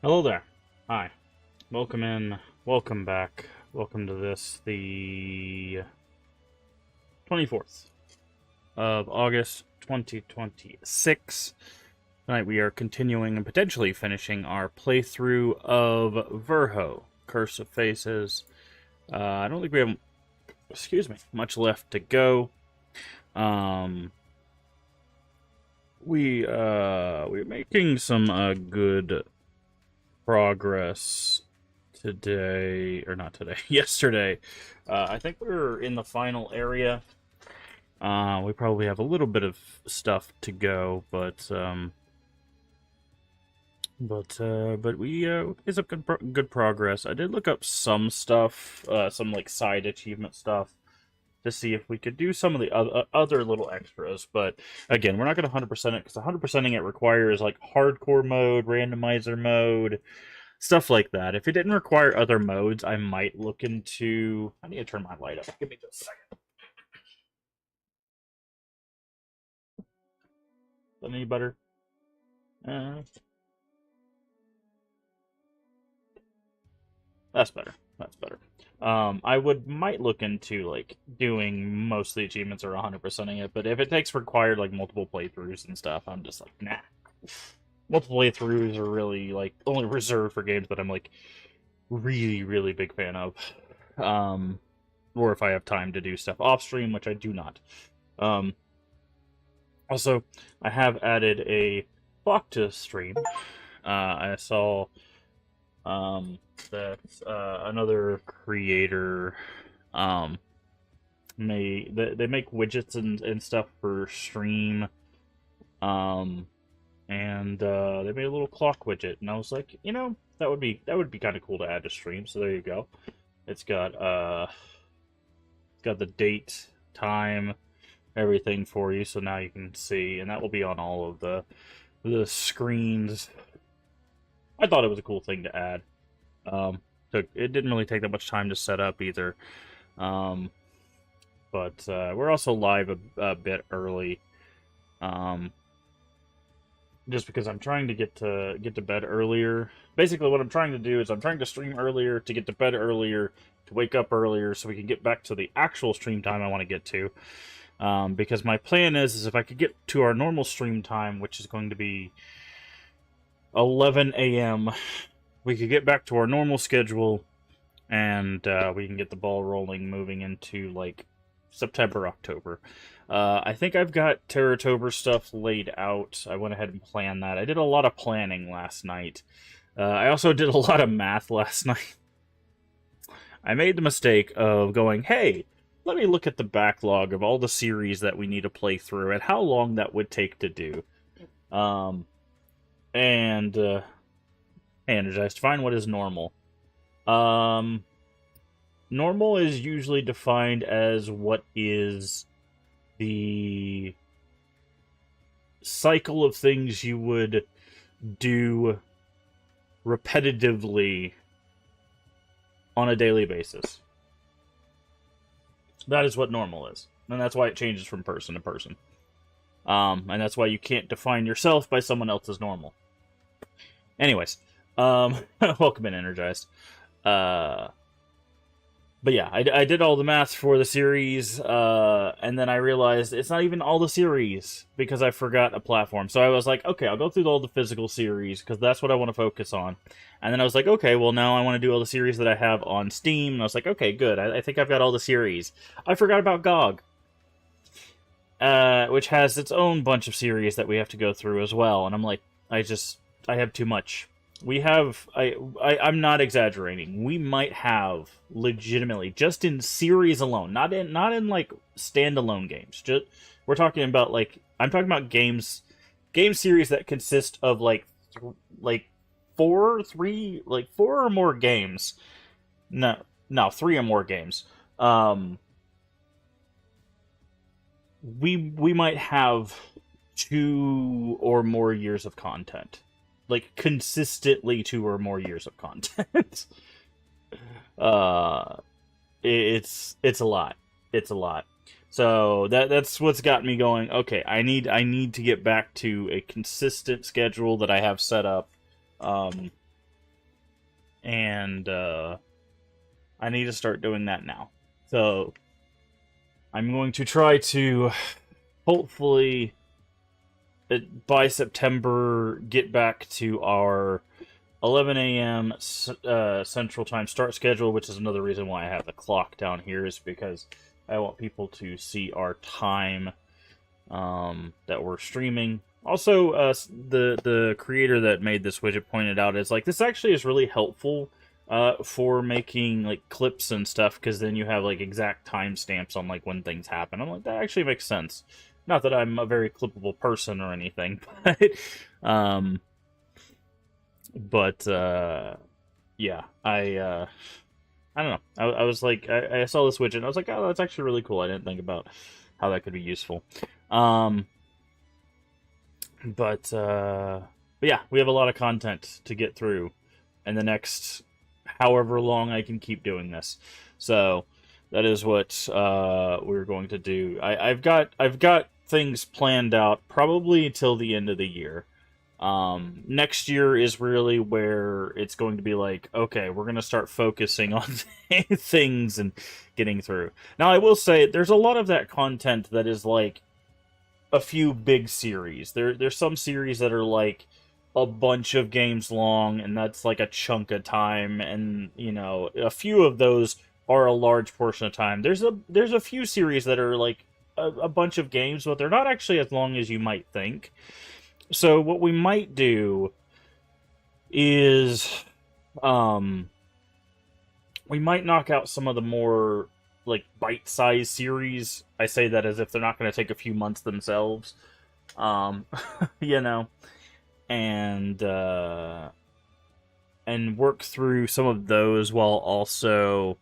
Hello there. Hi. Welcome in. Welcome back. Welcome to this, the 24th of August, 2026. Tonight we are continuing and potentially finishing our playthrough of Verho, Curse of Faces. I don't think we have, much left to go. We're making some good progress today, or not today, yesterday. I think we're in the final area. We probably have a little bit of stuff to go, but we it's a good progress. I did look up some stuff, some like side achievement stuff, to see if we could do some of the other little extras. But again, we're not going to 100% it, because 100%ing it requires like hardcore mode, randomizer mode, stuff like that. If it didn't require other modes, I might look into... I need to turn my light up. Give me just a second. Any better? That's better. That's better. I might look into like doing most of the achievements or 100%ing it, but if it takes required like multiple playthroughs and stuff, I'm just like, nah. Multiple playthroughs are really like only reserved for games that I'm like really, really big fan of. Or if I have time to do stuff off stream, which I do not. Also, I have added a clock to stream. I saw that another creator they make widgets and stuff for stream, and they made a little clock widget, and I was like, that would be kind of cool to add to stream. So there you go. It's got the date, time, everything for you, so now you can see, and that will be on all of the screens. I thought it was a cool thing to add. So it didn't really take that much time to set up either. But we're also live a bit early. Just because I'm trying to get to bed earlier. Basically, what I'm trying to do is I'm trying to stream earlier, to get to bed earlier, to wake up earlier, so we can get back to the actual stream time I want to get to. Because my plan is if I could get to our normal stream time, which is going to be 11 a.m., we could get back to our normal schedule, and we can get the ball rolling, moving into like September, October. I think I've got Terratober stuff laid out. I went ahead and planned that. I did a lot of planning last night. I also did a lot of math last night. I made the mistake of going, hey, let me look at the backlog of all the series that we need to play through and how long that would take to do. Energized. Find what is normal. Normal is usually defined as what is the cycle of things you would do repetitively on a daily basis. That is what normal is. And that's why it changes from person to person. And that's why you can't define yourself by someone else's normal. Anyways, welcome in, Energized. But yeah, I did all the math for the series, and then I realized it's not even all the series, because I forgot a platform. So I was like, okay, I'll go through all the physical series, because that's what I want to focus on. And then I was like, okay, well, now I want to do all the series that I have on Steam. And I was like, okay, good, I think I've got all the series. I forgot about GOG, which has its own bunch of series that we have to go through as well. And I'm like, I have too much. We have, I'm not exaggerating, we might have legitimately, just in series alone, not in like standalone games, just, we're talking about like, I'm talking about game series that consist of like four or more games. No, 3 or more games. We might have 2 or more years of content. Like, consistently 2 or more years of content. It's a lot. It's a lot. So that's what's got me going, okay, I need to get back to a consistent schedule that I have set up. and I need to start doing that now. So I'm going to try to hopefully by September get back to our 11 a.m. Central Time start schedule, which is another reason why I have the clock down here, is because I want people to see our time that we're streaming. Also, the creator that made this widget pointed out is like, this actually is really helpful for making like clips and stuff, because then you have like exact timestamps on like when things happen. I'm like, that actually makes sense. Not that I'm a very clippable person or anything, but yeah, I don't know. I was like, I saw this widget and I was like, oh, that's actually really cool. I didn't think about how that could be useful. But yeah, we have a lot of content to get through in the next however long I can keep doing this. So that is what we're going to do. I've got things planned out probably till the end of the year. Next year is really where it's going to be like, okay, we're going to start focusing on things and getting through. Now, I will say there's a lot of that content that is like a few big series. There's some series that are like a bunch of games long, and that's like a chunk of time, and you know, a few of those are a large portion of time. There's a few series that are like a bunch of games, but they're not actually as long as you might think. So what we might do is we might knock out some of the more like bite-sized series. I say that as if they're not going to take a few months themselves. You know, and work through some of those while also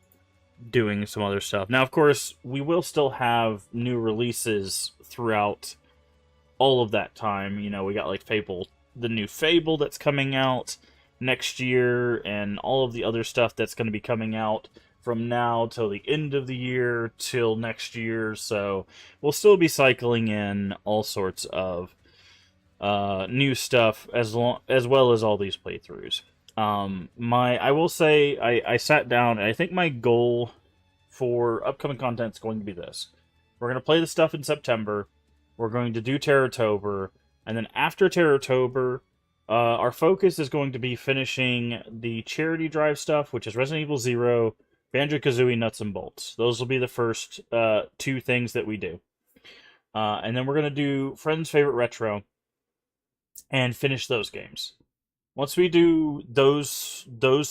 doing some other stuff. Now, of course, we will still have new releases throughout all of that time. You know, we got like Fable, the new Fable that's coming out next year, and all of the other stuff that's going to be coming out from now till the end of the year till next year. So we'll still be cycling in all sorts of new stuff as well as all these playthroughs. I will say I sat down, and I think my goal for upcoming content is going to be this: we're going to play the stuff in September. We're going to do Terratober, and then after Terratober, our focus is going to be finishing the charity drive stuff, which is Resident Evil 0, Banjo-Kazooie Nuts and Bolts. Those will be the first two things that we do. And then we're going to do Friends' Favorite Retro and finish those games. Once we do those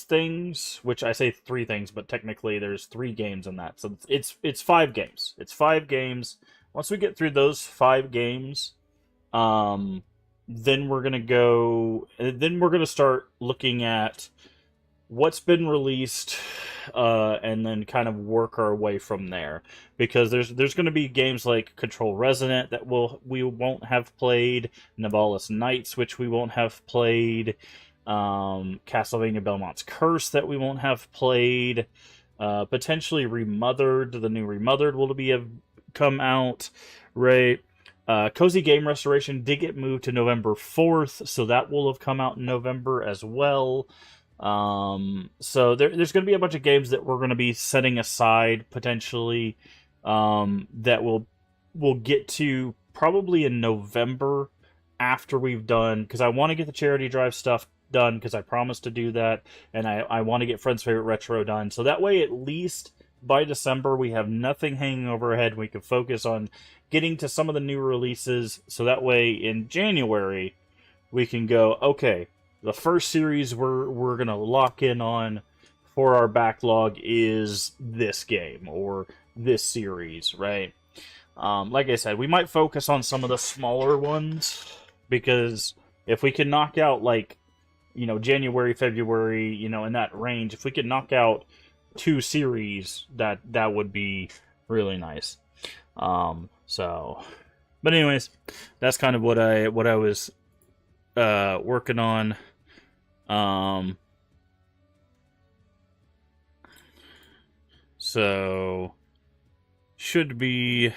things, which I say three things, but technically there's 3 games in that, so it's 5 games. It's 5 games. Once we get through those 5 games, then we're gonna go. Then we're gonna start looking at what's been released, and then kind of work our way from there. Because there's going to be games like Control Resonant that we won't have played, Navalis Nights, which we won't have played, Castlevania Belmont's Curse that we won't have played, potentially Remothered. The new Remothered will have come out, right? Cozy Game Restoration did get moved to November 4th, so that will have come out in November as well. So there's going to be a bunch of games that we're going to be setting aside potentially, that we'll get to probably in November after we've done, because I want to get the charity drive stuff done, because I promised to do that, and I want to get Friends' Favorite Retro done, so that way at least by December we have nothing hanging over our head. We can focus on getting to some of the new releases, so that way in January we can go, okay, the first series we're going to lock in on for our backlog is this game or this series, right? Like I said, we might focus on some of the smaller ones, because if we can knock out, like, you know, January, February, you know, in that range, if we could knock out 2 series, that would be really nice. So, but anyways, that's kind of what I was working on. So should be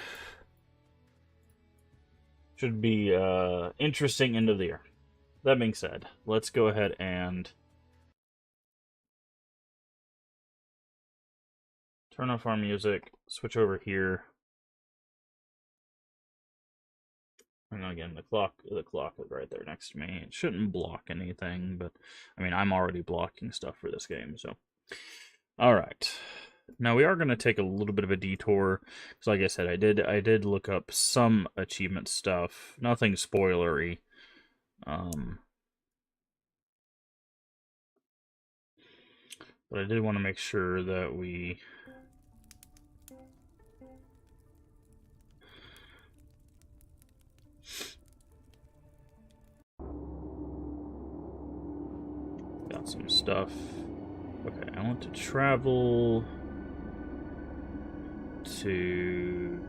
interesting end of the year. That being said, let's go ahead and Turn off our music. Switch over here. And again, the clock is right there next to me. It shouldn't block anything, but I mean, I'm already blocking stuff for this game, so. All right. Now we are going to take a little bit of a detour, because like I said, I did look up some achievement stuff. Nothing spoilery. But I did want to make sure that we got some stuff. Okay, I want to travel to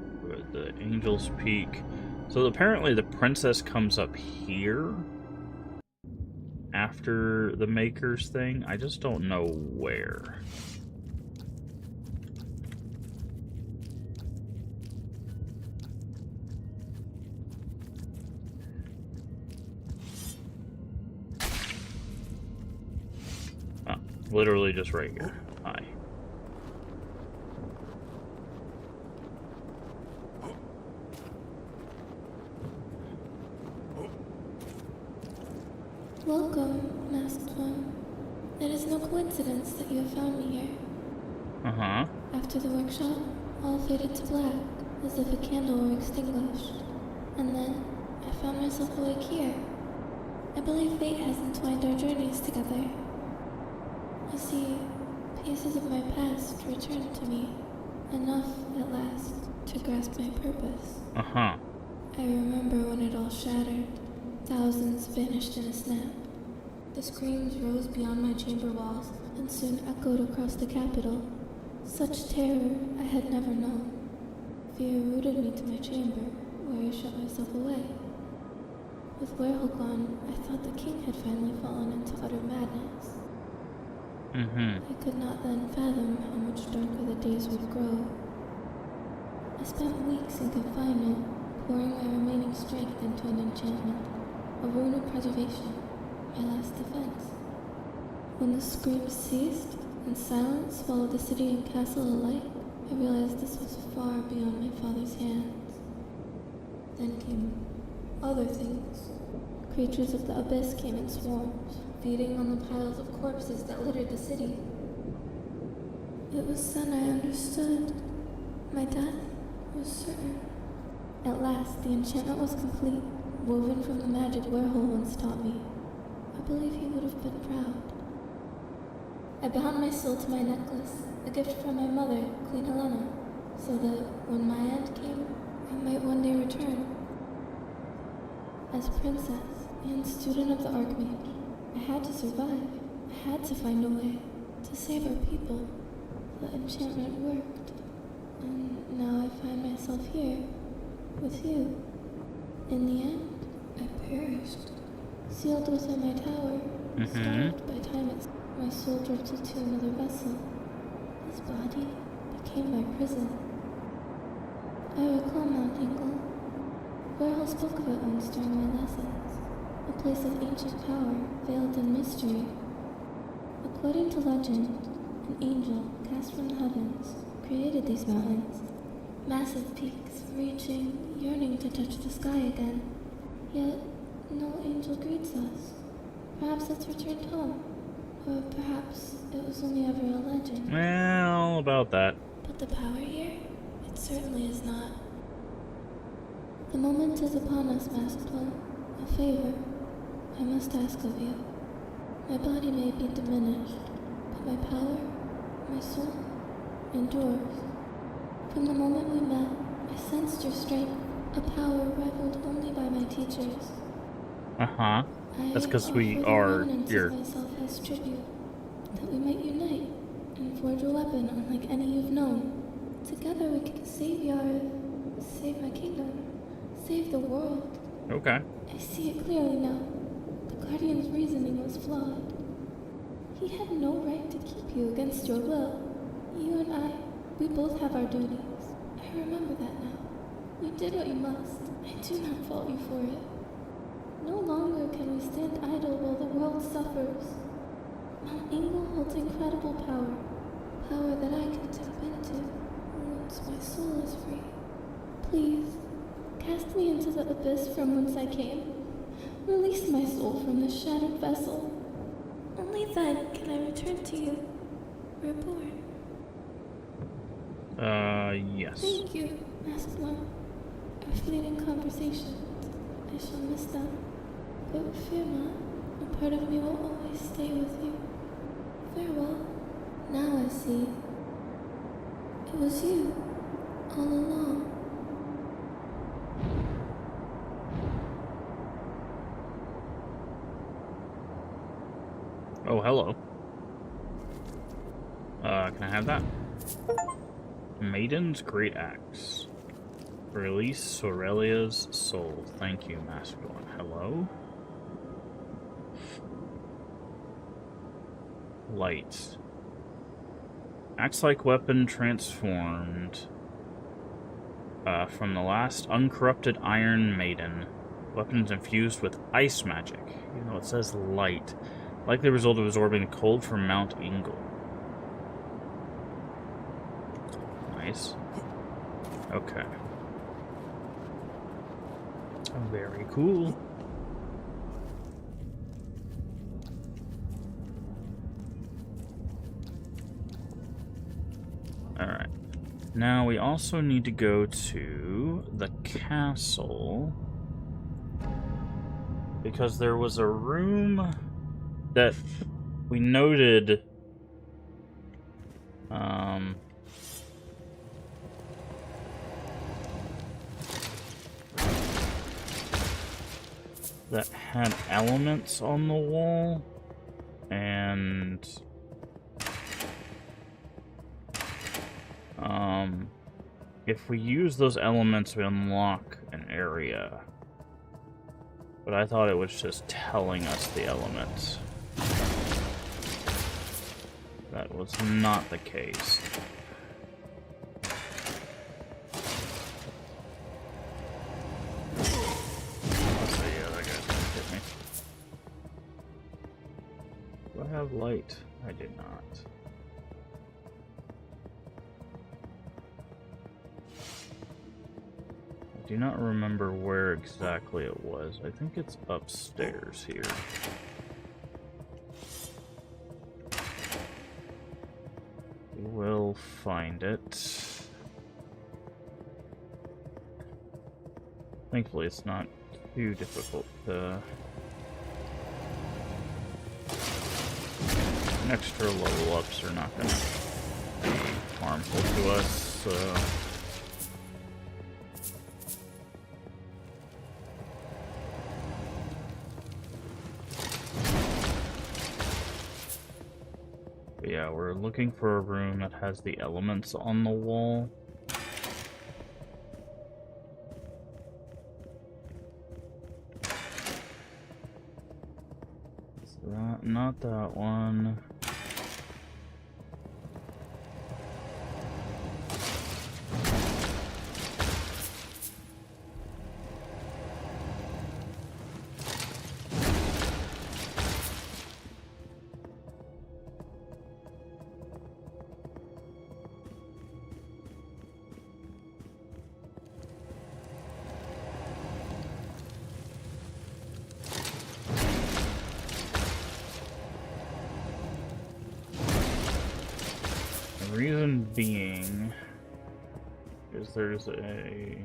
the Angel's Peak. So apparently the princess comes up here after the Makers thing. I just don't know where. Oh, literally just right here. Hi. Welcome, Masked One. It is no coincidence that you have found me here. Uh-huh. After the workshop, all faded to black, as if a candle were extinguished. And then, I found myself awake here. I believe fate has entwined our journeys together. You see, pieces of my past returned to me, enough, at last, to grasp my purpose. Uh-huh. I remember when it all shattered. Thousands vanished in a snap. The screams rose beyond my chamber walls and soon echoed across the capital. Such terror I had never known. Fear rooted me to my chamber, where I shut myself away. With Verho gone, I thought the king had finally fallen into utter madness. I could not then fathom how much darker the days would grow. I spent weeks in confinement, pouring my remaining strength into an enchantment, a rune of preservation, my last defense. When the screams ceased and silence followed the city and castle alike, I realized this was far beyond my father's hands. Then came other things. Creatures of the abyss came in swarms, feeding on the piles of corpses that littered the city. It was then I understood. My death was certain. At last, the enchantment was complete, woven from the magic Verho once taught me. I believe he would have been proud. I bound my soul to my necklace, a gift from my mother, Queen Helena, so that when my end came, I might one day return. As princess and student of the Archmage, I had to survive. I had to find a way to save our people. The enchantment worked, and now I find myself here, with you. In the end, I perished, sealed within my tower, starved by time itself. My soul drifted to another vessel. His body became my prison. I recall Mount Ingle. Verho spoke of it once during my lessons, a place of ancient power veiled in mystery. According to legend, an angel cast from the heavens created these mountains, massive peaks reaching, yearning to touch the sky again. Yet, no angel greets us. Perhaps it's returned home. Or perhaps it was only ever a legend. Well, about that. But the power here? It certainly is not. The moment is upon us, Masked One. A favor I must ask of you. My body may be diminished, but my power, my soul, endures. From the moment we met, I sensed your strength, a power rivaled only by my teachers. Uh-huh. That's because we are here. Myself as tribute, that we might unite and forge a weapon unlike any you've known. Together we can save save my kingdom, save the world. Okay. I see it clearly now. The Guardian's reasoning was flawed. He had no right to keep you against your will. You and I, we both have our duties. I remember that now. You did what you must. I do not fault you for it. No longer can we stand idle while the world suffers. Mount Ingle holds incredible power, power that I can tap into once my soul is free. Please, cast me into the abyss from whence I came. Release my soul from this shattered vessel. Only then can I return to you, reborn. Yes. Thank you, Masked One. Our fleeting conversations, I shall miss them. But fear not, a part of me will always stay with you. Farewell. Now I see. It was you, all along. Oh, hello. Can I have that? Maiden's Great Axe. Release Sorelia's soul. Thank you, Masked One. Hello? Light. Axe-like weapon transformed from the last uncorrupted Iron Maiden. Weapons infused with ice magic. Even though it says light. Likely result of absorbing the cold from Mount Ingle. Nice. Okay. Very cool. Alright. Now we also need to go to the castle. Because there was a room that we noted that had elements on the wall, and if we use those elements, we unlock an area. But I thought it was just telling us the elements. That was not the case. Let's see, yeah, that guy's gonna hit me. Do I have light? I did not. I do not remember where exactly it was. I think it's upstairs here. We'll find it. Thankfully, it's not too difficult to... Extra level ups are not going to be harmful to us, so... But yeah, we're looking for a room that has the elements on the wall. So not that one. The reason being is there's a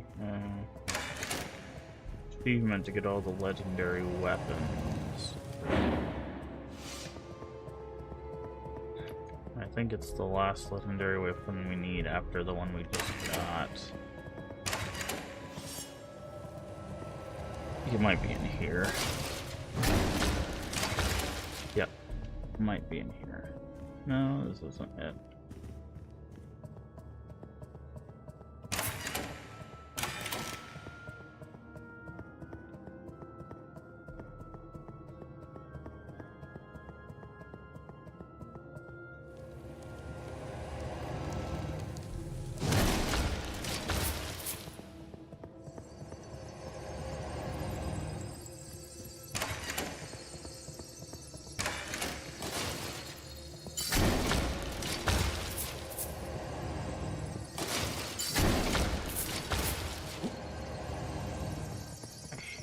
achievement to get all the legendary weapons. I think it's the last legendary weapon we need after the one we just got. I think it might be in here. Yep, might be in here. No, this isn't it.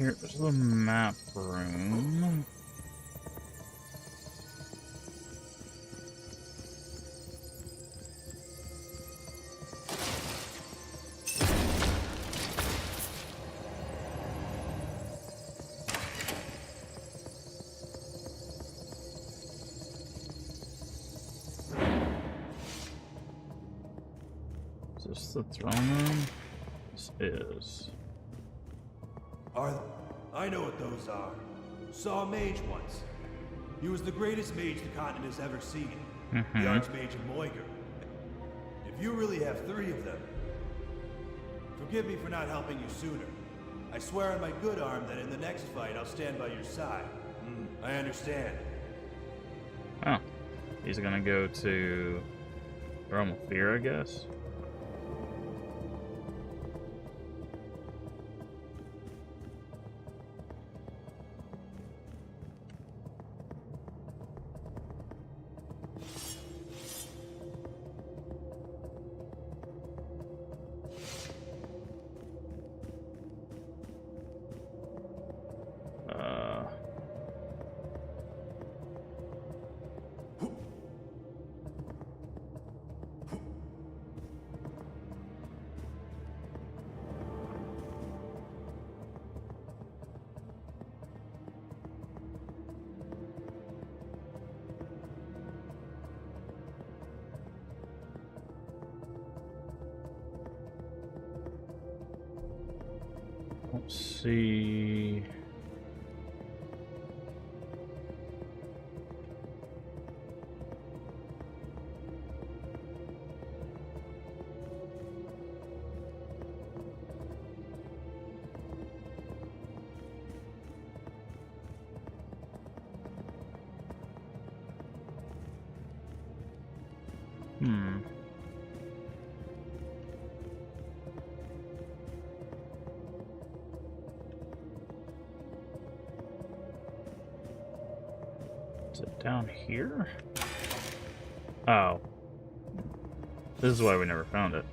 Here's the map room. Is this the throne room? This is. I know what those are. Saw a mage once. He was the greatest mage the continent has ever seen. The Archmage of Moiger. If you really have 3 of them, forgive me for not helping you sooner. I swear on my good arm that in the next fight I'll stand by your side. I understand. Oh. He's gonna go to Realm of Fear, I guess. Let's see. Is it down here? Oh. This is why we never found it.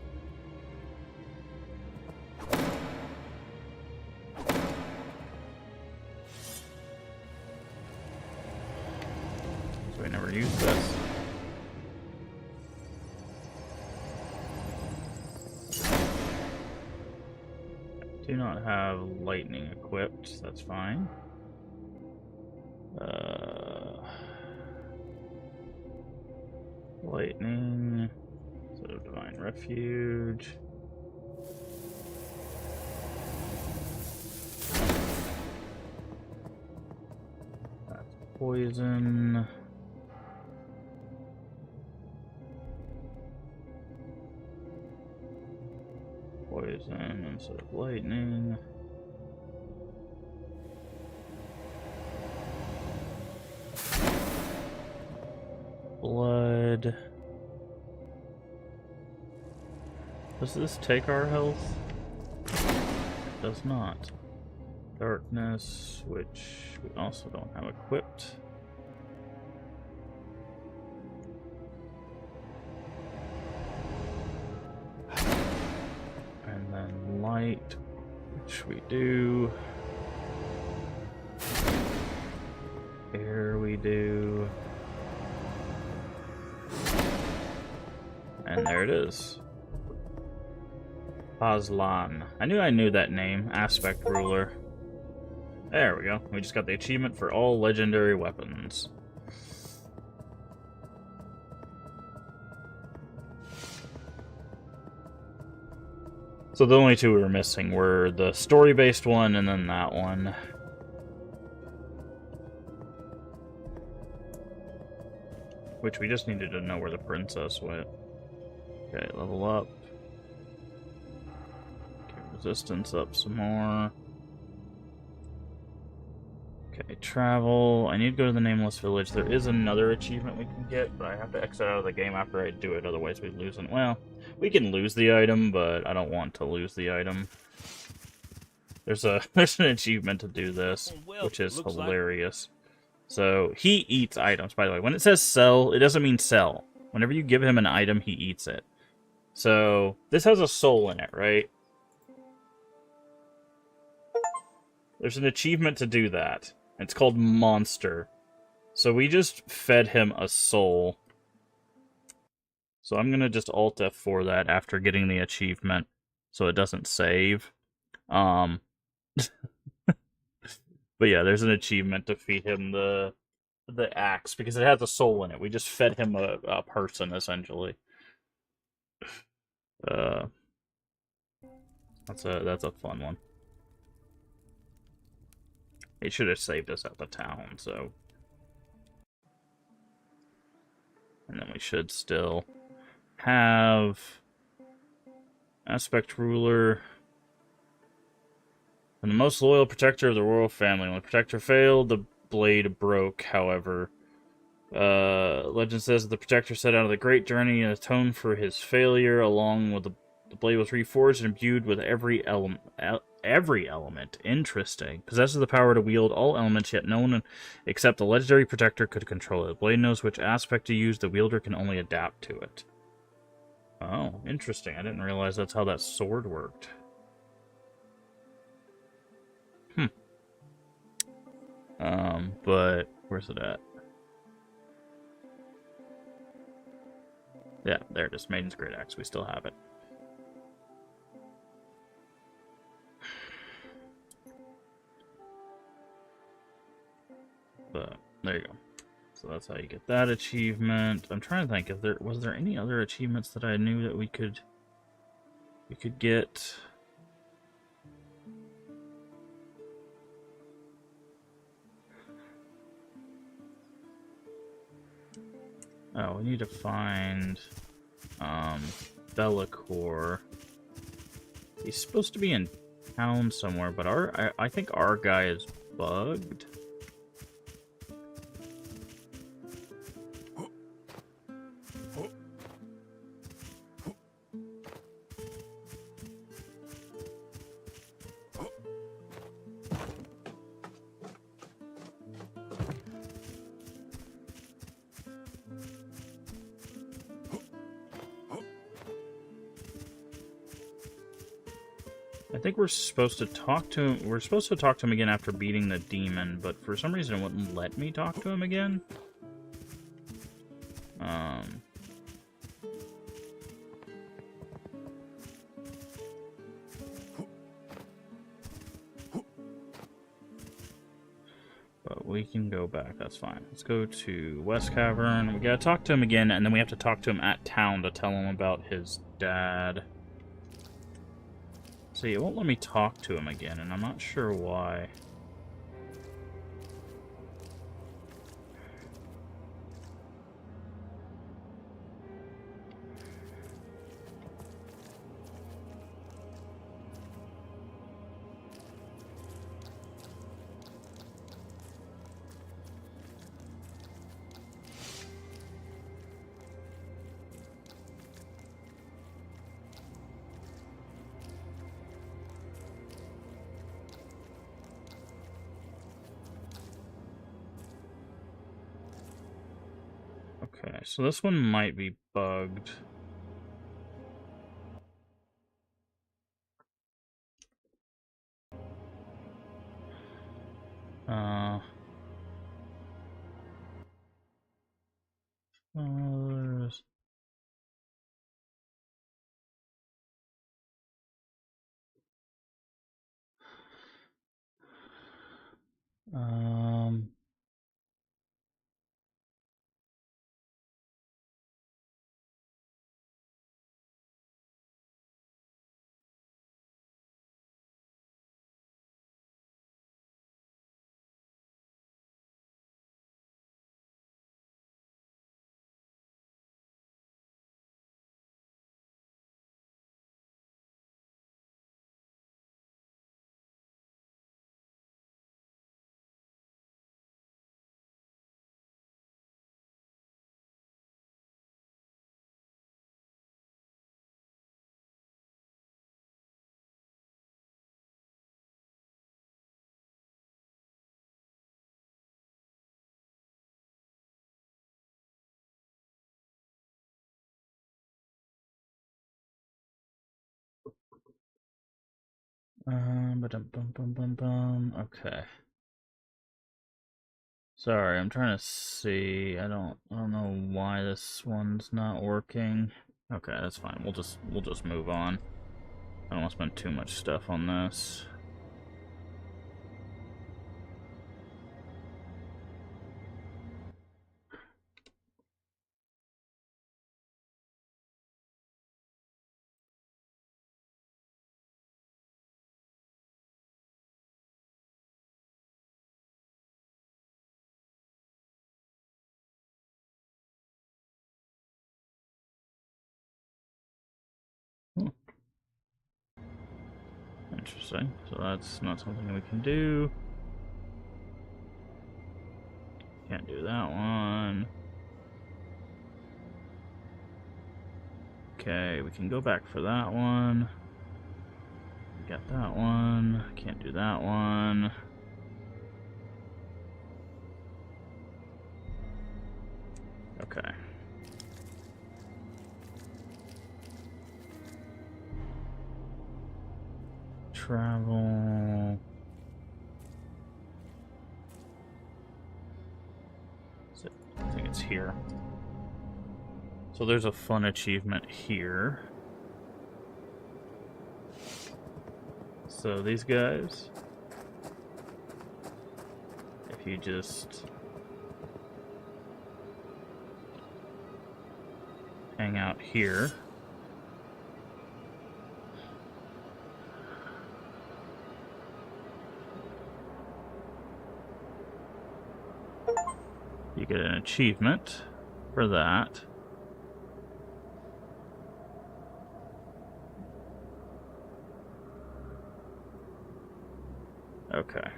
So we never used this. Do not have lightning equipped, that's fine. Lightning, sort of Divine Refuge. That's poison. Poison instead of lightning. Blood. Does this take our health? It does not. Darkness, which we also don't have equipped. And then light, which we do. Air we do. And there it is. Aslan. I knew that name. Aspect Ruler. There we go. We just got the achievement for all legendary weapons. So the only 2 we were missing were the story-based one and then that one. Which we just needed to know where the princess went. Okay, level up. Okay, resistance up some more. Okay, travel. I need to go to the Nameless Village. There is another achievement we can get, but I have to exit out of the game after I do it, otherwise we lose it. Well, we can lose the item, but I don't want to lose the item. There's an achievement to do this, which is hilarious. So, he eats items, by the way. When it says sell, it doesn't mean sell. Whenever you give him an item, he eats it. So, this has a soul in it, right? There's an achievement to do that. It's called Monster. So we just fed him a soul. So I'm gonna just Alt F4 that after getting the achievement, so it doesn't save. But yeah, there's an achievement to feed him the axe because it has a soul in it. We just fed him a person essentially. That's a fun one. It should have saved us at the town, so. And then we should still have Aspect Ruler. And the most loyal protector of the royal family. When the protector failed, the blade broke, however. Legend says that the protector set out on the great journey and atoned for his failure, along with the blade was reforged and imbued with every element. Interesting. Possesses the power to wield all elements, yet no one except the legendary protector could control it. The blade knows which aspect to use, the wielder can only adapt to it. Oh, interesting. I didn't realize that's how that sword worked. But where's it at? Yeah, there it is. Maiden's Great Axe. We still have it. But there you go. So that's how you get that achievement. I'm trying to think if was there any other achievements that I knew that we could get. Oh, we need to find Bellacore. He's supposed to be in town somewhere, but I think our guy is bugged. I think we're supposed to talk to him. We're supposed to talk to him again after beating the demon, but for some reason it wouldn't let me talk to him again. But we can go back. That's fine. Let's go to West Cavern. We gotta talk to him again, and then we have to talk to him at town to tell him about his dad. See, it won't let me talk to him again, and I'm not sure why. Okay, so this one might be bugged. There's... Okay. Sorry, I'm trying to see. I don't know why this one's not working. Okay, that's fine. We'll just move on. I don't want to spend too much stuff on this. Interesting. So that's not something we can do. Can't do that one. Okay, we can go back for that one. We got that one. Can't do that one. Okay. Travel. I think it's here. So there's a fun achievement here. So these guys, if you just hang out here, you get an achievement for that. Okay.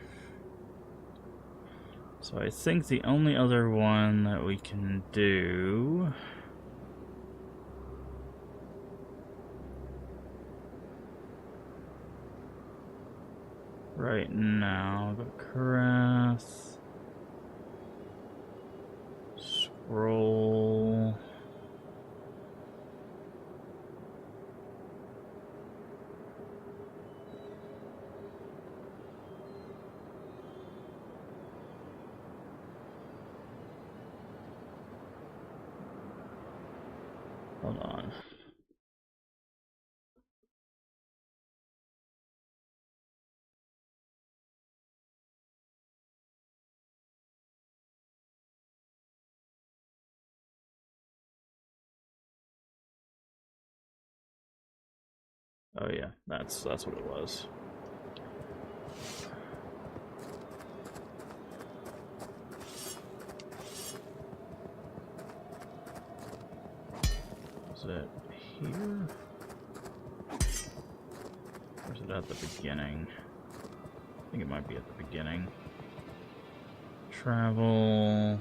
So I think the only other one that we can do right now, the Karath, scroll. Hold on. Oh yeah, that's what it was. Is it here? Or is it at the beginning? I think it might be at the beginning. Travel.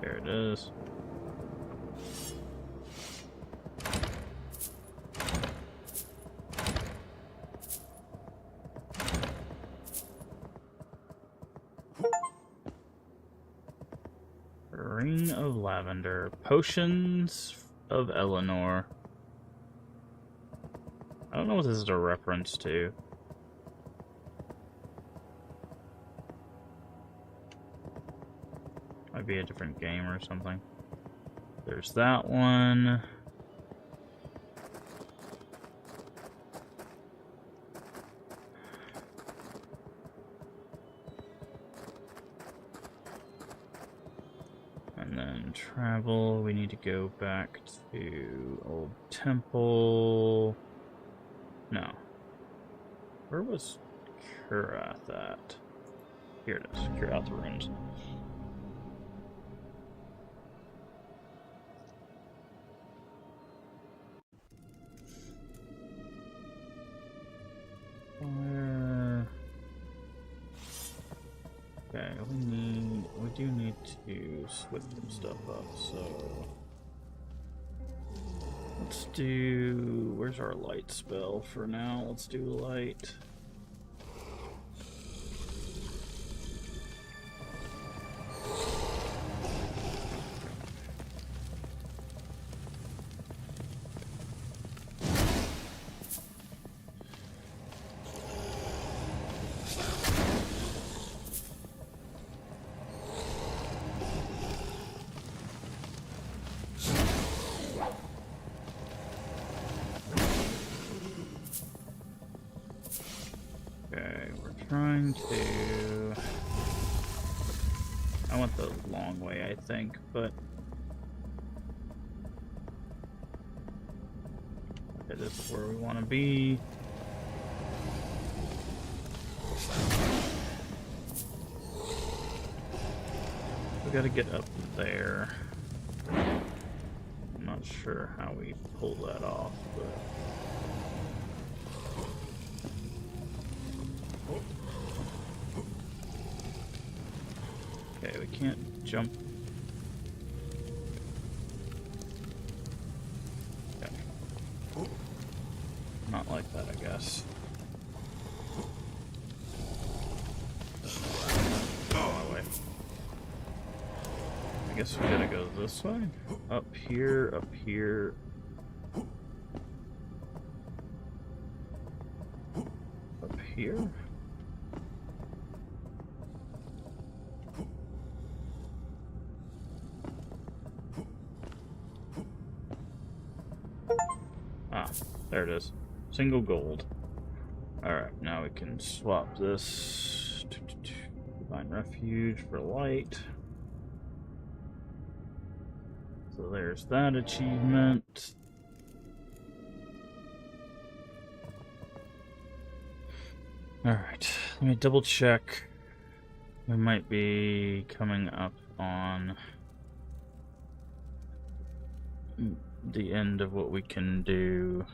There it is. Ring of Lavender. Potions of Eleanor. I don't know what this is a reference to. Might be a different game or something. There's that one. And then travel, we need to go back to Old Temple. No. Where was Kurath at? Here it is, Kurath Ruins. Where? Okay, we need do need to switch some stuff up, so let's do, where's our light spell for now? Let's do light. Okay, we're trying to... I want the long way, I think, but... Okay, this is where we want to be. We gotta get up there. I'm not sure how we pull that off, but... Okay, we can't jump. Okay. Not like that, I guess. Oh, wait. I guess we gotta go this way. Up here, up here. Up here? Ah, there it is. Single gold. Alright, now we can swap this. Divine Refuge for light. So there's that achievement. Alright, let me double check. We might be coming up on the end of what we can do.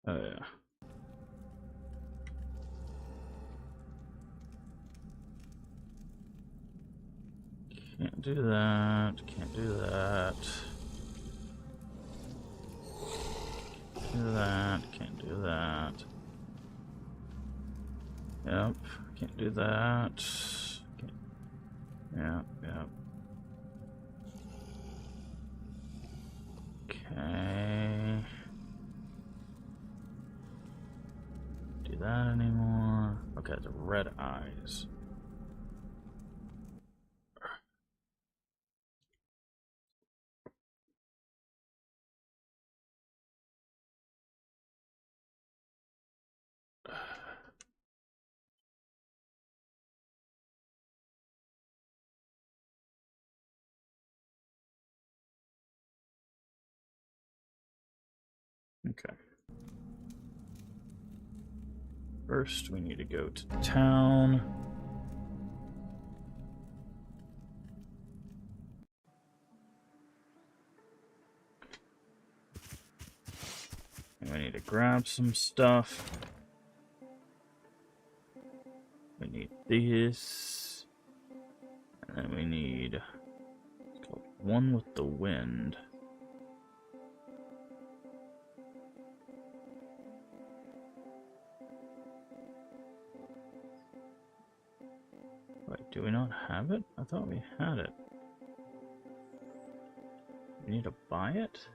Oh yeah. Can't do that, can't do that. Do that, can't do that. Yep, can't do that. Can't. Yeah, yeah. Okay. Do that anymore. Okay, the red eyes. Okay. First, we need to go to town. And we need to grab some stuff. We need this. And then we need, it's called One with the Wind. Wait, do we not have it? I thought we had it. We need to buy it?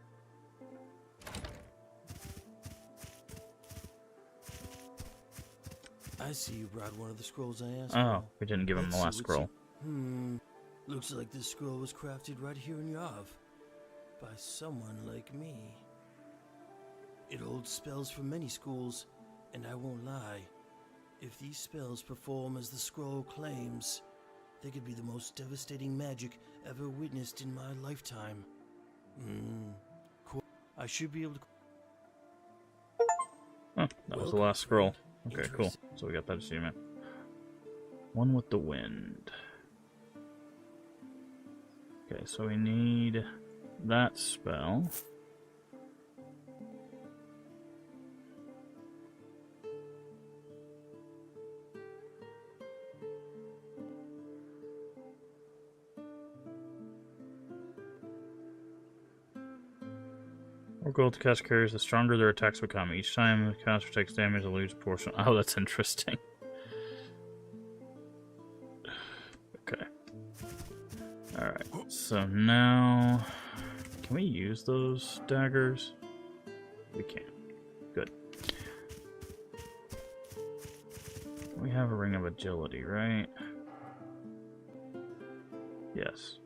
I see you brought one of the scrolls I asked Oh, for. we didn't give him the last scroll. Looks like this scroll was crafted right here in Yav. By someone like me. It holds spells from many schools, and I won't lie. If these spells perform as the scroll claims, they could be the most devastating magic ever witnessed in my lifetime. I should be able to... Oh, that was the last scroll. Okay, cool. So we got that achievement. One with the wind. Okay, so we need that spell. More gold to cast carriers, the stronger their attacks become. Each time the caster takes damage, they lose a portion. Oh, that's interesting. Okay. Alright, so now... Can we use those daggers? We can. Good. We have a ring of agility, right? Yes.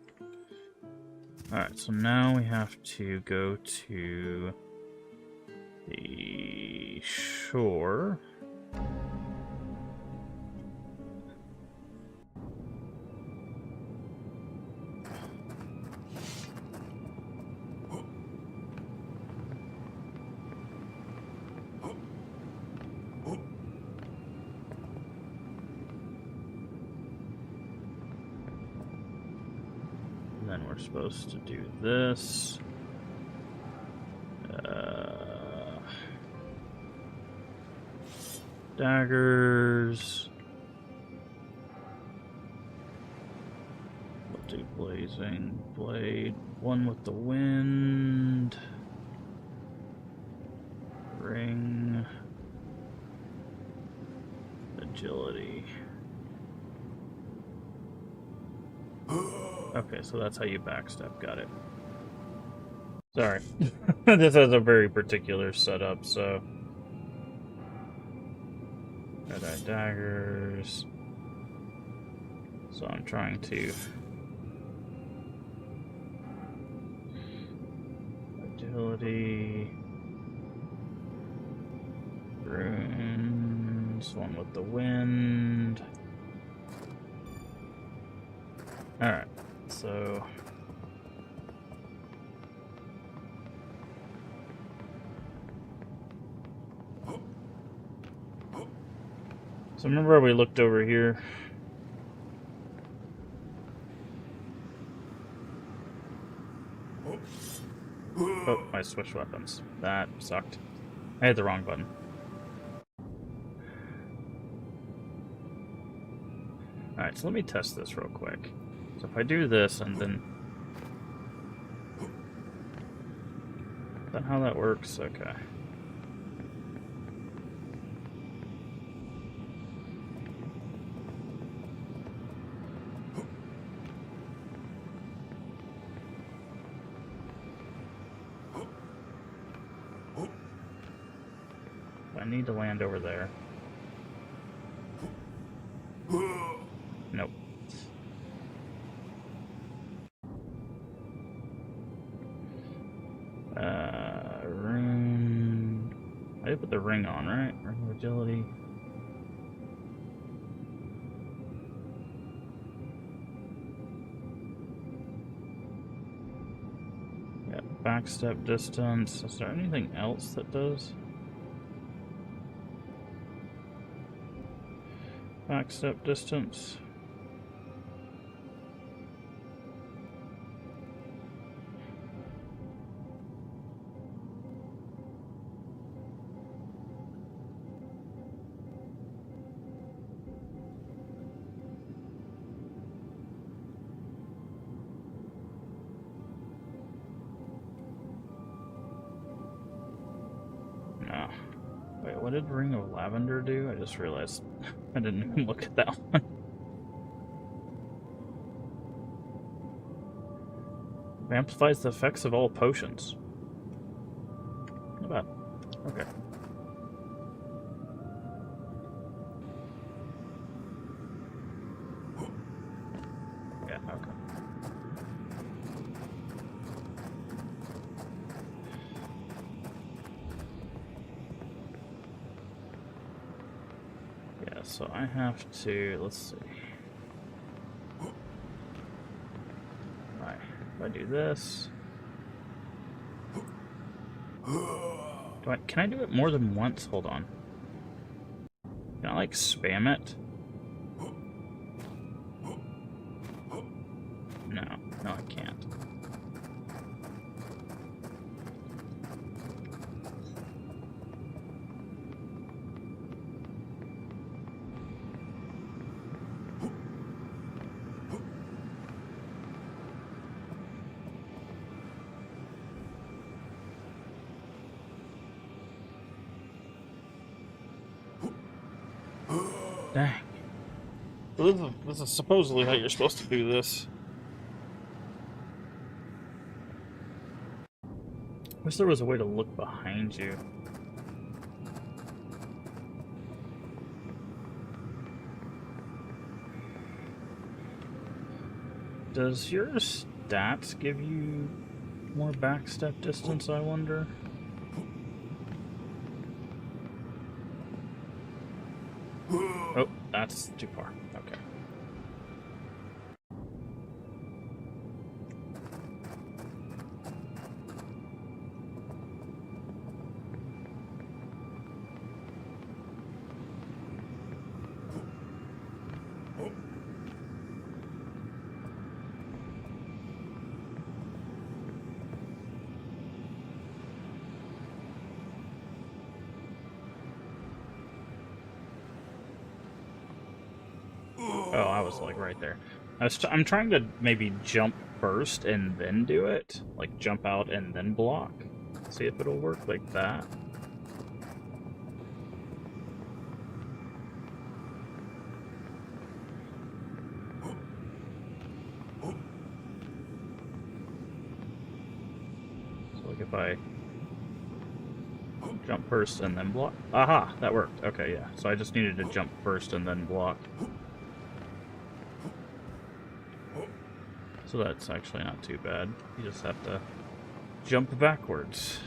Alright, so now we have to go to the shore. And then we're supposed to do this. Daggers. We'll do blazing blade. One with the wind. Ring. Agility. Okay, so that's how you backstep. Got it. Sorry. This has a very particular setup, so... Red-eye daggers. So I'm trying to... Agility... Runes... One with the wind... Alright, so... So remember we looked over here? Oh, I switched weapons. That sucked. I hit the wrong button. Alright, so let me test this real quick. So if I do this and then... Is that how that works? Okay. I need to land over there. Nope. Rune. I did put the ring on, right? Ring of agility. Yeah, backstep distance. Is there anything else that does? Backstep distance. No. Wait, what did Ring of Lavender do? I just realized I didn't even look at that one. It amplifies the effects of all potions. Not bad. Okay. Yeah, okay. Yeah, so I have to, let's see. Right, if I do this. Can I do it more than once? Hold on. Can I like spam it? Dang. So this is supposedly how you're supposed to do this. Wish there was a way to look behind you. Does your stats give you more backstep distance, I wonder? Oh, that's too far. Okay. Oh, I was like right there. I'm trying to maybe jump first and then do it. Like jump out and then block. See if it'll work like that. So like if I jump first and then block. Aha! That worked. Okay, yeah. So I just needed to jump first and then block. So that's actually not too bad. You just have to jump backwards.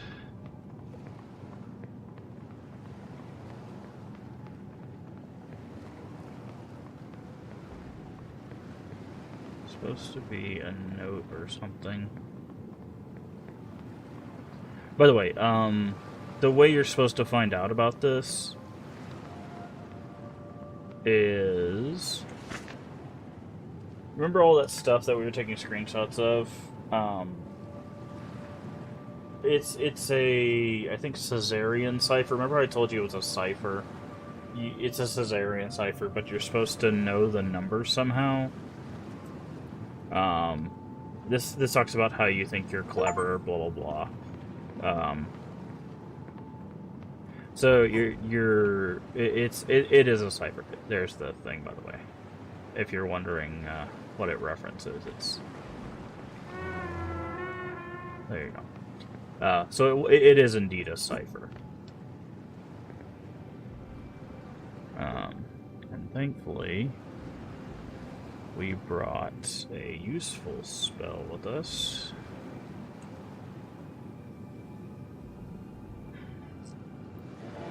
It's supposed to be a note or something. By the way, the way you're supposed to find out about this is... Remember all that stuff that we were taking screenshots of? It's a, I think, Caesarean cipher. Remember I told you it was a cipher? It's a Caesarean cipher, but you're supposed to know the number somehow. This talks about how you think you're clever, blah blah blah. So it is a cipher. There's the thing, by the way. If you're wondering what it references, it's... There you go. So it is indeed a cipher. And thankfully, we brought a useful spell with us.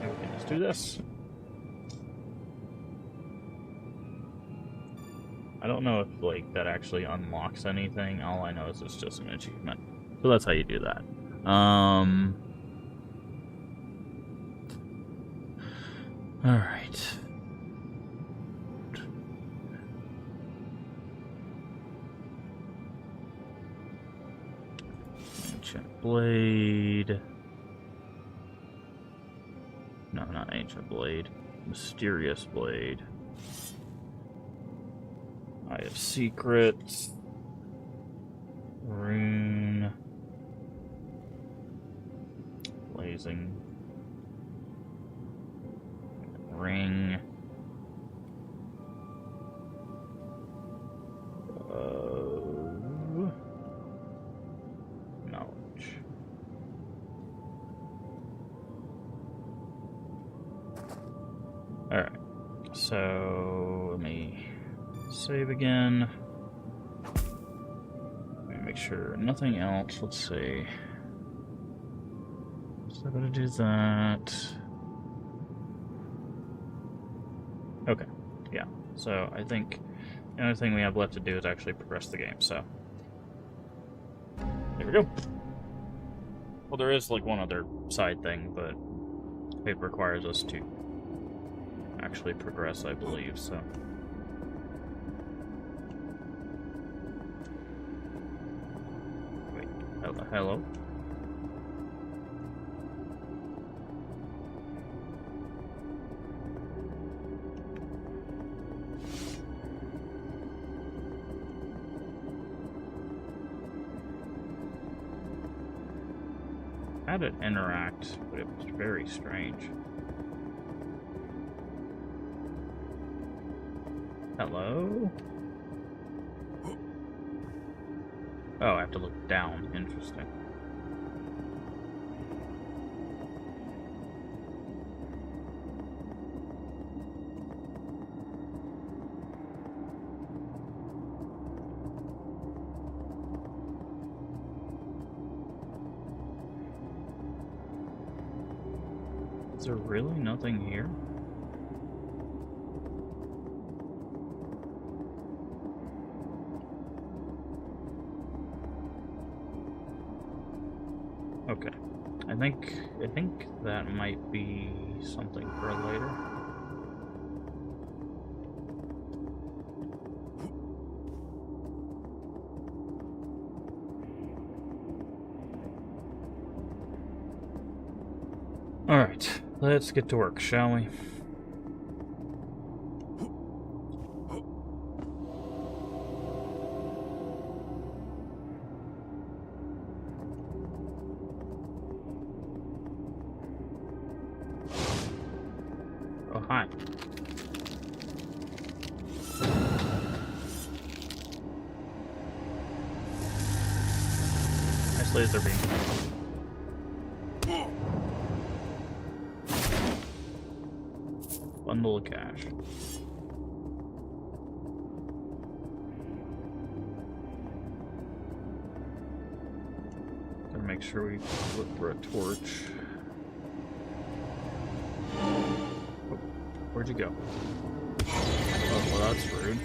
And we can just do this. I don't know if, like, that actually unlocks anything. All I know is it's just an achievement. So that's how you do that. Alright. Ancient Blade. No, not Ancient Blade. Mysterious Blade. Eye of Secrets. Rune. Blazing. Ring. Knowledge. Alright. So, let me save again. Let me make sure nothing else. Let's see. So I'm gonna do that. Okay. Yeah. So I think the only thing we have left to do is actually progress the game, so there we go. Well, there is like one other side thing, but it requires us to actually progress, I believe, so. Wait, hello? I had it interact, but it was very strange. Hello? Oh, I have to look down. Interesting. Is there really nothing here? Okay. I think that might be something for later. Alright, let's get to work, shall we? Oh, hi. Nice laser beam. Bundle of cash. Gotta make sure we look for a torch. Oh, where'd you go? Oh, well, that's rude.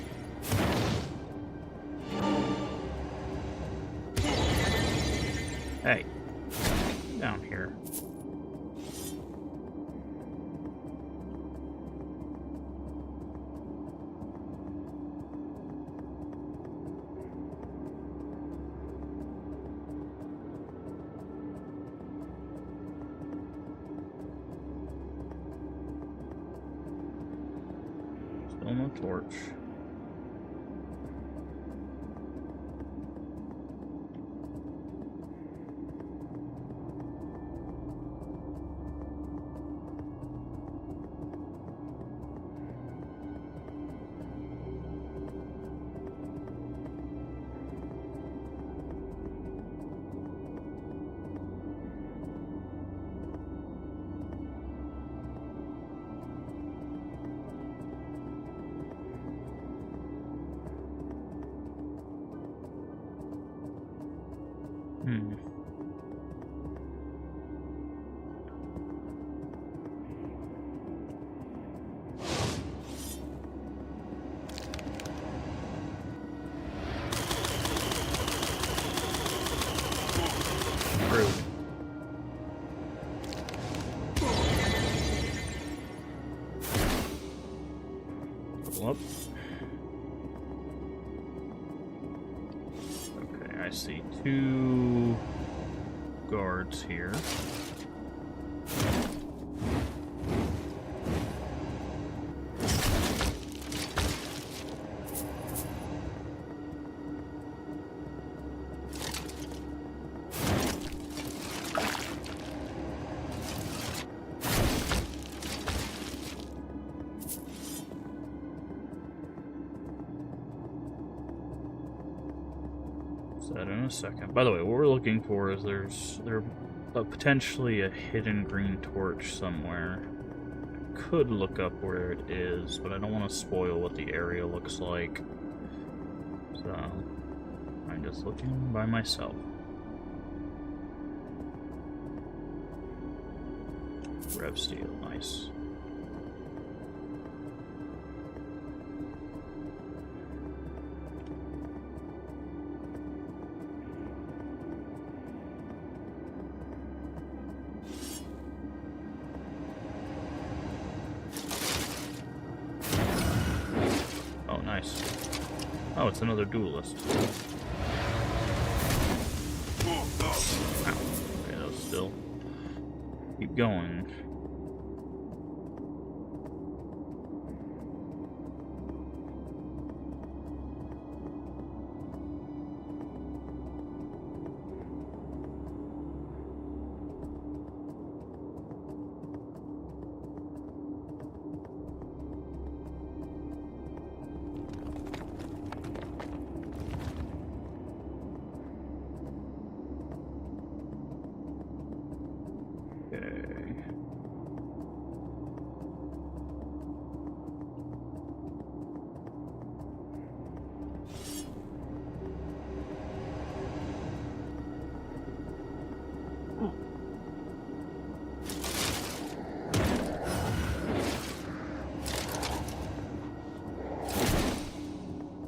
Hey, down here. Still no torch. Rude. Level up. Okay, I see 2 guards here. That in a second. By the way, what we're looking for is there's potentially a hidden green torch somewhere. I could look up where it is, but I don't want to spoil what the area looks like. So I'm just looking by myself. Rev steel, nice. Oh, it's another duelist. Ow. Okay, that was still. Keep going. Okay.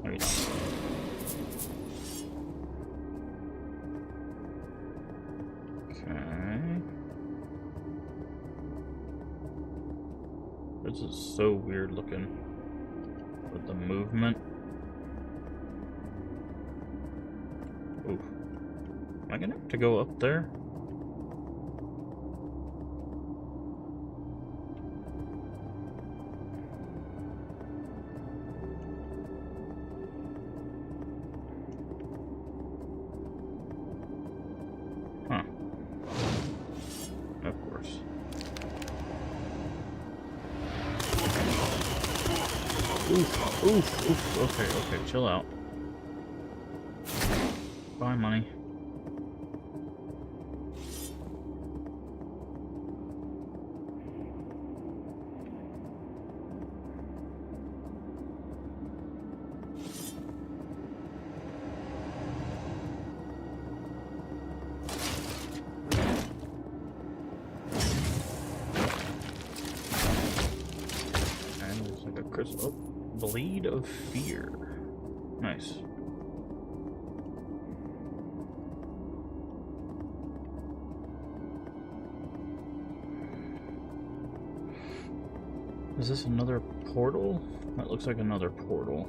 Wait. Okay. This is so weird looking with the movement. Oof. Am I gonna have to go up there? Huh. Of course. Oof, oof, oof. Okay, okay, chill out. Bye, money. And there's like a crystal. Oh, Bleed of Fear. Nice. Is this another portal? That looks like another portal.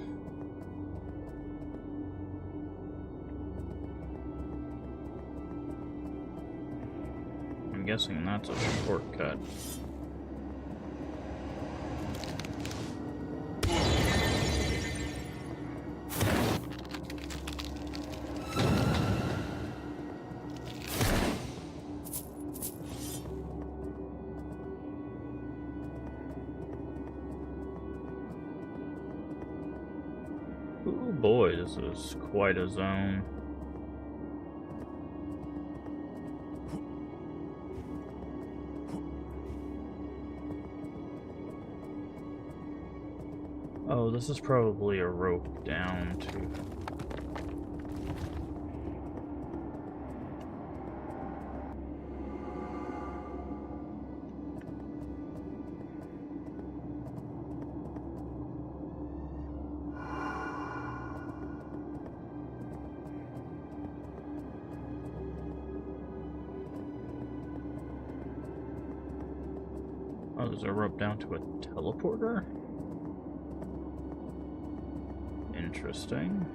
I'm guessing that's a shortcut. Oh boy, this is quite a zone. Oh, this is probably a rope down to... Oh, there's a rope down to a teleporter? Interesting.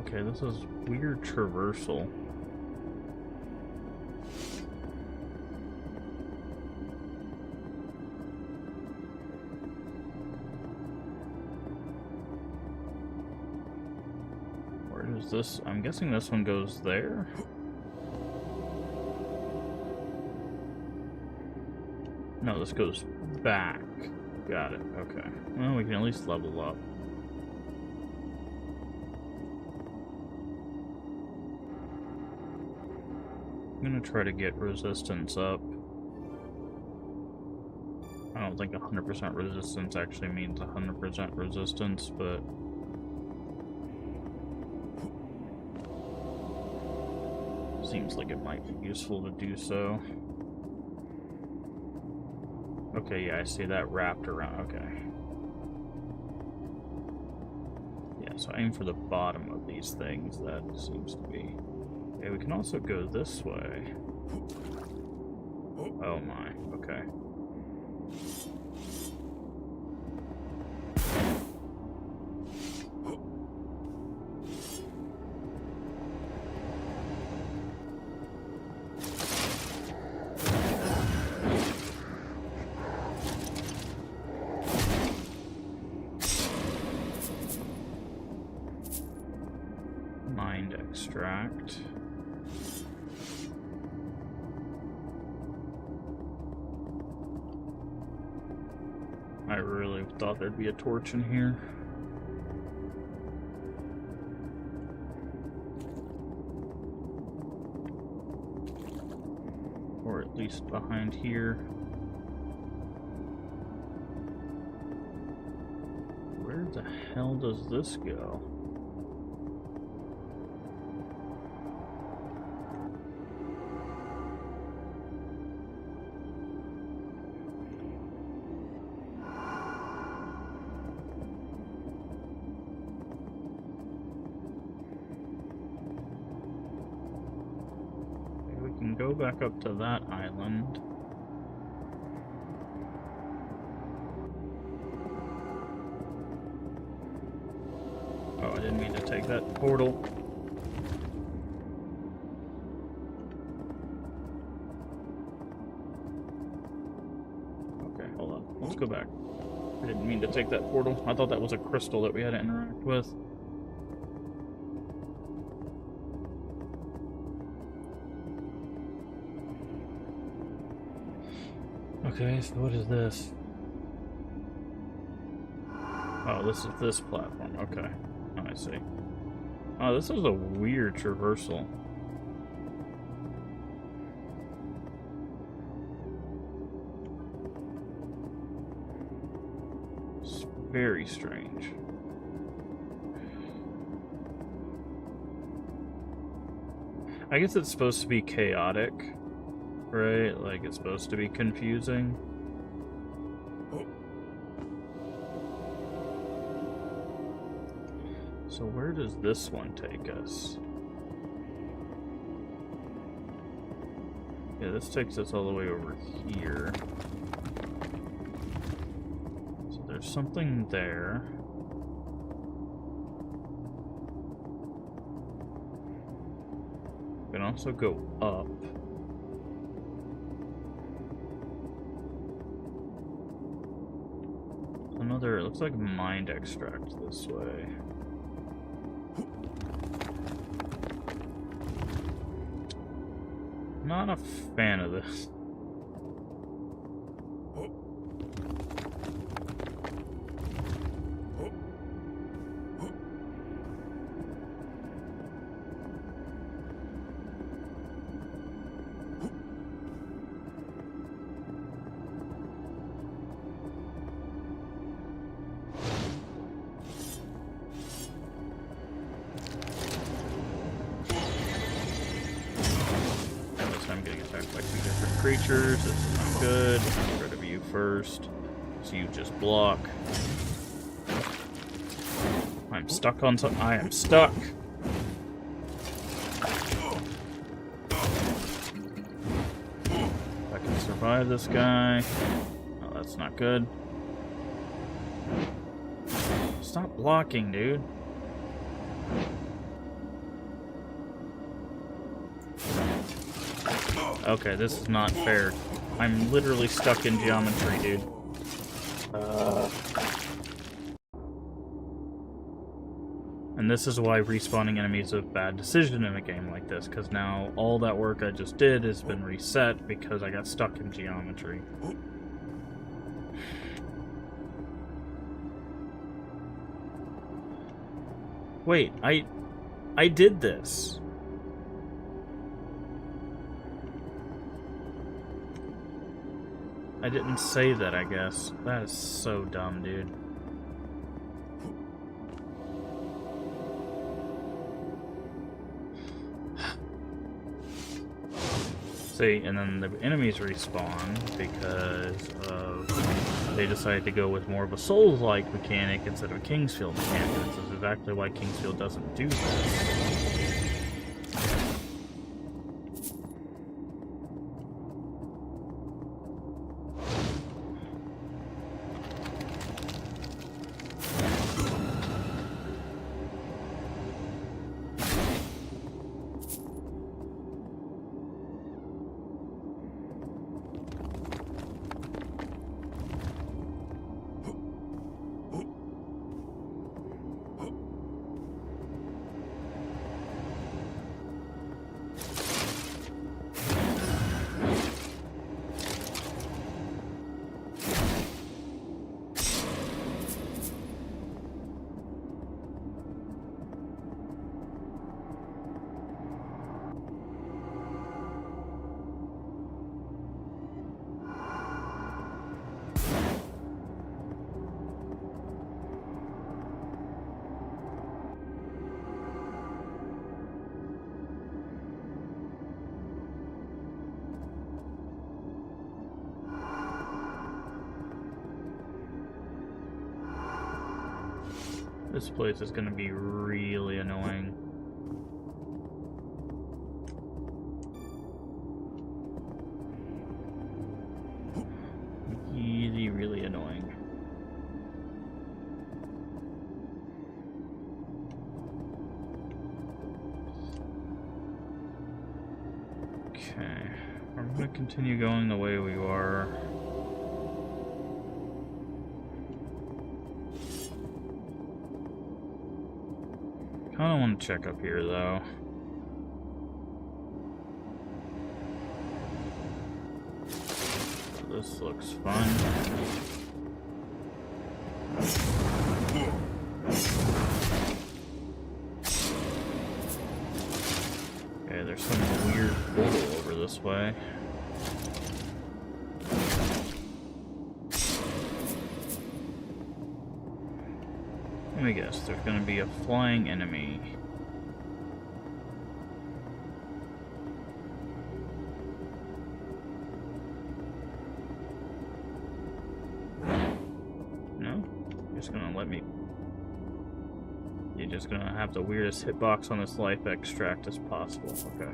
Okay, this is weird traversal. This, I'm guessing this one goes there. No, this goes back. Got it. Okay. Well, we can at least level up. I'm gonna try to get resistance up. I don't think 100% resistance actually means 100% resistance, but seems like it might be useful to do so. Okay, yeah, I see that wrapped around. Okay. Yeah, so aim for the bottom of these things. That seems to be... Okay, we can also go this way. Oh my, okay. Mind extract. I really thought there'd be a torch in here. Or at least behind here. Where the hell does this go? Go back up to that island. Oh, I didn't mean to take that portal. Okay, hold on. Let's go back. I didn't mean to take that portal. I thought that was a crystal that we had to interact with. Okay, so what is this? Oh, this is this platform. Okay. Oh, I see. Oh, this is a weird traversal. It's very strange. I guess it's supposed to be chaotic. Right? Like, it's supposed to be confusing. So where does this one take us? Yeah, this takes us all the way over here. So there's something there. We can also go up. Another, it looks like mind extract this way. Not a fan of this. Creatures, this is not good. Get rid of you first. So you just block. I'm stuck on something. I am stuck. I can survive this guy. Oh, that's not good. Stop blocking, dude. Okay, this is not fair. I'm literally stuck in geometry, dude. And this is why respawning enemies is a bad decision in a game like this, because now all that work I just did has been reset because I got stuck in geometry. Wait, I did this. I didn't say that, I guess. That is so dumb, dude. See, and then the enemies respawn because of they decided to go with more of a Souls-like mechanic instead of a Kingsfield mechanic. And this is exactly why Kingsfield doesn't do this. This place is gonna be really annoying. Really, really annoying. Okay, we're gonna continue going the way we are. Kinda want to check up here though. This looks fun. Okay, there's some weird portal over this way. Let me guess, there's gonna be a flying enemy. No? You're just gonna let me... You're just gonna have the weirdest hitbox on this life extract as possible. Okay.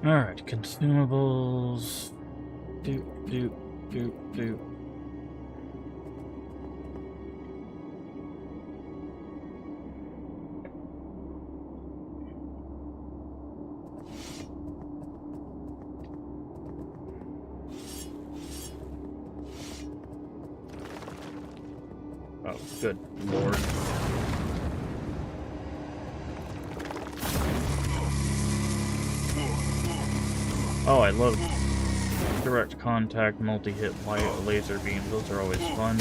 Alright, consumables. Doop, doop, doop, doop. Oh, good lord. Oh, I love direct contact, multi-hit laser beams. Those are always fun.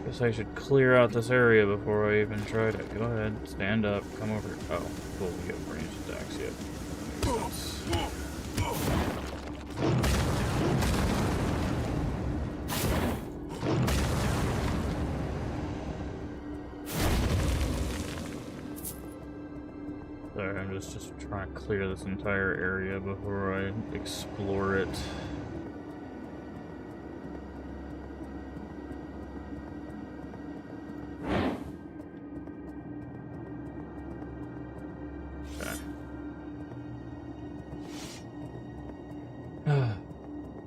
Guess I should clear out this area before I even try to. Go ahead, stand up, come over. Oh, cool, we get ranged attacks, yep. Makes sense. Sorry, I'm just trying to clear this entire area before I explore it. Okay.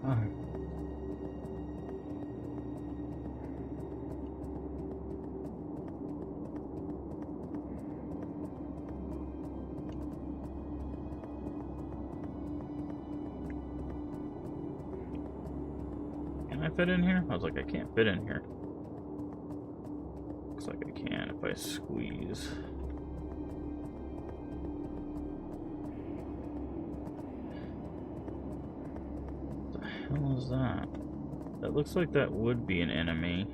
Alright. Can I fit in here? I was like, I can't fit in here. Looks like I can if I squeeze. What the hell is that? That looks like that would be an enemy.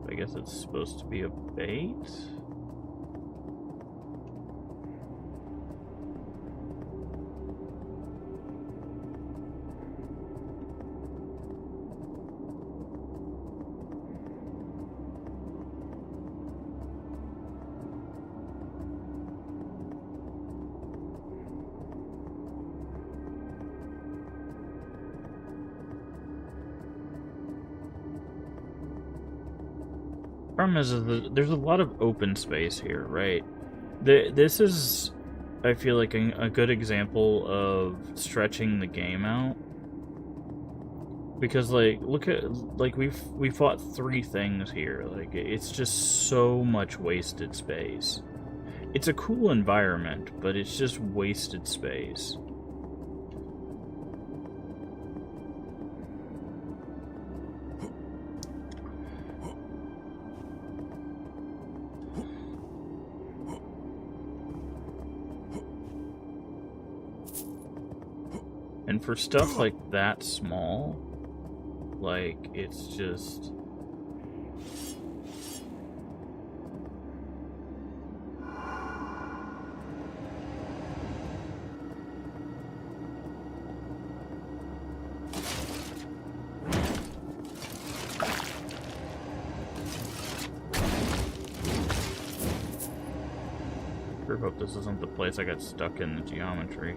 I guess it's supposed to be a bait? Problem is there's a lot of open space here, right? This is, I feel like, a good example of stretching the game out. Because, like, look at, like, we fought 3 things here. Like, it's just so much wasted space. It's a cool environment, but it's just wasted space. And for stuff like that small, Like, it's just... I hope this isn't the place I got stuck in the geometry.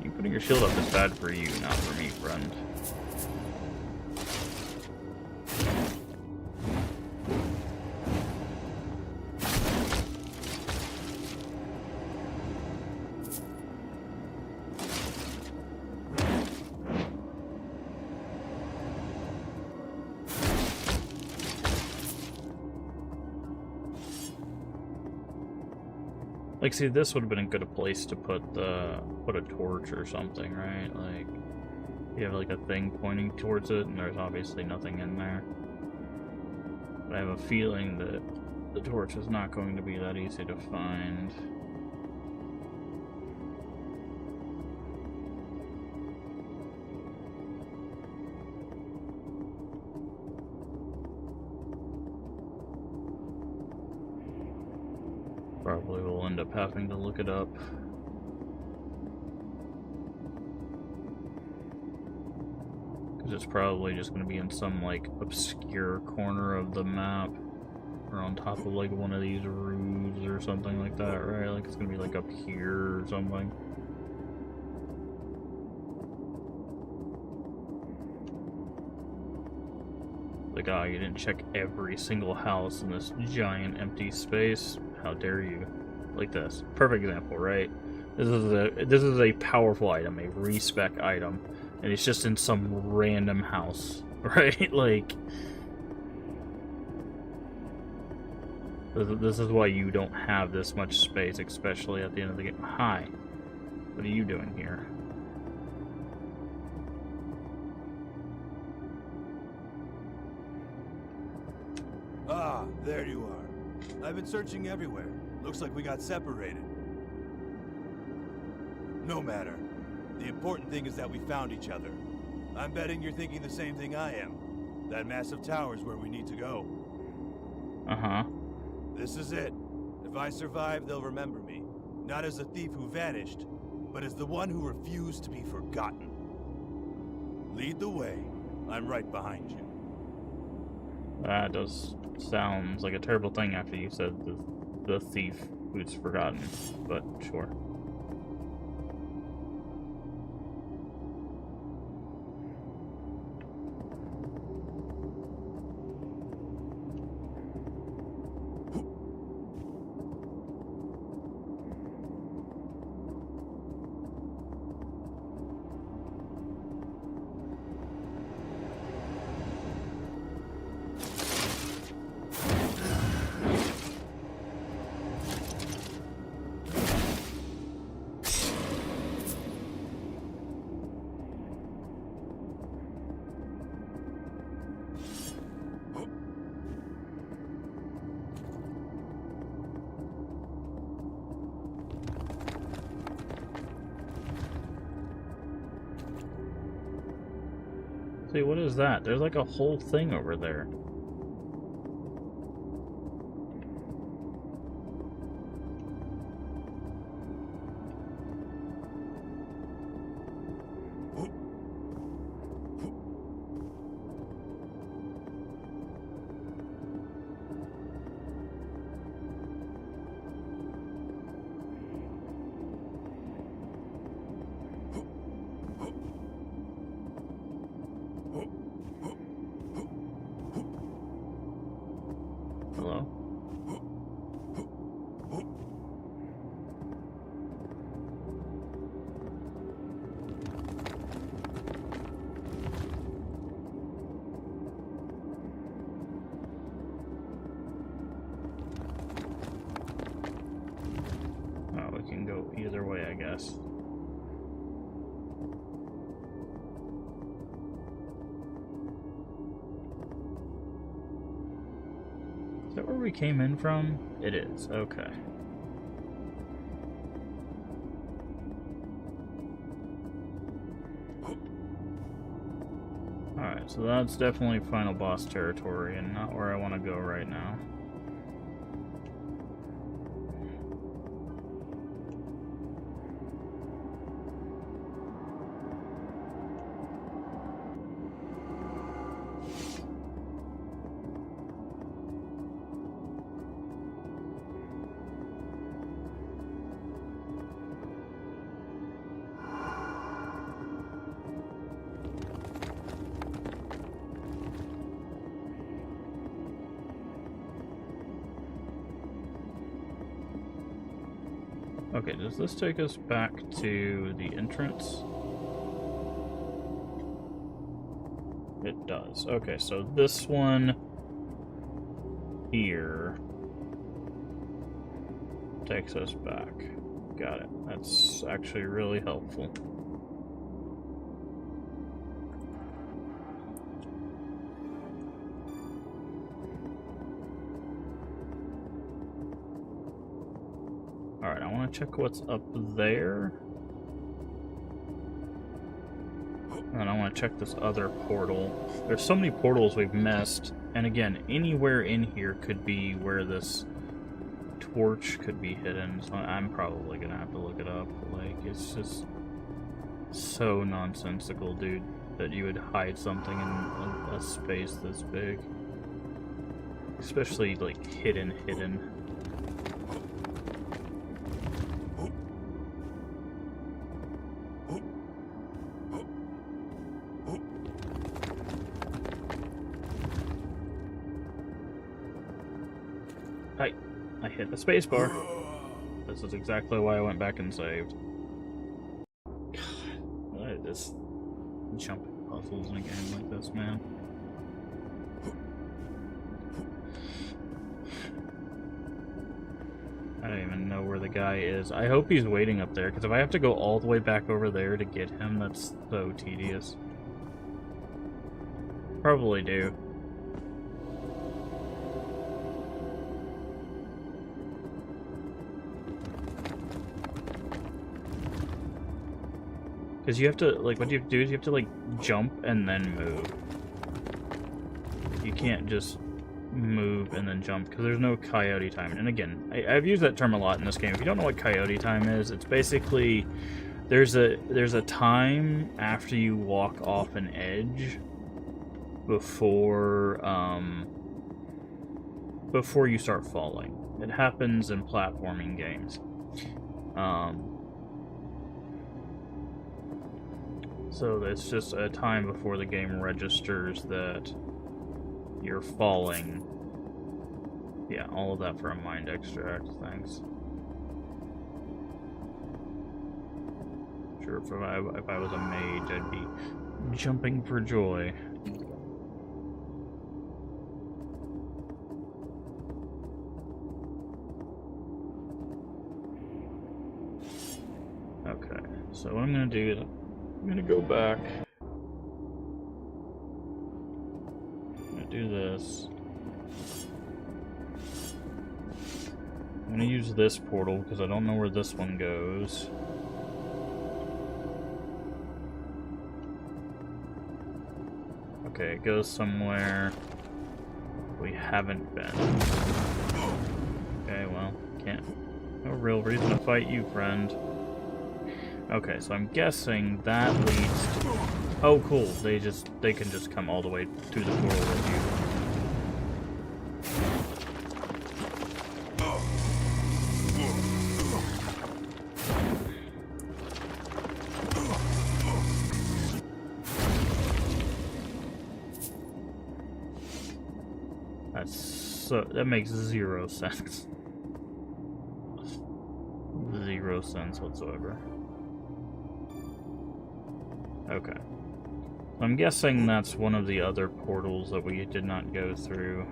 You putting your shield up is bad for you, not for me, friend. Like, see, this would have been a good place to put a torch or something, right? Like, you have like a thing pointing towards it, and there's obviously nothing in there. But I have a feeling that the torch is not going to be that easy to find. Probably will end up having to look it up. Because it's probably just going to be in some, like, obscure corner of the map. Or on top of, like, one of these roofs or something like that, right? Like, it's going to be, like, up here or something. Like, oh, you didn't check every single house in this giant empty space. How dare you? Like this. Perfect example, right? This is a powerful item, a respec item, and it's just in some random house, right? Like, this is why you don't have this much space, especially at the end of the game. Hi. What are you doing here? Ah, there you are. I've been searching everywhere. Looks like we got separated. No matter. The important thing is that we found each other. I'm betting you're thinking the same thing I am. That massive tower is where we need to go. Uh-huh. This is it. If I survive, they'll remember me. Not as a thief who vanished, but as the one who refused to be forgotten. Lead the way. I'm right behind you. That sounds like a terrible thing after you said the thief who's forgotten, but sure. See, what is that? There's like a whole thing over there. Hello? Oh, we can go either way, I guess. Is that where we came in from? It is, okay. So that's definitely final boss territory and not where I want to go right now. Okay, does this take us back to the entrance? It does. Okay, so this one here takes us back. Got it. That's actually really helpful. Alright, I want to check what's up there. And I want to check this other portal. There's so many portals we've missed. And again, anywhere in here could be where this torch could be hidden. So I'm probably going to have to look it up. Like, it's just so nonsensical, dude, that you would hide something in a space this big. Especially, like, hidden. I hit the spacebar. This is exactly why I went back and saved. God, this jumping puzzles in a game like this, man. I don't even know where the guy is. I hope he's waiting up there, because if I have to go all the way back over there to get him, that's so tedious. Probably do. Because you have to, like, what you have to do is you have to, like, jump and then move. You can't just move and then jump, because there's no coyote time. And again, I've used that term a lot in this game. If you don't know what coyote time is, it's basically, there's a time after you walk off an edge before you start falling. It happens in platforming games. So it's just a time before the game registers that you're falling. Yeah, all of that for a mind extract, thanks. Sure, if I was a mage, I'd be jumping for joy. Okay, so what I'm gonna do is I'm gonna go back. I'm gonna do this. I'm gonna use this portal because I don't know where this one goes. Okay, it goes somewhere we haven't been. Okay, well, can't. No real reason to fight you, friend. Okay, so I'm guessing that leads to... Oh, cool. They can just come all the way to the portal with you. That makes zero sense. Zero sense whatsoever. Okay. I'm guessing that's one of the other portals that we did not go through.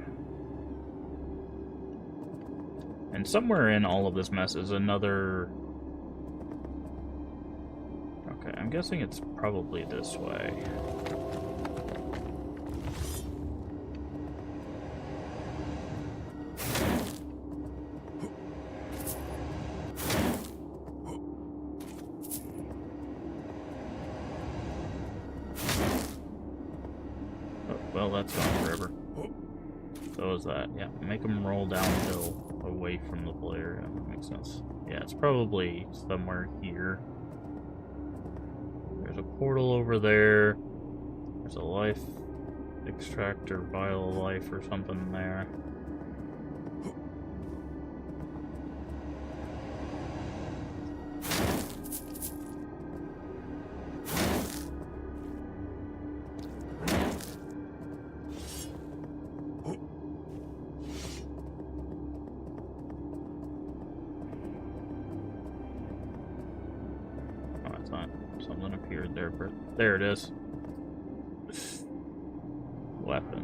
And somewhere in all of this mess is another... Okay, I'm guessing it's probably this way. Oh, that's gone forever. So is that. Yeah, make them roll downhill away from the player. Yeah, that makes sense. Yeah, it's probably somewhere here. There's a portal over there. There's a life extractor, vial of life or something there. Something appeared there, but there it is. Weapon.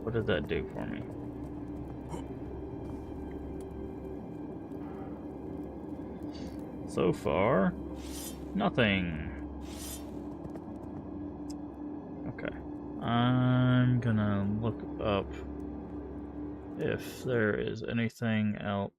What did that do for me? So far, nothing. Okay. I'm gonna look up if there is anything else.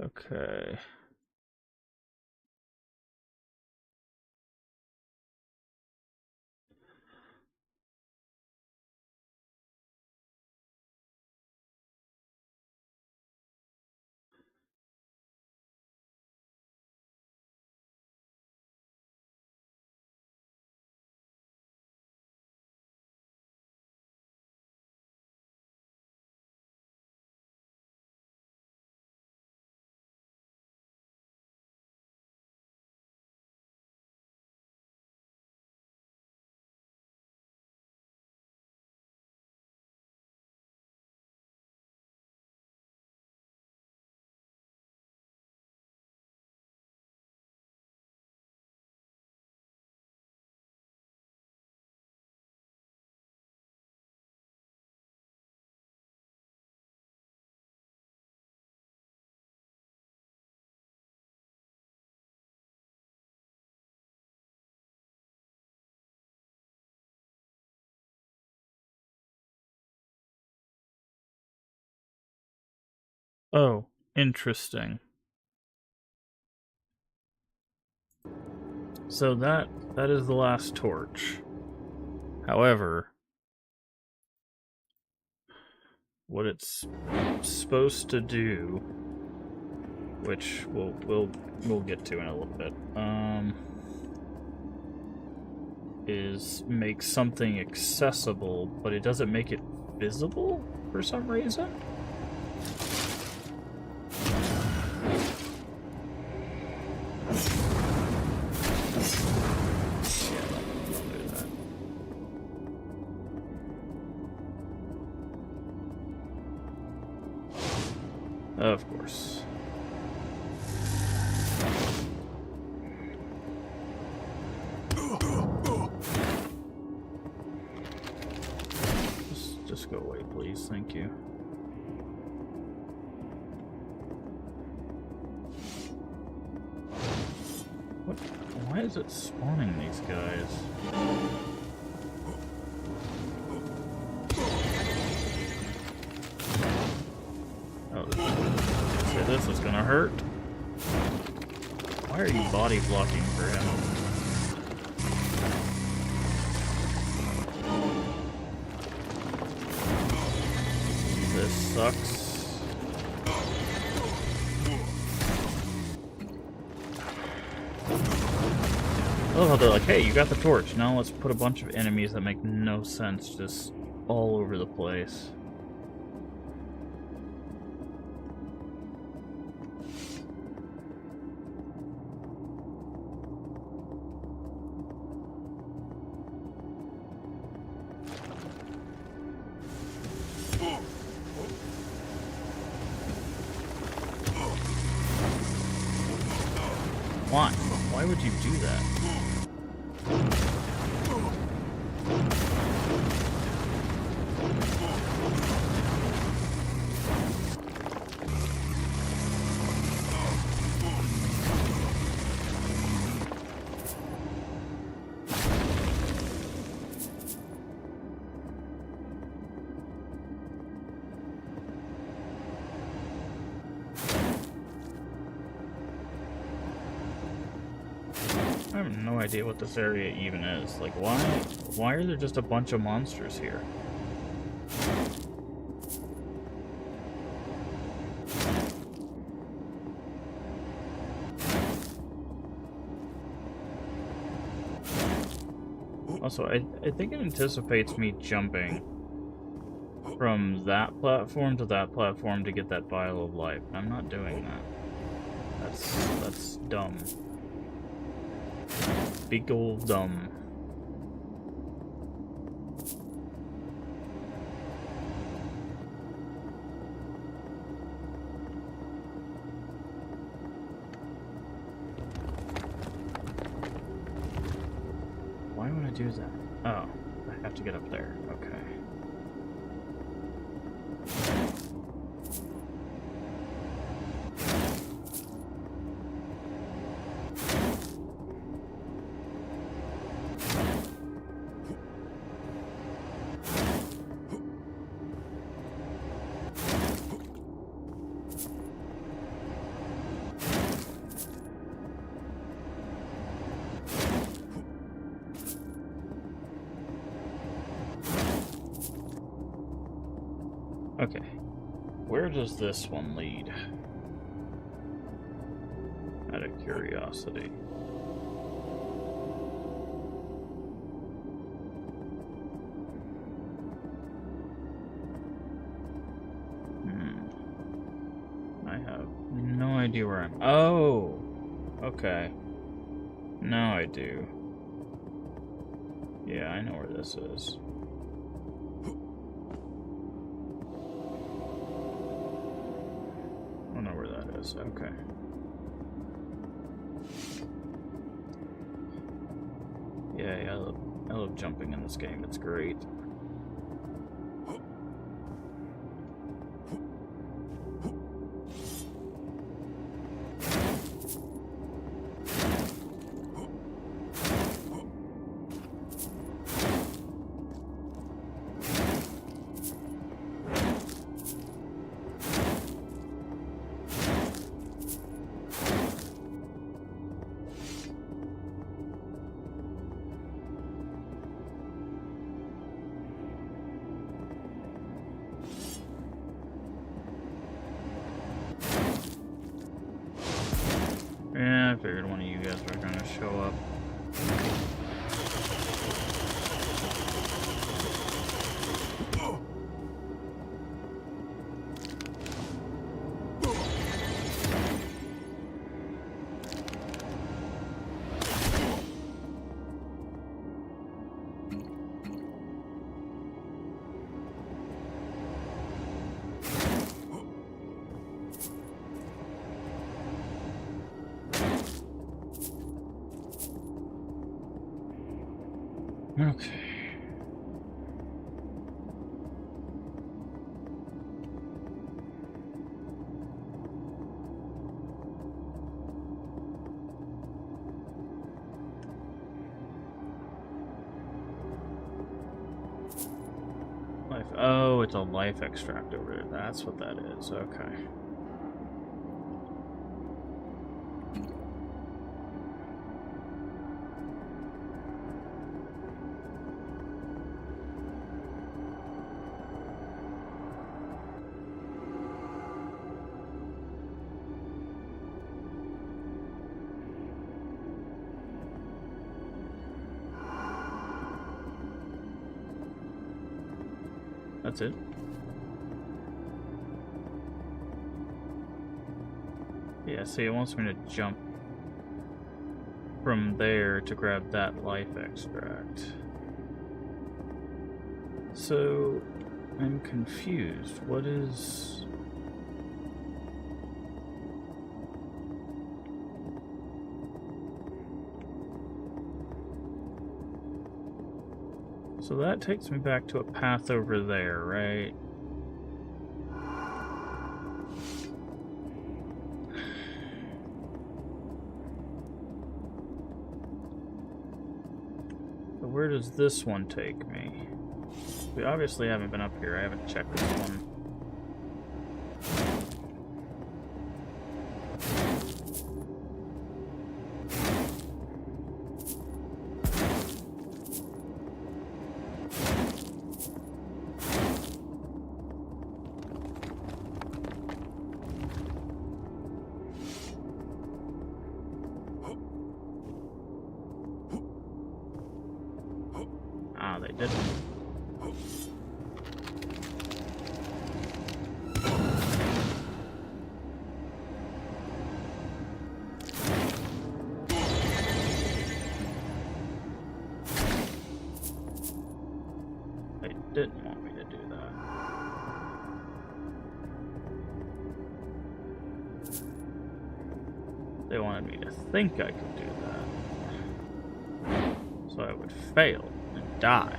Okay. Oh, interesting. So that is the last torch. However, what it's supposed to do, which we'll get to in a little bit, is make something accessible, but it doesn't make it visible for some reason. Of course. Just go away, please. Thank you. What? Why is it spawning these guys? This is gonna hurt. Why are you body blocking for him? This sucks. I love how they're like, hey, you got the torch. Now let's put a bunch of enemies that make no sense just all over the place. Why? Why would you do that? have no idea what this area even is. Like, why are there just a bunch of monsters here? Also, I think it anticipates me jumping from that platform to that platform to get that vial of life. I'm not doing that. That's dumb. Big ol' dumb. Why would I do that? Oh, I have to get up there. Okay. Okay, where does this one lead? Out of curiosity. I have no idea where I'm... Oh! Okay. Now I do. Yeah, I know where this is. I don't know where that is. Okay. Yeah, I love jumping in this game. It's great. Yeah, I figured one of you guys were gonna show up. Okay. Life. Oh, it's a life extract over there. That's what that is. Okay. That's it. Yeah, see, it wants me to jump from there to grab that life extract. So, I'm confused. What is... So that takes me back to a path over there, right? But where does this one take me? We obviously haven't been up here. I haven't checked this one. Ah, they didn't. They didn't want me to do that. They wanted me to think I could do that. So I would fail and die.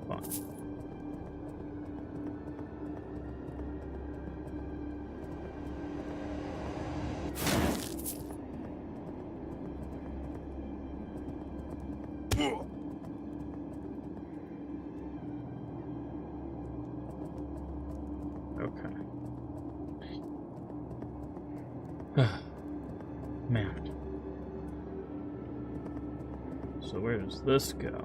Fine. Okay. Man. So where does this go?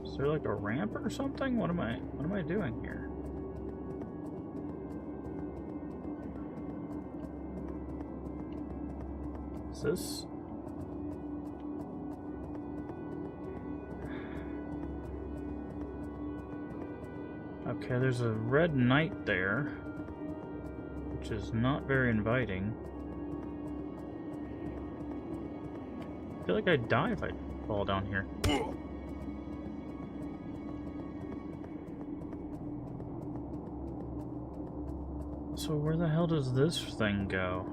Is there like a ramp or something? What am I doing here? Is this? Okay, there's a red knight there, which is not very inviting. I feel like I'd die if I fall down here. So where the hell does this thing go?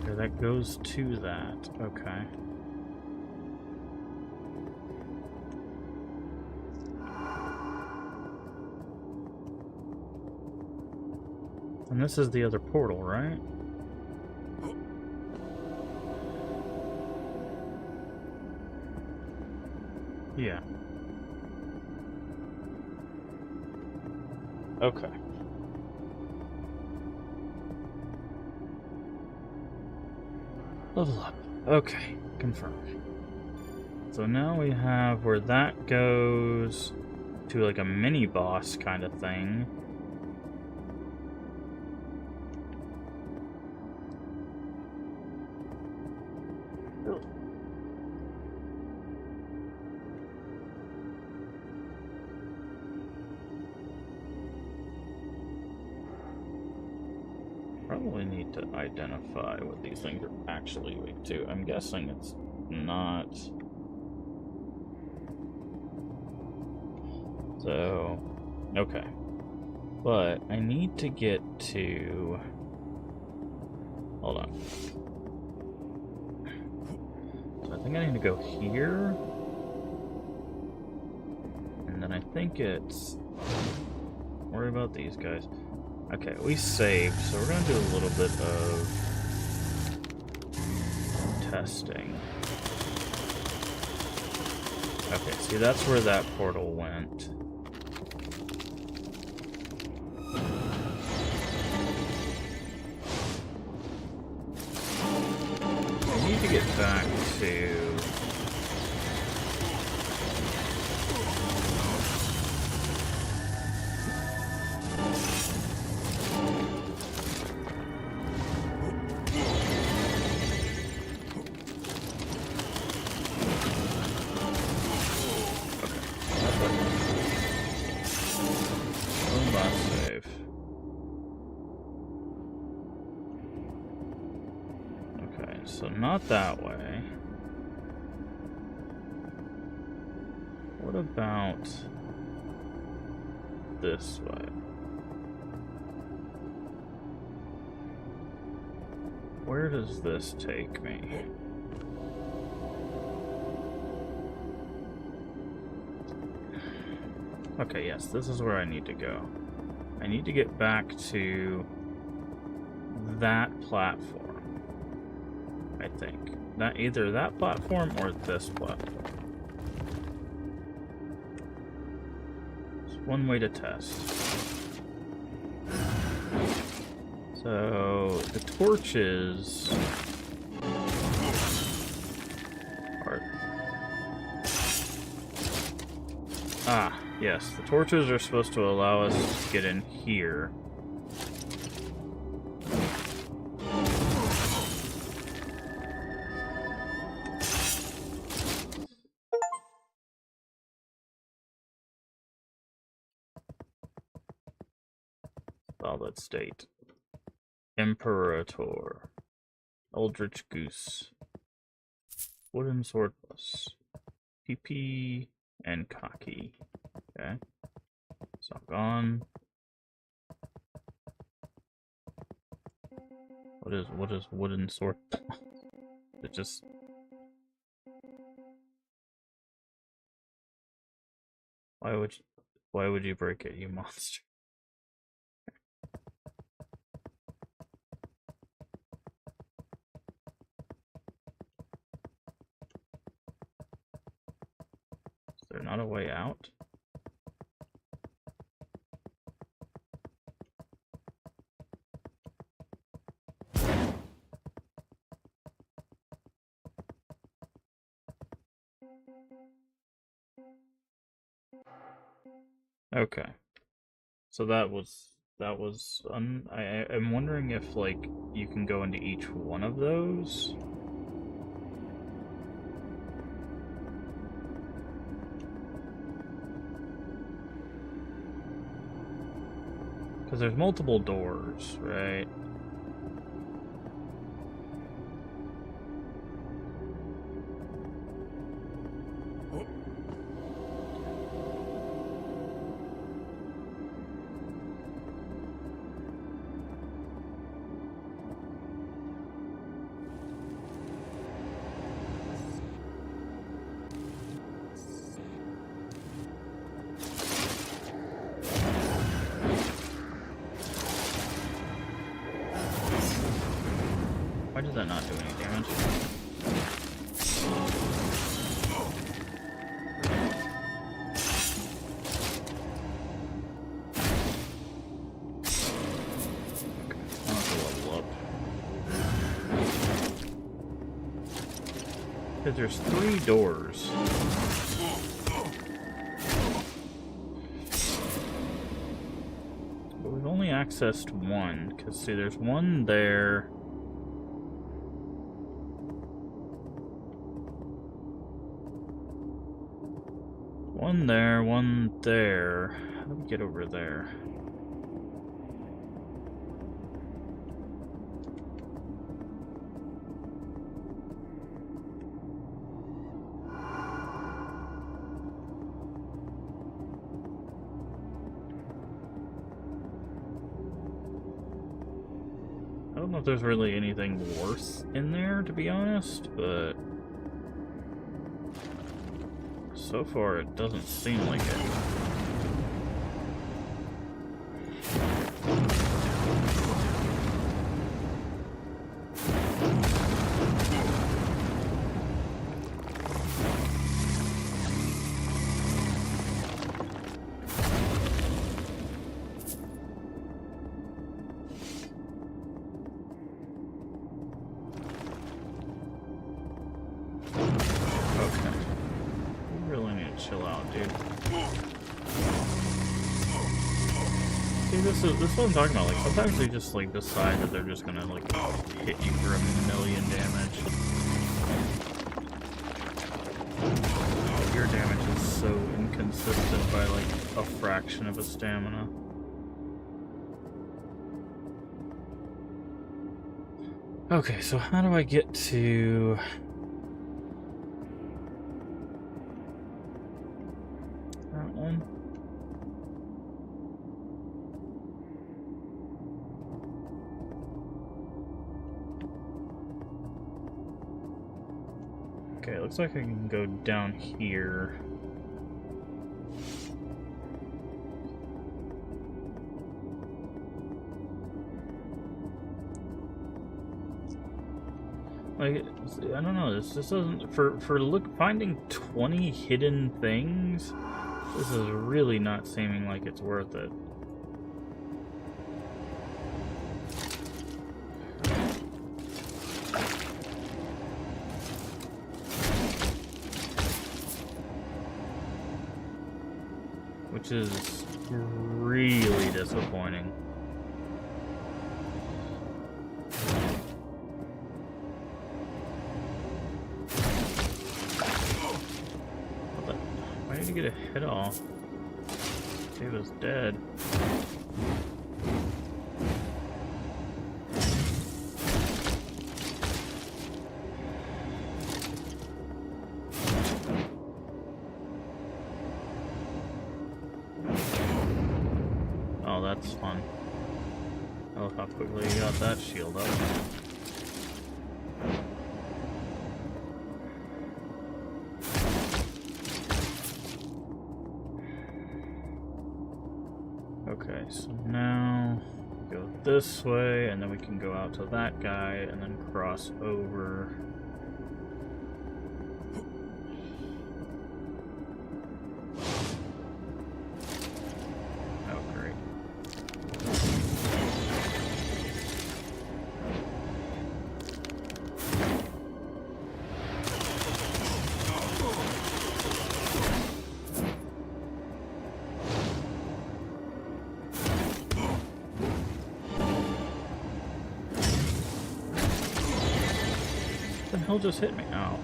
Okay, that goes to that. Okay. And this is the other portal, right? Yeah. Okay. Level up. Okay, confirmed. So now we have where that goes to like a mini boss kind of thing. Probably need to identify what these things are actually weak to. I'm guessing it's not. So, okay. But I need to get to. Hold on. So I think I need to go here. And then I think it's. Worry about these guys. Okay, we saved, so we're gonna do a little bit of testing. Okay, see, that's where that portal went. I need to get back to... So not that way. What about... this way. Where does this take me? Okay, yes, this is where I need to go. I need to get back to that platform, I think. Either that platform or this platform. It's one way to test. So, the torches are... Ah, yes, the torches are supposed to allow us to get in here. Solid state. Imperator. Eldritch Goose. Wooden Swordless. PP and Cocky. Okay. Sock on. What is wooden sword? It just... Why would you break it, you monster? Is there not a way out? Okay. So I'm wondering if, like, you can go into each one of those? Because there's multiple doors, right? Why did that not do any damage? Okay, I'll have to level up. Because there's 3 doors. But we've only accessed one, because see, there's one there. One there, one there. How do we get over there? I don't know if there's really anything worse in there, to be honest, but so far it doesn't seem like it. Chill out, dude. See, this is what I'm talking about. Like, sometimes they just, like, decide that they're just gonna, like, hit you for 1,000,000 damage. But your damage is so inconsistent by, like, a fraction of a stamina. Okay, so how do I get to... Okay, looks like I can go down here. Like, I don't know, this doesn't, for finding 20 hidden things, this is really not seeming like it's worth it. Which is really disappointing. Why did he get a hit off? He was dead. Oh, that's fun. I love how quickly he got that shield up. Okay, so now we go this way, and then we can go out to that guy, and then cross over. Oh, great. The hell just hit me? Oh.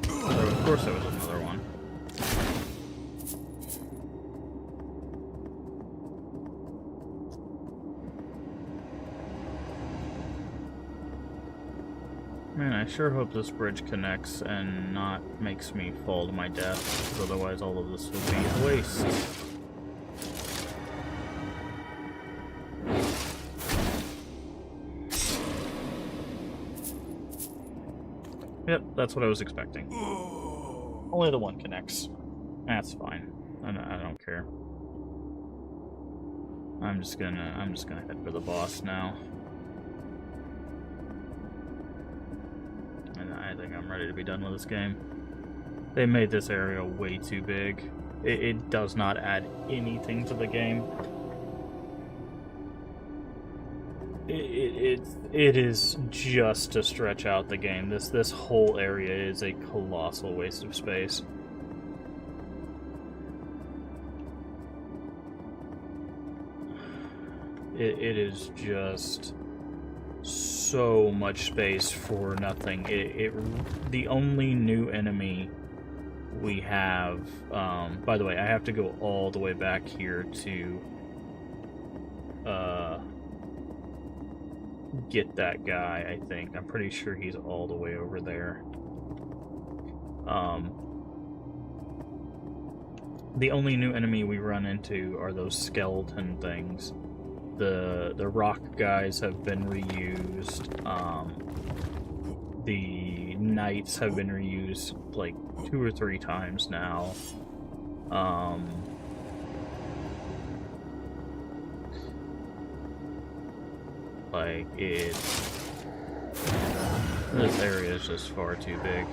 Of course there was another one. Man, I sure hope this bridge connects and not makes me fall to my death, because otherwise all of this would be a waste. Yep, that's what I was expecting. Only the one connects. That's fine. I don't care. I'm just gonna head for the boss now. And I think I'm ready to be done with this game. They made this area way too big. It does not add anything to the game. It is just to stretch out the game. This whole area is a colossal waste of space. It is just so much space for nothing. The only new enemy we have. By the way, I have to go all the way back here to get that guy, I think. I'm pretty sure he's all the way over there. The only new enemy we run into are those skeleton things. The rock guys have been reused. The knights have been reused like 2 or 3 times now. Like, this area is just far too big.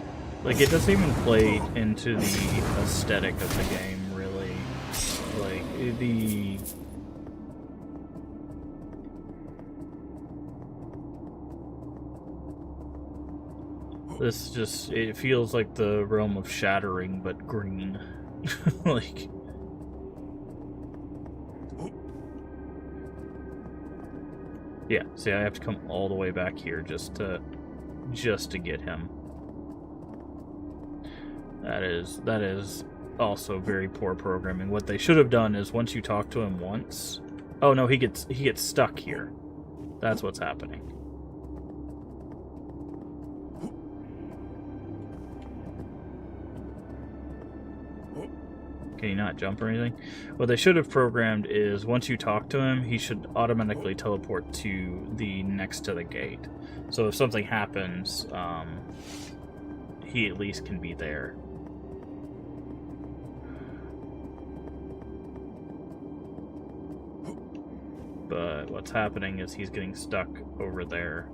Like, it doesn't even play into the aesthetic of the game, really. Like, this just, it feels like the realm of Shattering, but green. Like... Yeah, see, I have to come all the way back here just to get him. That is also very poor programming. What they should have done is once you talk to him once... Oh no, he gets stuck here. That's what's happening. Can he not jump or anything? What they should have programmed is once you talk to him, he should automatically teleport to the next to the gate. So if something happens, he at least can be there. But what's happening is he's getting stuck over there.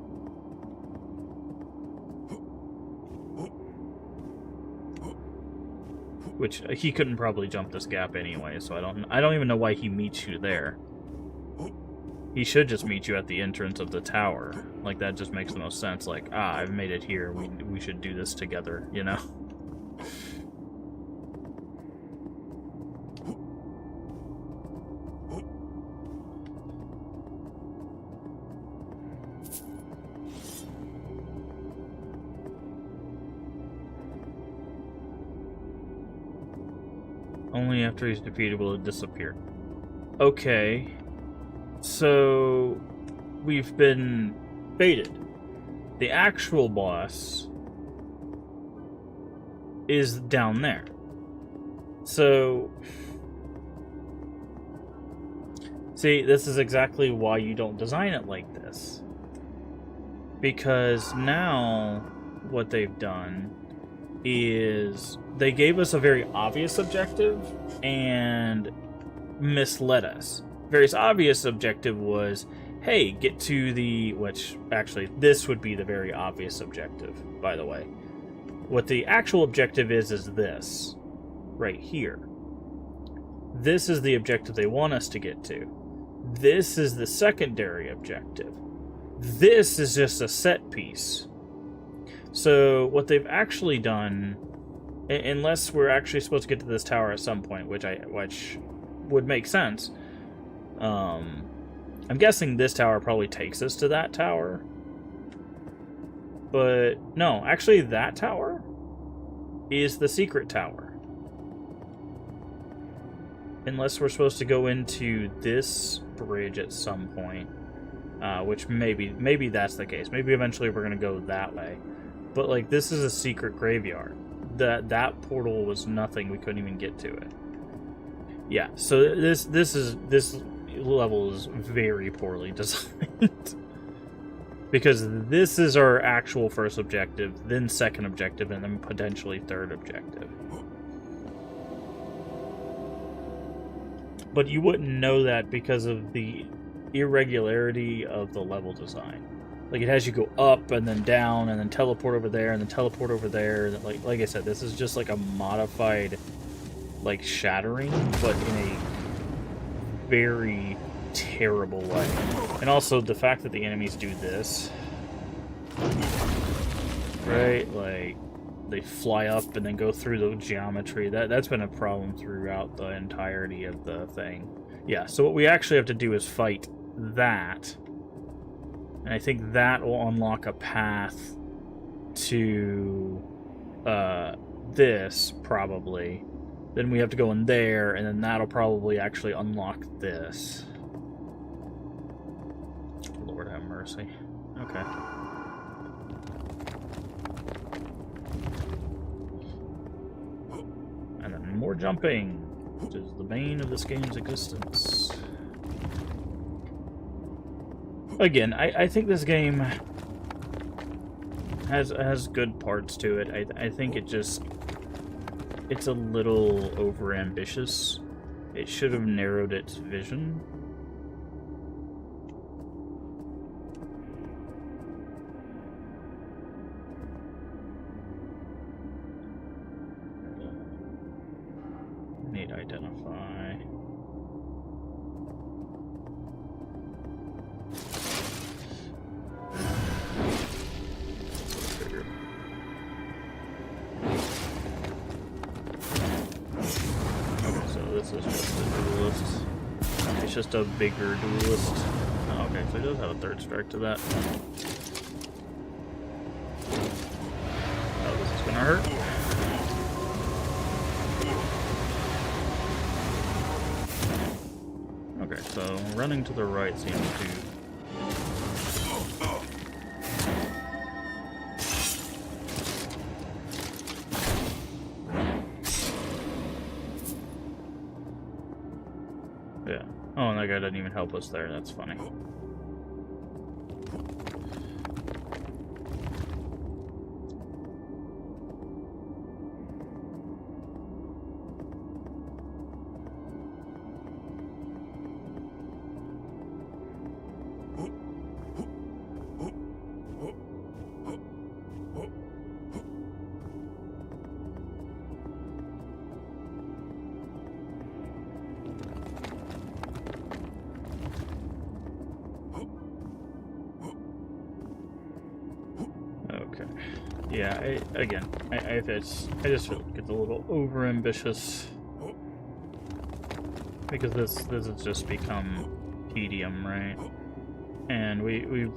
Which he couldn't probably jump this gap anyway, so I don't even know why he meets you there. He should just meet you at the entrance of the tower. Like, that just makes the most sense. Like, I've made it here. We should do this together, you know? Only after he's defeated will it disappear. Okay. So, we've been baited. The actual boss is down there. So, see, this is exactly why you don't design it like this. Because now, what they've done is they gave us a very obvious objective and misled us. Very obvious objective was, hey, get to the... Which, actually, this would be the very obvious objective, by the way. What the actual objective is this. Right here. This is the objective they want us to get to. This is the secondary objective. This is just a set piece. So, what they've actually done, unless we're actually supposed to get to this tower at some point, which would make sense, I'm guessing this tower probably takes us to that tower. But, no, actually that tower is the secret tower. Unless we're supposed to go into this bridge at some point, which maybe that's the case. Maybe eventually we're going to go that way. But, like, this is a secret graveyard. That portal was nothing. We couldn't even get to it. Yeah, so this level is very poorly designed. Because this is our actual first objective, then second objective, and then potentially third objective. But you wouldn't know that because of the irregularity of the level design. Like, it has you go up and then down and then teleport over there and then teleport over there. And like I said, this is just like a modified, like, shattering, but in a very terrible way. And also the fact that the enemies do this, right? Like, they fly up and then go through the geometry. That's been a problem throughout the entirety of the thing. Yeah, so what we actually have to do is fight that. And I think that will unlock a path to this, probably. Then we have to go in there, and then that'll probably actually unlock this. Lord have mercy. Okay. And then more jumping, which is the bane of this game's existence. Again, I think this game has good parts to it. I think it's a little overambitious. It should have narrowed its vision. Need identify. This is just a duelist. It's just a bigger duelist. Oh, okay, so he does have a third strike to that. Oh, this is gonna hurt. Okay, so running to the right seems to... Yeah. Oh, and that guy didn't even help us there. That's funny. Okay. Yeah, I just feel like it's a little over-ambitious. Because this has just become tedium, right? And we've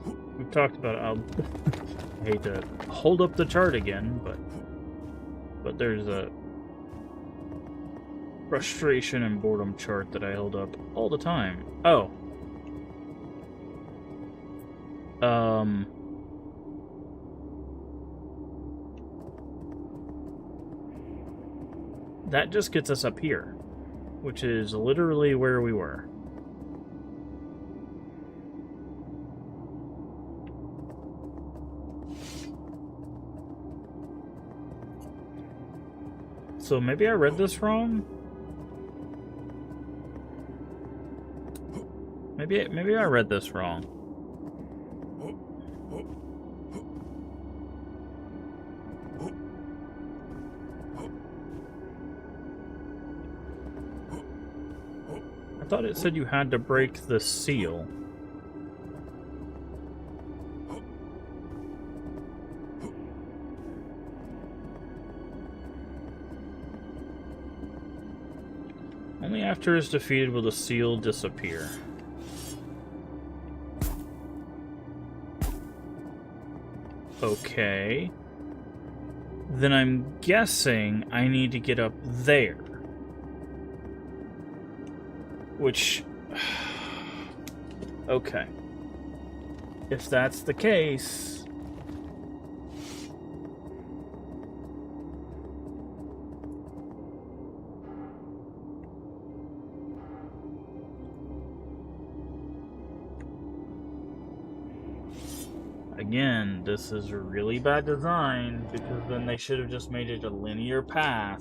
talked about it. I hate to hold up the chart again, but there's a frustration and boredom chart that I hold up all the time. Oh. That just gets us up here, which is literally where we were. So maybe I read this wrong? Maybe I read this wrong. I thought it said you had to break the seal. Only after it's defeated will the seal disappear. Okay. Then I'm guessing I need to get up there. Which... okay. If that's the case... Again, this is really bad design, because then they should have just made it a linear path.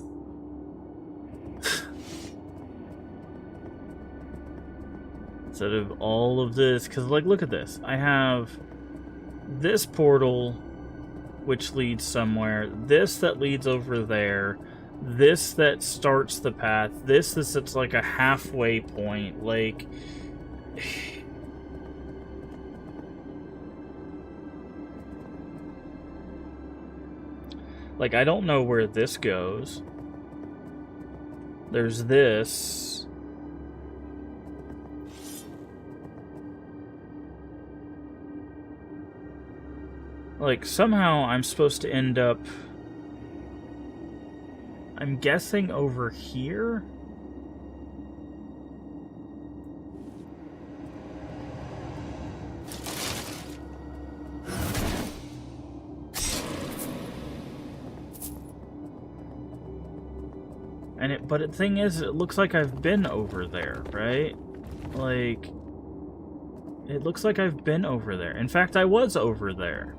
Instead of all of this, because, like, look at this. I have this portal, which leads somewhere, this that leads over there, this that starts the path, this that's like a halfway point, like... Like, I don't know where this goes. There's this. Like, somehow I'm supposed to end up... I'm guessing over here? But the thing is, it looks like I've been over there, right? Like, it looks like I've been over there. In fact, I was over there.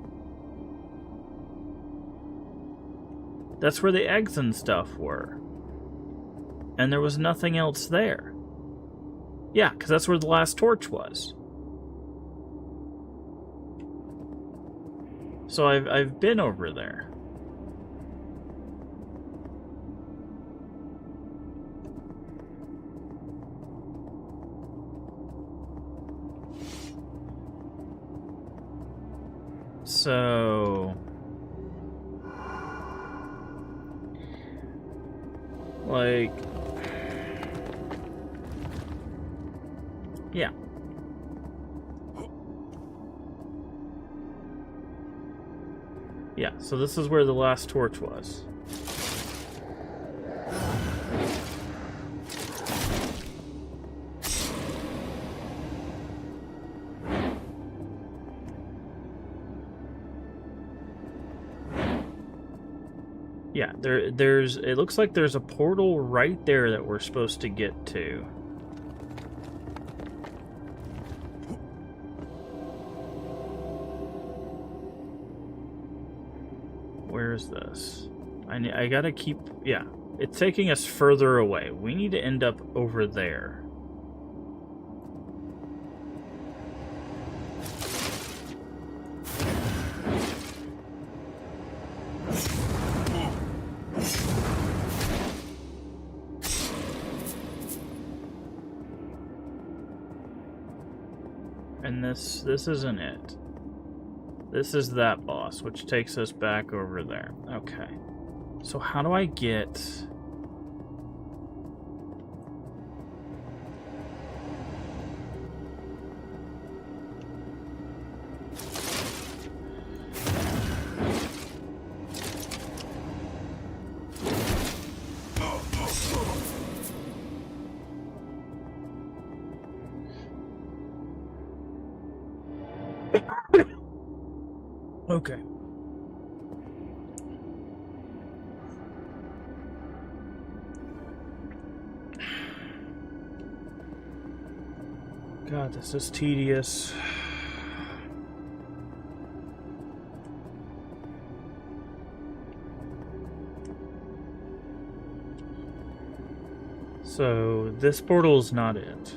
That's where the eggs and stuff were. And there was nothing else there. Yeah, because that's where the last torch was. So I've been over there. So, like, yeah. Yeah, so this is where the last torch was. Yeah, it looks like there's a portal right there that we're supposed to get to. Where is this? I gotta keep... Yeah. It's taking us further away. We need to end up over there. And this isn't it. This is that boss, which takes us back over there. Okay. So how do I get... Okay. God, this is tedious. So, this portal is not it.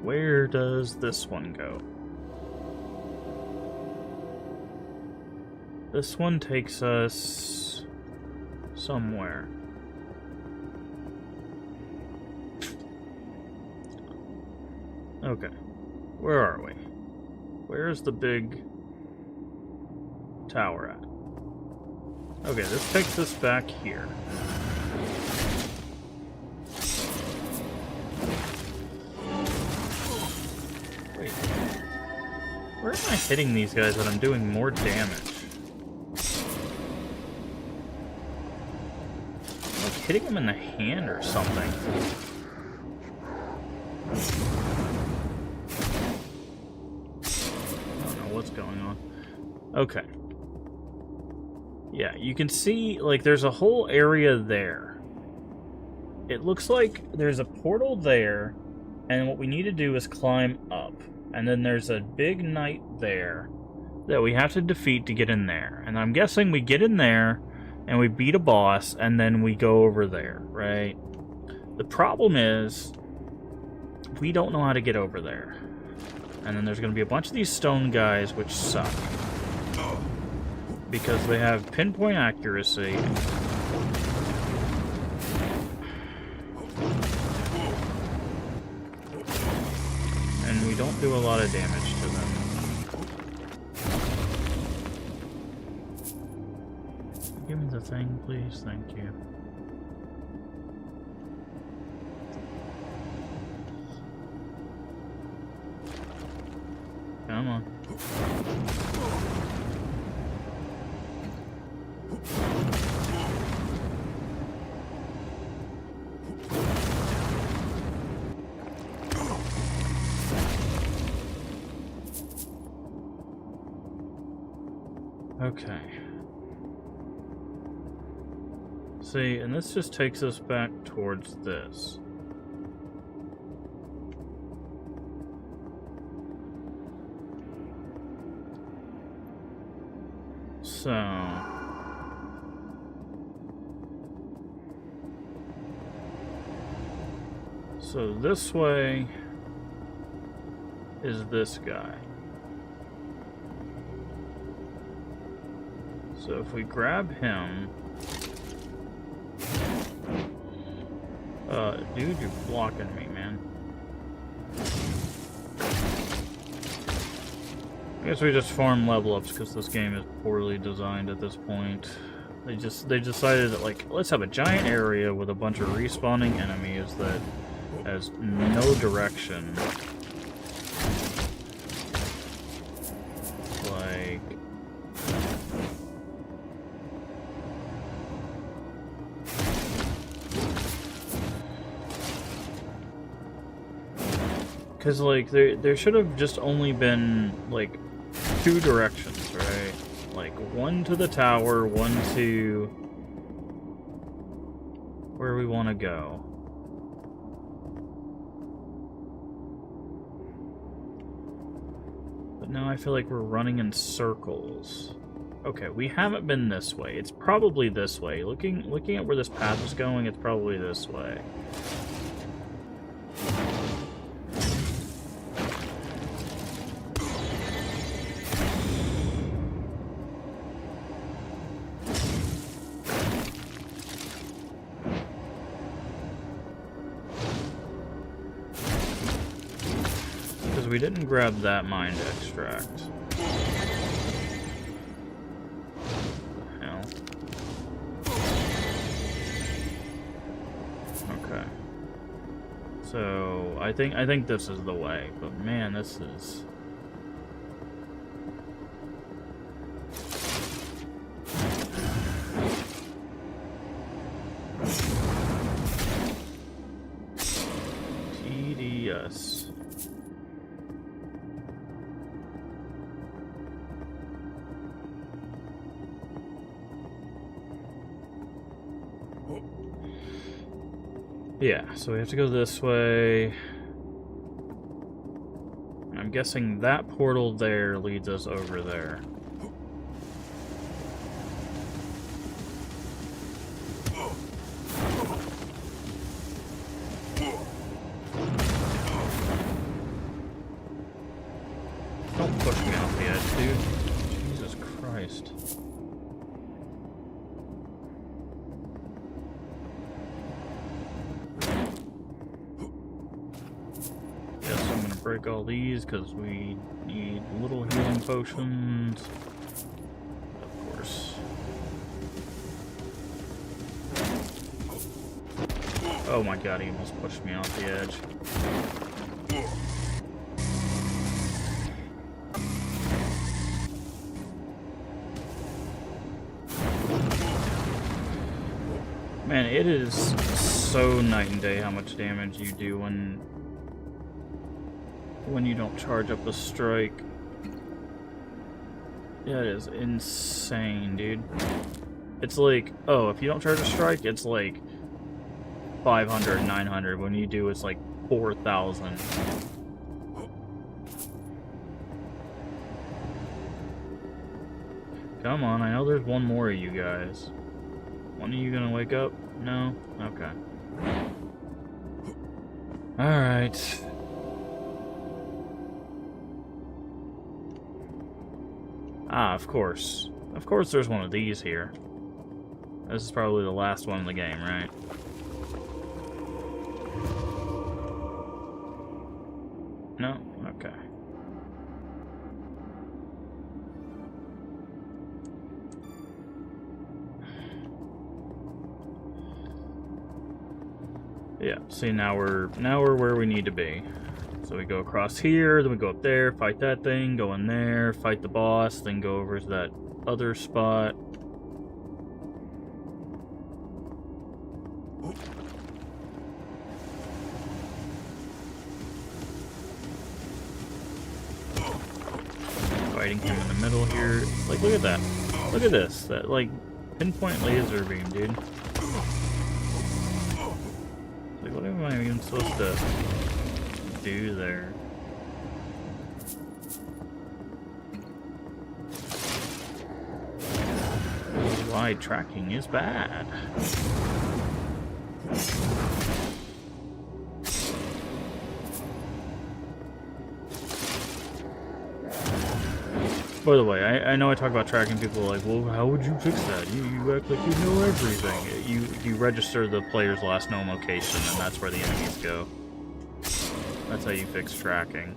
Where does this one go? This one takes us somewhere. Okay. Where are we? Where's the big tower at? Okay, this takes us back here. Wait. Where am I hitting these guys that I'm doing more damage? I'm like hitting them in the hand or something. I don't know what's going on. Okay. Yeah, you can see, like, there's a whole area there. It looks like there's a portal there, and what we need to do is climb up. And then there's a big knight there that we have to defeat to get in there. And I'm guessing we get in there, and we beat a boss, and then we go over there, right? The problem is, we don't know how to get over there. And then there's going to be a bunch of these stone guys, which suck. Because they have pinpoint accuracy. And we don't do a lot of damage to them. Give me the thing, please. Thank you. Come on. Okay. See, and this just takes us back towards this. So this way is this guy. So if we grab him... dude, you're blocking me, man. I guess we just farm level ups because this game is poorly designed at this point. They decided that, like, let's have a giant area with a bunch of respawning enemies that has no direction. Like... Because, like, there should have just only been, like, two directions, right? Like, one to the tower, one to where we want to go. But now I feel like we're running in circles. Okay, we haven't been this way. It's probably this way. Looking at where this path is going, it's probably this way. Because we didn't grab that mind extract. So I think this is the way, but man, this is tedious. Yeah, so we have to go this way. I'm guessing that portal there leads us over there. Don't push me off the edge, dude. Jesus Christ. Break all these because we need little healing potions. Of course. Oh my god, he almost pushed me off the edge. Man, it is so night and day how much damage you do when you don't charge up a strike. Yeah, it is insane, dude. It's like, oh, if you don't charge a strike, it's like 500, 900. When you do, it's like 4,000. Come on, I know there's one more of you guys. One of you gonna wake up? No? Okay. Alright. Ah, of course. Of course there's one of these here. This is probably the last one in the game, right? No? Okay. Yeah, see, now we're where we need to be. So we go across here, then we go up there, fight that thing, go in there, fight the boss, then go over to that other spot. Fighting him in the middle here. Like, look at that. Look at this. That, like, pinpoint laser beam, dude. Like, what am I even supposed to do there? Why tracking is bad. By the way, I know I talk about tracking, people are like, well, how would you fix that? You act like you know everything. You register the player's last known location, and that's where the enemies go. That's how you fix tracking.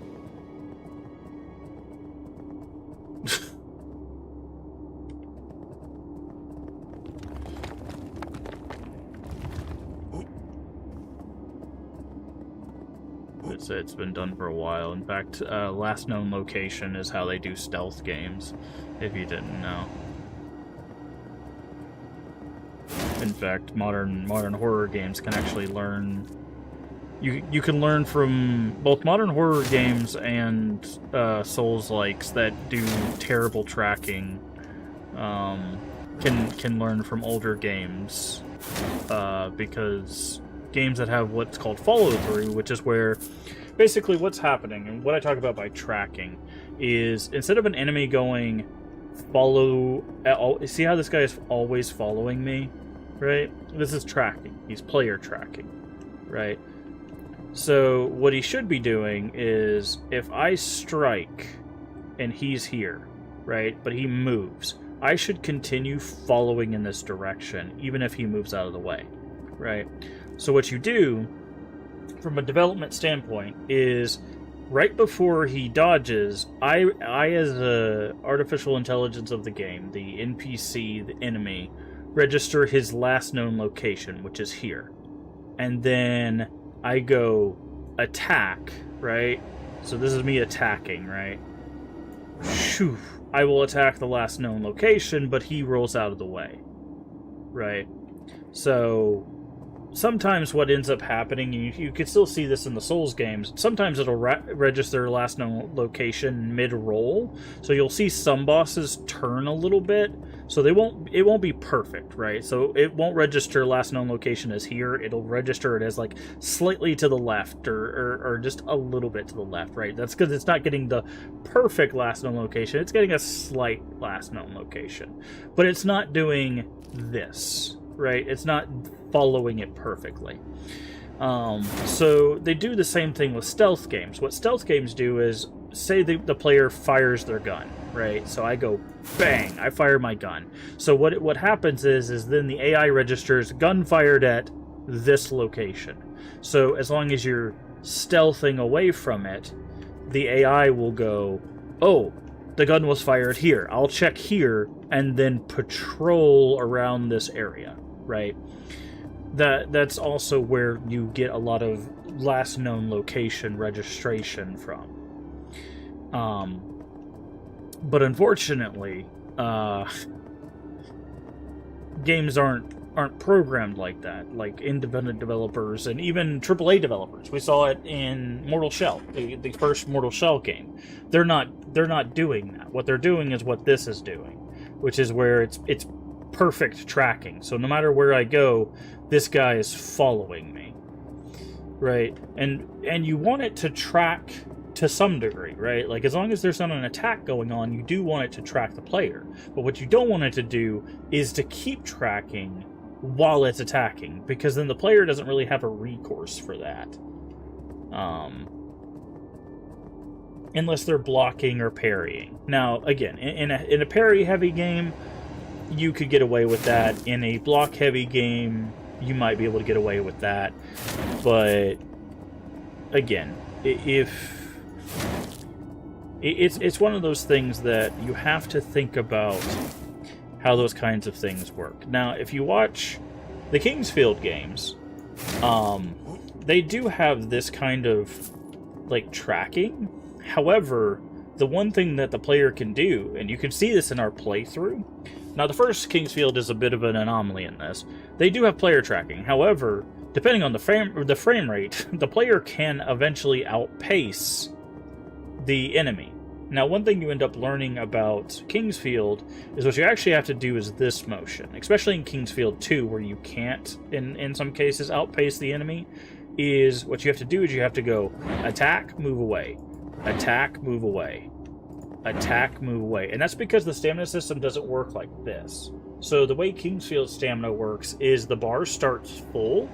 It's been done for a while. In fact, last known location is how they do stealth games, if you didn't know. In fact, modern horror games can actually learn. You can learn from both modern horror games and Souls-likes that do terrible tracking. Can learn from older games because games that have what's called follow-through, which is where basically what's happening, and what I talk about by tracking, is instead of an enemy going follow... See how this guy is always following me? Right? This is tracking. He's player tracking. Right? So what he should be doing is, if I strike and he's here, right, but he moves, I should continue following in this direction, even if he moves out of the way, right? So what you do, from a development standpoint, is right before he dodges, I as the artificial intelligence of the game, the NPC, the enemy, register his last known location, which is here. And then I go attack, right? So this is me attacking, right? Shoo. I will attack the last known location, but he rolls out of the way, right? So sometimes what ends up happening, you can still see this in the Souls games, sometimes it'll register last known location mid-roll, so you'll see some bosses turn a little bit, so it won't be perfect, right? So it won't register last known location as here, it'll register it as like slightly to the left, or just a little bit to the left, right? That's because it's not getting the perfect last known location, it's getting a slight last known location. But it's not doing this, right? It's not following it perfectly. So they do the same thing with stealth games. What stealth games do is, say the player fires their gun, right? So I go bang, I fire my gun. So what happens is then the AI registers gun fired at this location. So as long as you're stealthing away from it, the AI will go, oh, the gun was fired here. I'll check here and then patrol around this area, right? That's also where you get a lot of last known location registration from. But unfortunately, games aren't programmed like that. Like independent developers and even AAA developers. We saw it in Mortal Shell, the first Mortal Shell game. They're not doing that. What they're doing is what this is doing, which is where it's perfect tracking. So no matter where I go, this guy is following me, right? And you want it to track to some degree, right? Like, as long as there's not an attack going on, you do want it to track the player. But what you don't want it to do is to keep tracking while it's attacking, because then the player doesn't really have a recourse for that. Unless they're blocking or parrying. Now, again, in a parry-heavy game, you could get away with that. In a block-heavy game, you might be able to get away with that. But, again, it's one of those things that you have to think about how those kinds of things work. Now, if you watch the Kingsfield games, they do have this kind of, like, tracking. However, the one thing that the player can do, and you can see this in our playthrough. Now, the first Kingsfield is a bit of an anomaly in this. They do have player tracking. However, depending on the frame rate, the player can eventually outpace the enemy. Now, one thing you end up learning about Kingsfield is what you actually have to do is this motion, especially in Kingsfield 2, where you can't, in some cases, outpace the enemy, is what you have to do is you have to go attack, move away, attack, move away, attack, move away. And that's because the stamina system doesn't work like this. So the way Kingsfield's stamina works is the bar starts full,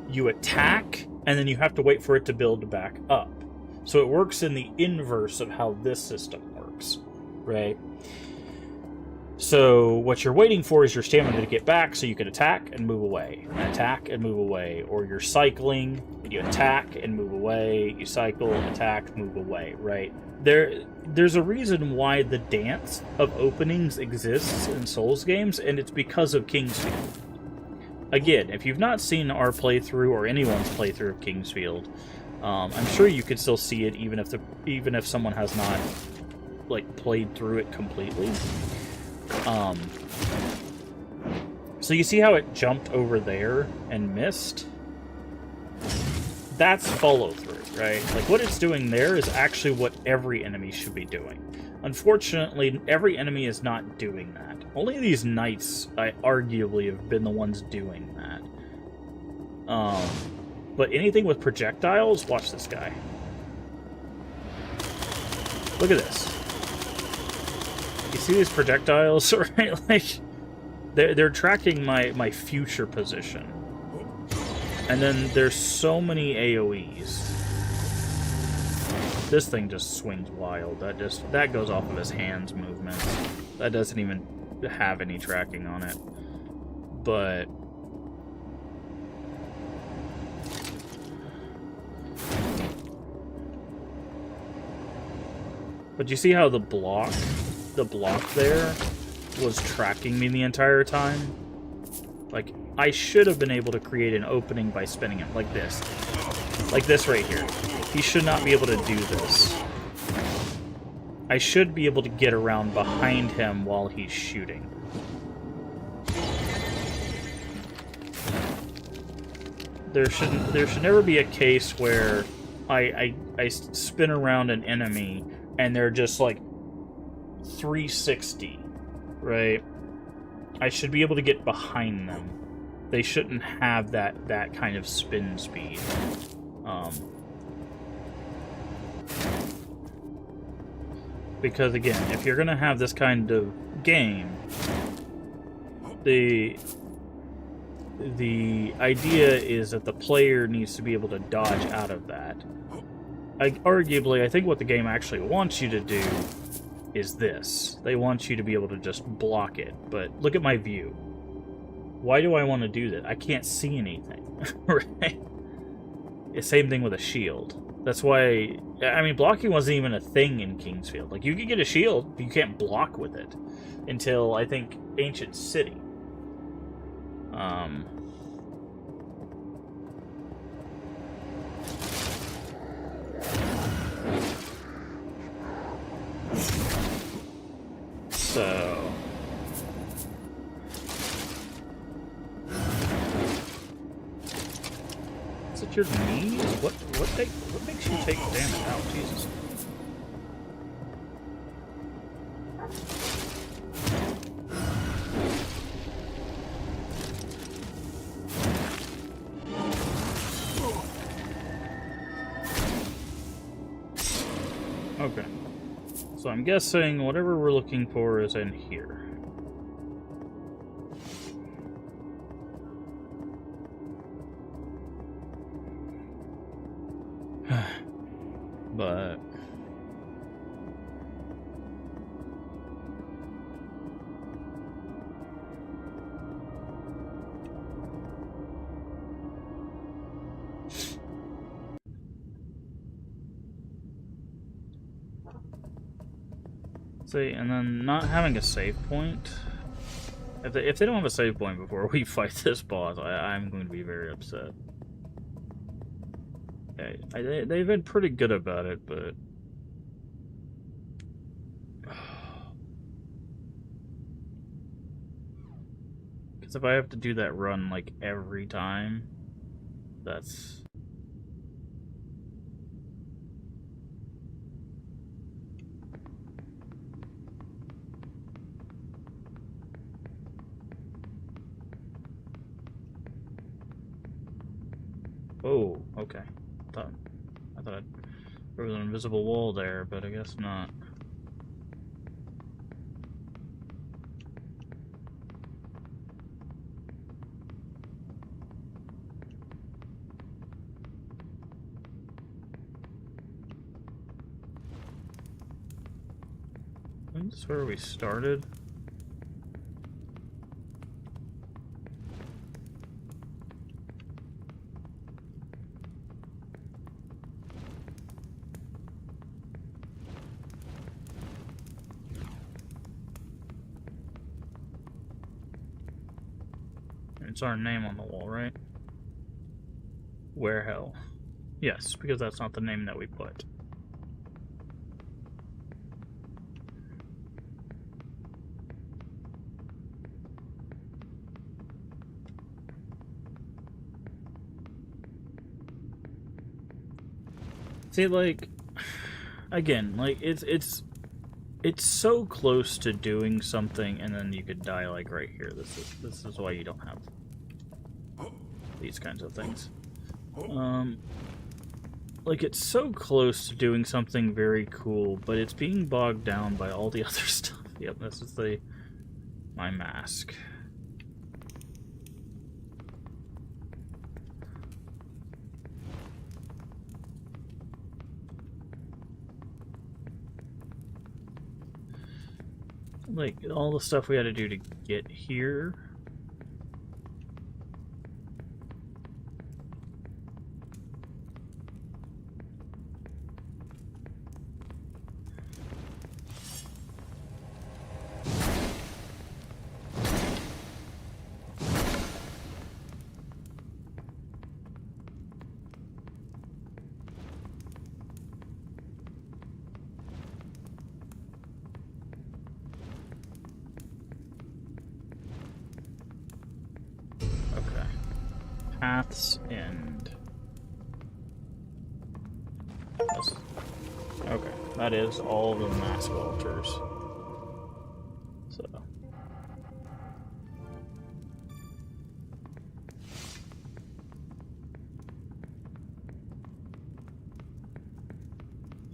you attack, and then you have to wait for it to build back up. So it works in the inverse of how this system works, right? So what you're waiting for is your stamina to get back so you can attack and move away, attack and move away, or you're cycling and you attack and move away, you cycle, attack, move away, right? There's a reason why the dance of openings exists in Souls games, and it's because of Kingsfield. Again, if you've not seen our playthrough or anyone's playthrough of Kingsfield, I'm sure you could still see it even if someone has not, like, played through it completely. So you see how it jumped over there and missed? That's follow-through, right? Like, what it's doing there is actually what every enemy should be doing. Unfortunately, every enemy is not doing that. Only these knights, arguably, have been the ones doing that. But anything with projectiles, watch this guy. Look at this. You see these projectiles, right? Like, they're tracking my future position. And then there's so many AoEs. This thing just swings wild. That goes off of his hands movements. That doesn't even have any tracking on it. But you see how the block there was tracking me the entire time? Like, I should have been able to create an opening by spinning him like this. Like this right here. He should not be able to do this. I should be able to get around behind him while he's shooting. There should never be a case where I spin around an enemy and they're just like 360, right? I should be able to get behind them. They shouldn't have that kind of spin speed. Because again, if you're gonna have this kind of game, the idea is that the player needs to be able to dodge out of that. Arguably, I think what the game actually wants you to do is this. They want you to be able to just block it. But look at my view. Why do I want to do that? I can't see anything, right? It's same thing with a shield. That's why, I mean, blocking wasn't even a thing in Kingsfield. Like, you could get a shield, but you can't block with it until, I think, Ancient City. So... Is it your knees? What makes you take damage out? Jesus. Okay. So I'm guessing whatever we're looking for is in here. But... See, and then not having a save point. If they don't have a save point before we fight this boss, I'm going to be very upset. Yeah, they've been pretty good about it, but... Because if I have to do that run, like, every time, that's... Oh, okay. I thought there was an invisible wall there, but I guess not. I think this is where we started. It's our name on the wall, right? Verho. Yes, because that's not the name that we put. See, like, again, like, it's so close to doing something, and then you could die, like, right here. This is why you don't have these kinds of things. Like, it's so close to doing something very cool, but it's being bogged down by all the other stuff. Yep, this is my mask. Like, all the stuff we had to do to get here. Paths end. Okay, that is all the mask altars. So.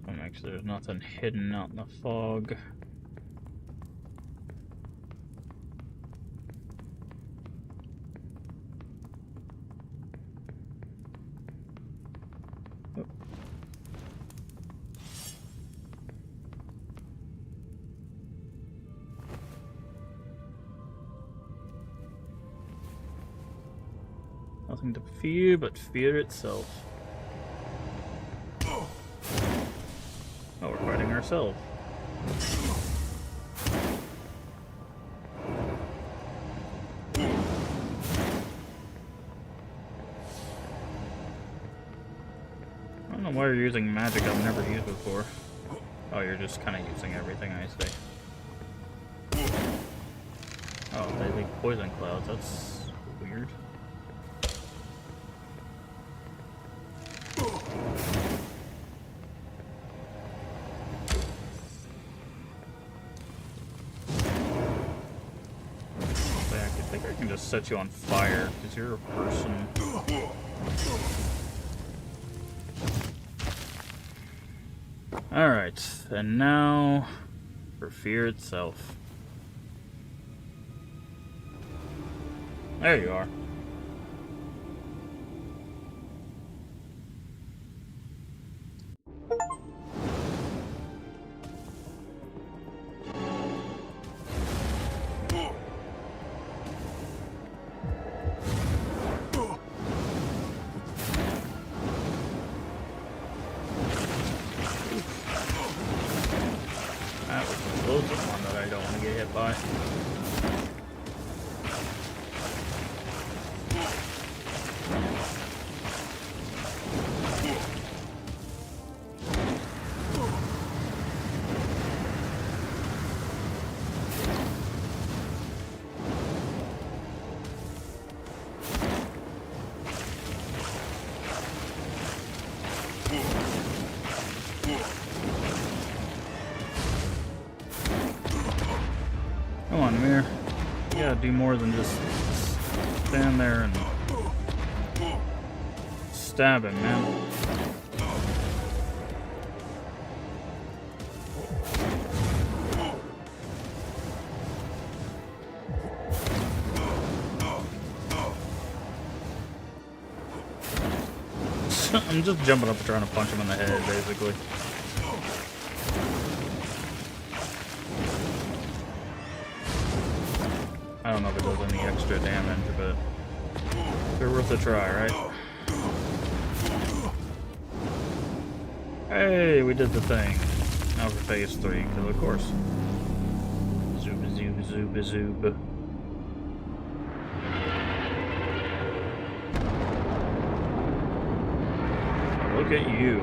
I'll make sure there's nothing hidden out in the fog. Nothing to fear but fear itself. Oh, we're fighting ourselves. I don't know why you're using magic I've never used before. Oh, you're just kind of using everything, I see. Oh, they leave poison clouds. That's weird. I think I can just set you on fire because you're a person. Alright, and now for fear itself. There you are. That was the closest one that I don't want to get hit by. Come on, Mir. You gotta do more than just stand there and stab him, man. I'm just jumping up and trying to punch him in the head, basically. I don't know if it does any extra damage, but they're worth a try, right? Hey, we did the thing. Now for phase 3, because of course. Zooba zooba zooba zooba. Look at you.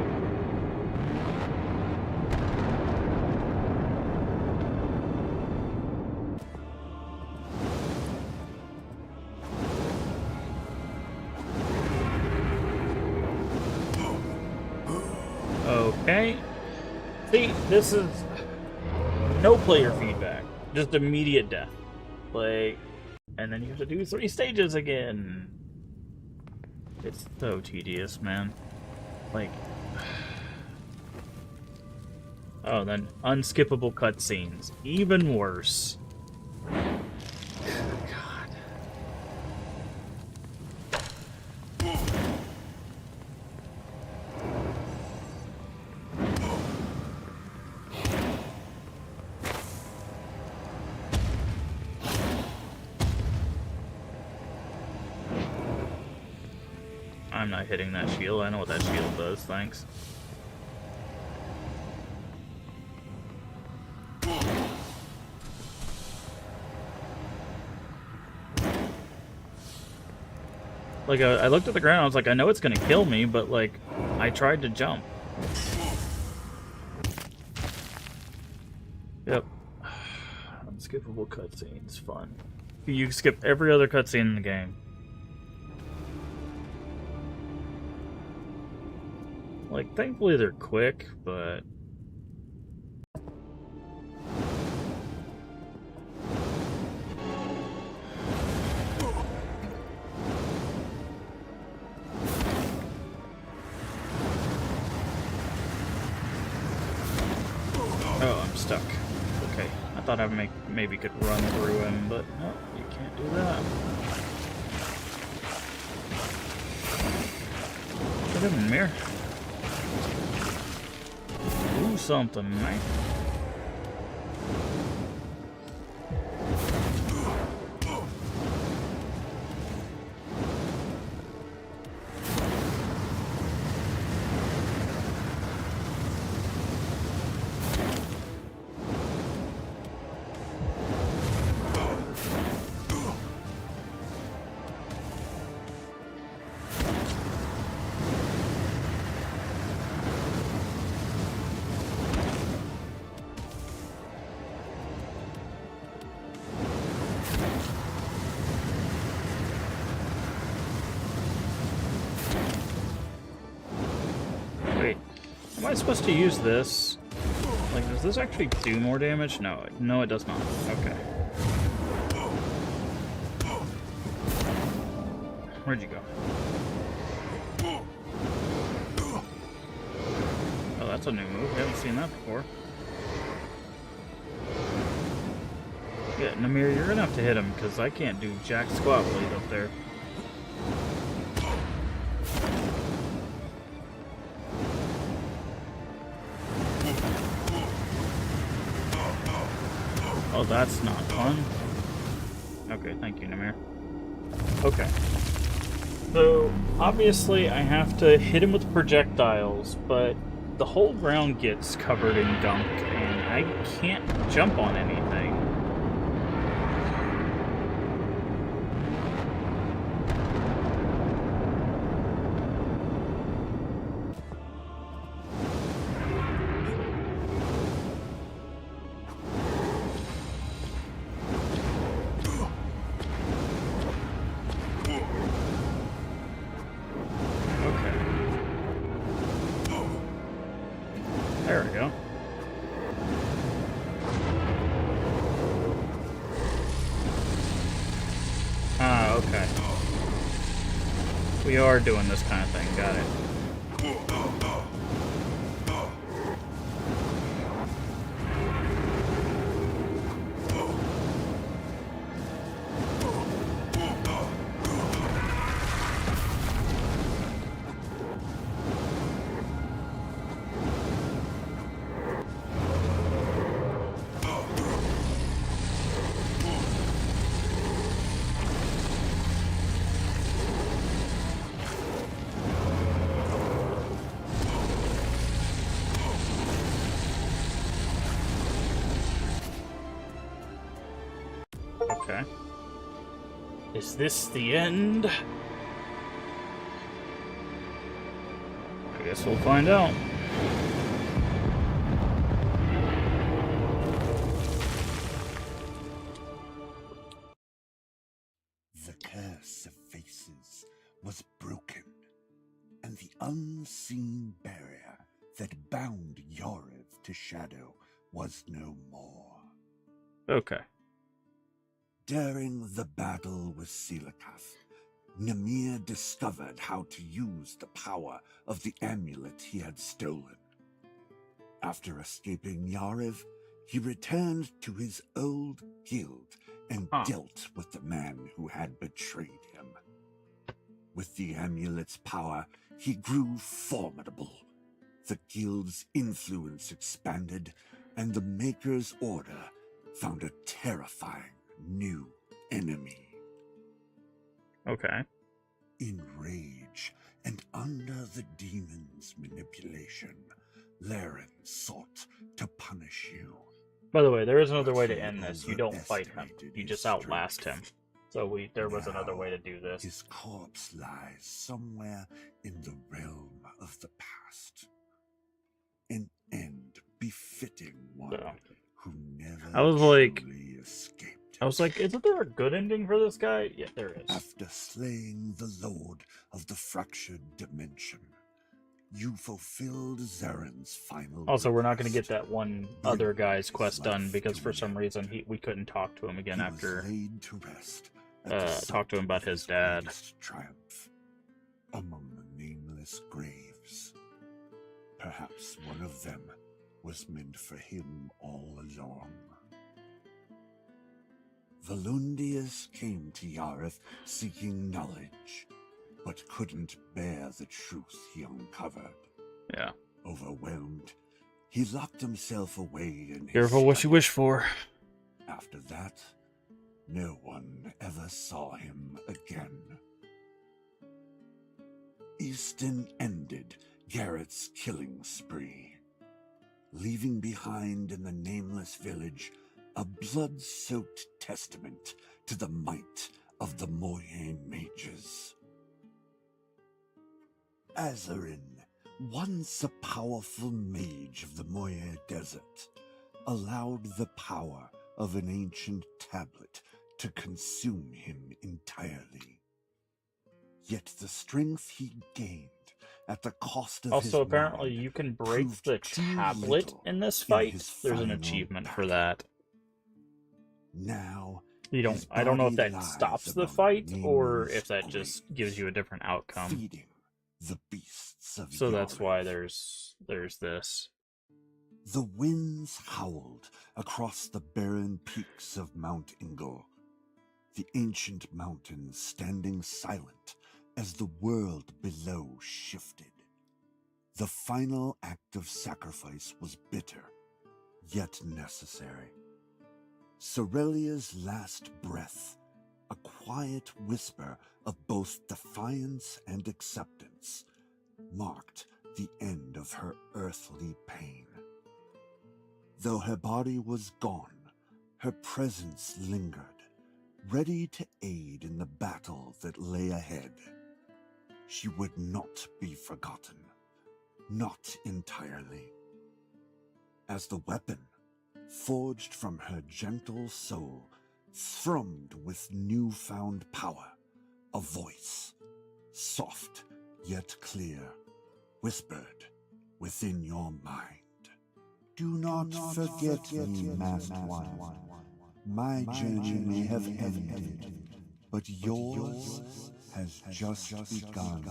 Okay. See, this is no player feedback. Just immediate death. Like, and then you have to do 3 stages again. It's so tedious, man. Like... Oh, then unskippable cutscenes. Even worse. God. I'm not hitting that shield. I know what that shield does, thanks. Like, I looked at the ground, I was like, I know it's gonna kill me, but, like, I tried to jump. Yep. Unskippable cutscenes, fun. You skip every other cutscene in the game. Like, thankfully they're quick, but... Oh, I'm stuck. Okay, I thought I maybe could run through him, but no, you can't do that. Look at him, Mirror. Do something, man. Wait, am I supposed to use this? Like, does this actually do more damage? No, no, it does not. Okay. Where'd you go? Oh, that's a new move. We haven't seen that before. Yeah, Namir, you're gonna have to hit him, because I can't do jack squat while he's up there. Oh, that's not fun. Okay, thank you, Namir. Okay. So, obviously I have to hit him with projectiles, but the whole ground gets covered in gunk, and I can't jump on anything. There we go. Ah, okay. We are doing this kind of thing, got it. Okay. Is this the end? I guess we'll find out. The curse of faces was broken, and the unseen barrier that bound Yorev to Shadow was no more. Okay. During the battle with Silakath, Nemir discovered how to use the power of the amulet he had stolen. After escaping Yarev, he returned to his old guild and dealt with the man who had betrayed him. With the amulet's power, he grew formidable. The guild's influence expanded, and the Maker's Order found a terrifying new enemy. Okay. In rage and under the demon's manipulation, Laren sought to punish you. By the way, there is another But way to he end this. You don't fight him. overestimated You his just outlast him. strength. So there was another way to do this. His corpse lies somewhere in the realm of the past. An end befitting one So, who never I was like- truly escaped. I was like, isn't there a good ending for this guy? Yeah, there is. After slaying the Lord of the Fractured Dimension, you fulfilled Zaren's final Also, we're not going to get request. that one other guy's quest done because for some reason we couldn't talk to him again He after was laid to rest at the talked to him site about of his dad. greatest triumph, among the nameless graves. Perhaps one of them was meant for him all along. Volundius came to Yareth seeking knowledge, but couldn't bear the truth he uncovered. Yeah. Overwhelmed, he locked himself away in his Careful what you study. wish for. After that, no one ever saw him again. Easton ended Garrett's killing spree, leaving behind in the nameless village a blood-soaked testament to the might of the Moye mages. Azarin, once a powerful mage of the Moye Desert, allowed the power of an ancient tablet to consume him entirely. Yet the strength he gained at the cost of his Also, apparently, mind you can break proved the too tablet little in this in fight. his There's an final achievement for battle. that. Now, You don't. his I don't know if body that lies stops the among fight or nameless if that just gives you a different outcome. feeding the beasts of So that's why Yareth. there's this. The winds howled across the barren peaks of Mount Ingle, the ancient mountains standing silent as the world below shifted. The final act of sacrifice was bitter, yet necessary. Sorelia's last breath, a quiet whisper of both defiance and acceptance, marked the end of her earthly pain. Though her body was gone, her presence lingered, ready to aid in the battle that lay ahead. She would not be forgotten, not entirely. As the weapon, forged from her gentle soul, thrummed with newfound power, a voice, soft yet clear, whispered within your mind. Do not forget me, Masked One. My journey may have ended, but yours has just begun.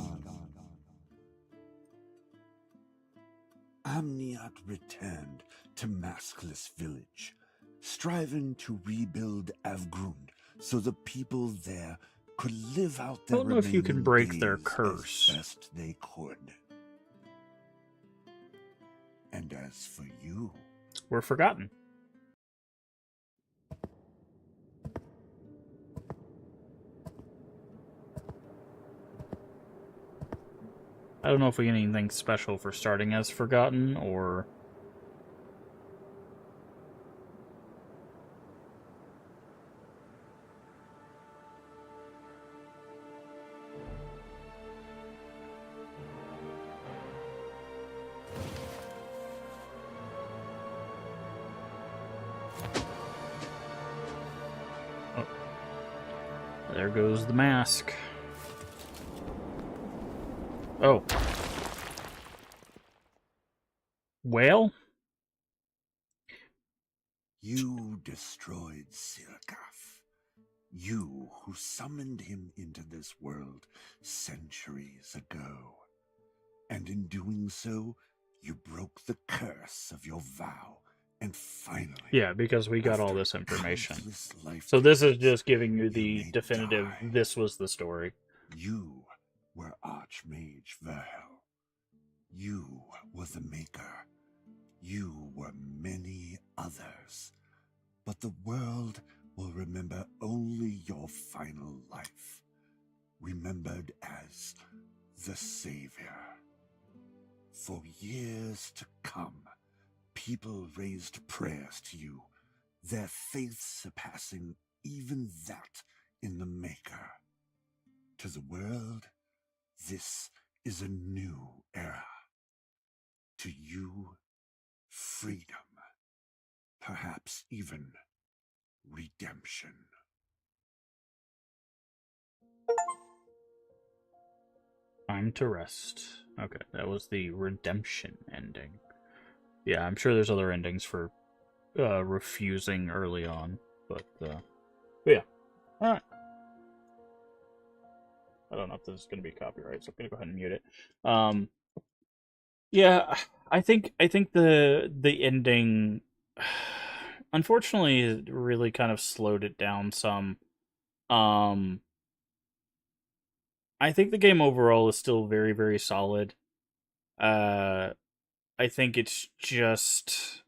Amniat returned to Maskless Village, striving to rebuild Avgrund so the people there could live out their I don't know if you can break their days curse. as best they could. And as for you, We're forgotten. I don't know if we get anything special for starting as forgotten or. Oh. There goes the mask. Oh. Well? you destroyed Sirkaf, You who summoned him into this world centuries ago. And in doing so, you broke the curse of your vow, and finally... Yeah, because we got all after this information. countless So this is lifetimes, just giving you you the may definitive, die. this was the story. You were Archmage Verho. You were the Maker. You were many others. But the world will remember only your final life, remembered as the Savior. For years to come, people raised prayers to you, their faith surpassing even that in the Maker. To the world, this is a new era. To you, freedom. Perhaps even redemption. Time to rest. Okay, that was the redemption ending. Yeah, I'm sure there's other endings for refusing early on, but yeah. Alright. I don't know if this is going to be copyright, so I'm going to go ahead and mute it. Yeah, I think the ending, unfortunately, really kind of slowed it down some. I think the game overall is still very, very solid. I think it's just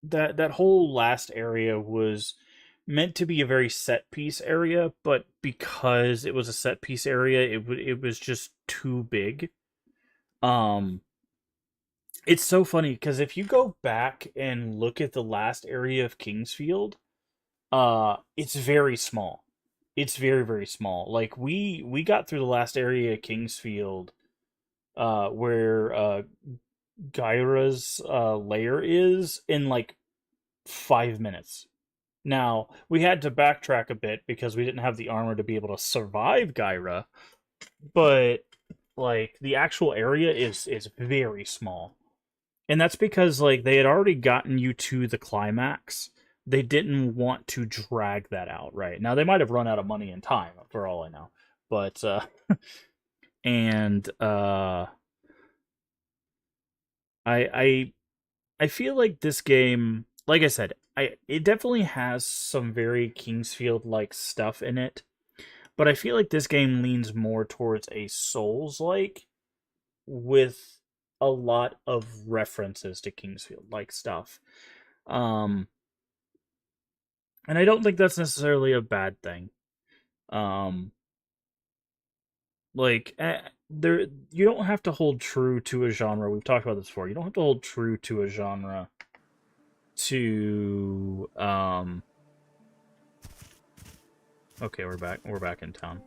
that whole last area was meant to be a very set piece area, but because it was a set piece area, it was just too big. Um, it's so funny because if you go back and look at the last area of Kingsfield, it's very small. It's very, very small. Like we got through the last area of Kingsfield, where Gyra's lair is in like 5 minutes. Now, we had to backtrack a bit because we didn't have the armor to be able to survive Gyra, but like the actual area is very small. And that's because like they had already gotten you to the climax. They didn't want to drag that out, right? Now they might have run out of money and time for all I know. But and I I feel like this game, like I said, it definitely has some very Kingsfield like stuff in it, but I feel like this game leans more towards a Souls like with a lot of references to Kingsfield like stuff. Um and I don't think that's necessarily a bad thing. Um like there you don't have to hold true to a genre. We've talked about this before. You don't have to hold true to a genre to okay, we're back. We're back in town.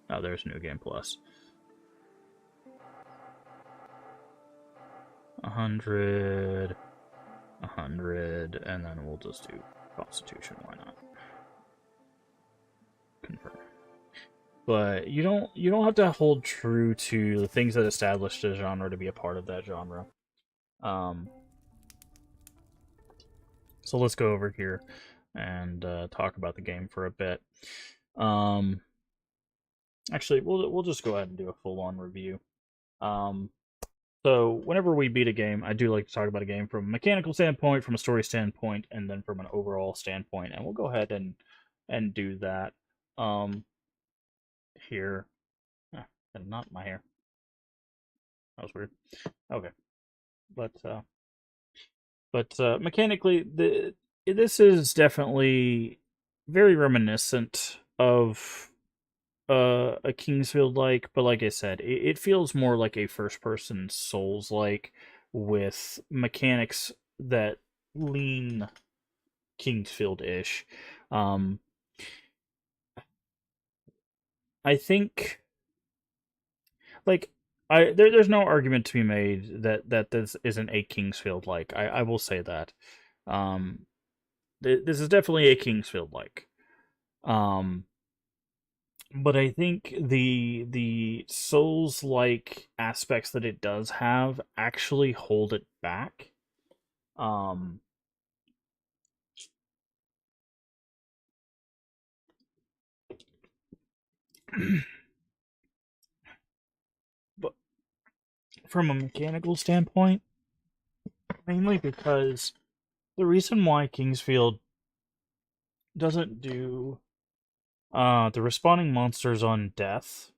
Oh, there's New Game Plus. 100, 100, and then we'll just do Constitution. Why not? Confirm. But you don't have to hold true to the things that established a genre to be a part of that genre. So let's go over here and talk about the game for a bit. Actually, we'll just go ahead and do a full-on review. So whenever we beat a game, I do like to talk about a game from a mechanical standpoint, from a story standpoint, and then from an overall standpoint. And we'll go ahead and do that. Here, not my hair. That was weird. Okay, but mechanically, this is definitely very reminiscent of a Kingsfield like, but like I said, it feels more like a first person Souls like with mechanics that lean Kingsfield ish. I think like there's no argument to be made that this isn't a Kingsfield like. I will say that. This is definitely a Kingsfield like. But I think the Souls like aspects that it does have actually hold it back. Um But from a mechanical standpoint, mainly because the reason why Kingsfield doesn't do the respawning monsters on death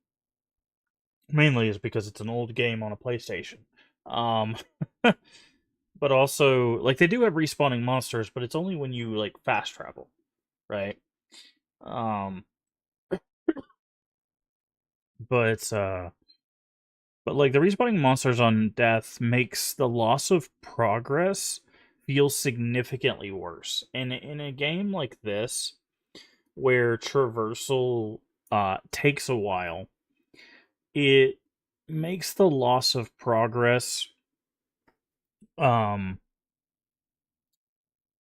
mainly is because it's an old game on a PlayStation. Um, but also, like, they do have respawning monsters, but it's only when you, like, fast travel, right? Um, but, but, like, the respawning monsters on death makes the loss of progress feel significantly worse. And in a game like this, where traversal takes a while, it makes the loss of progress um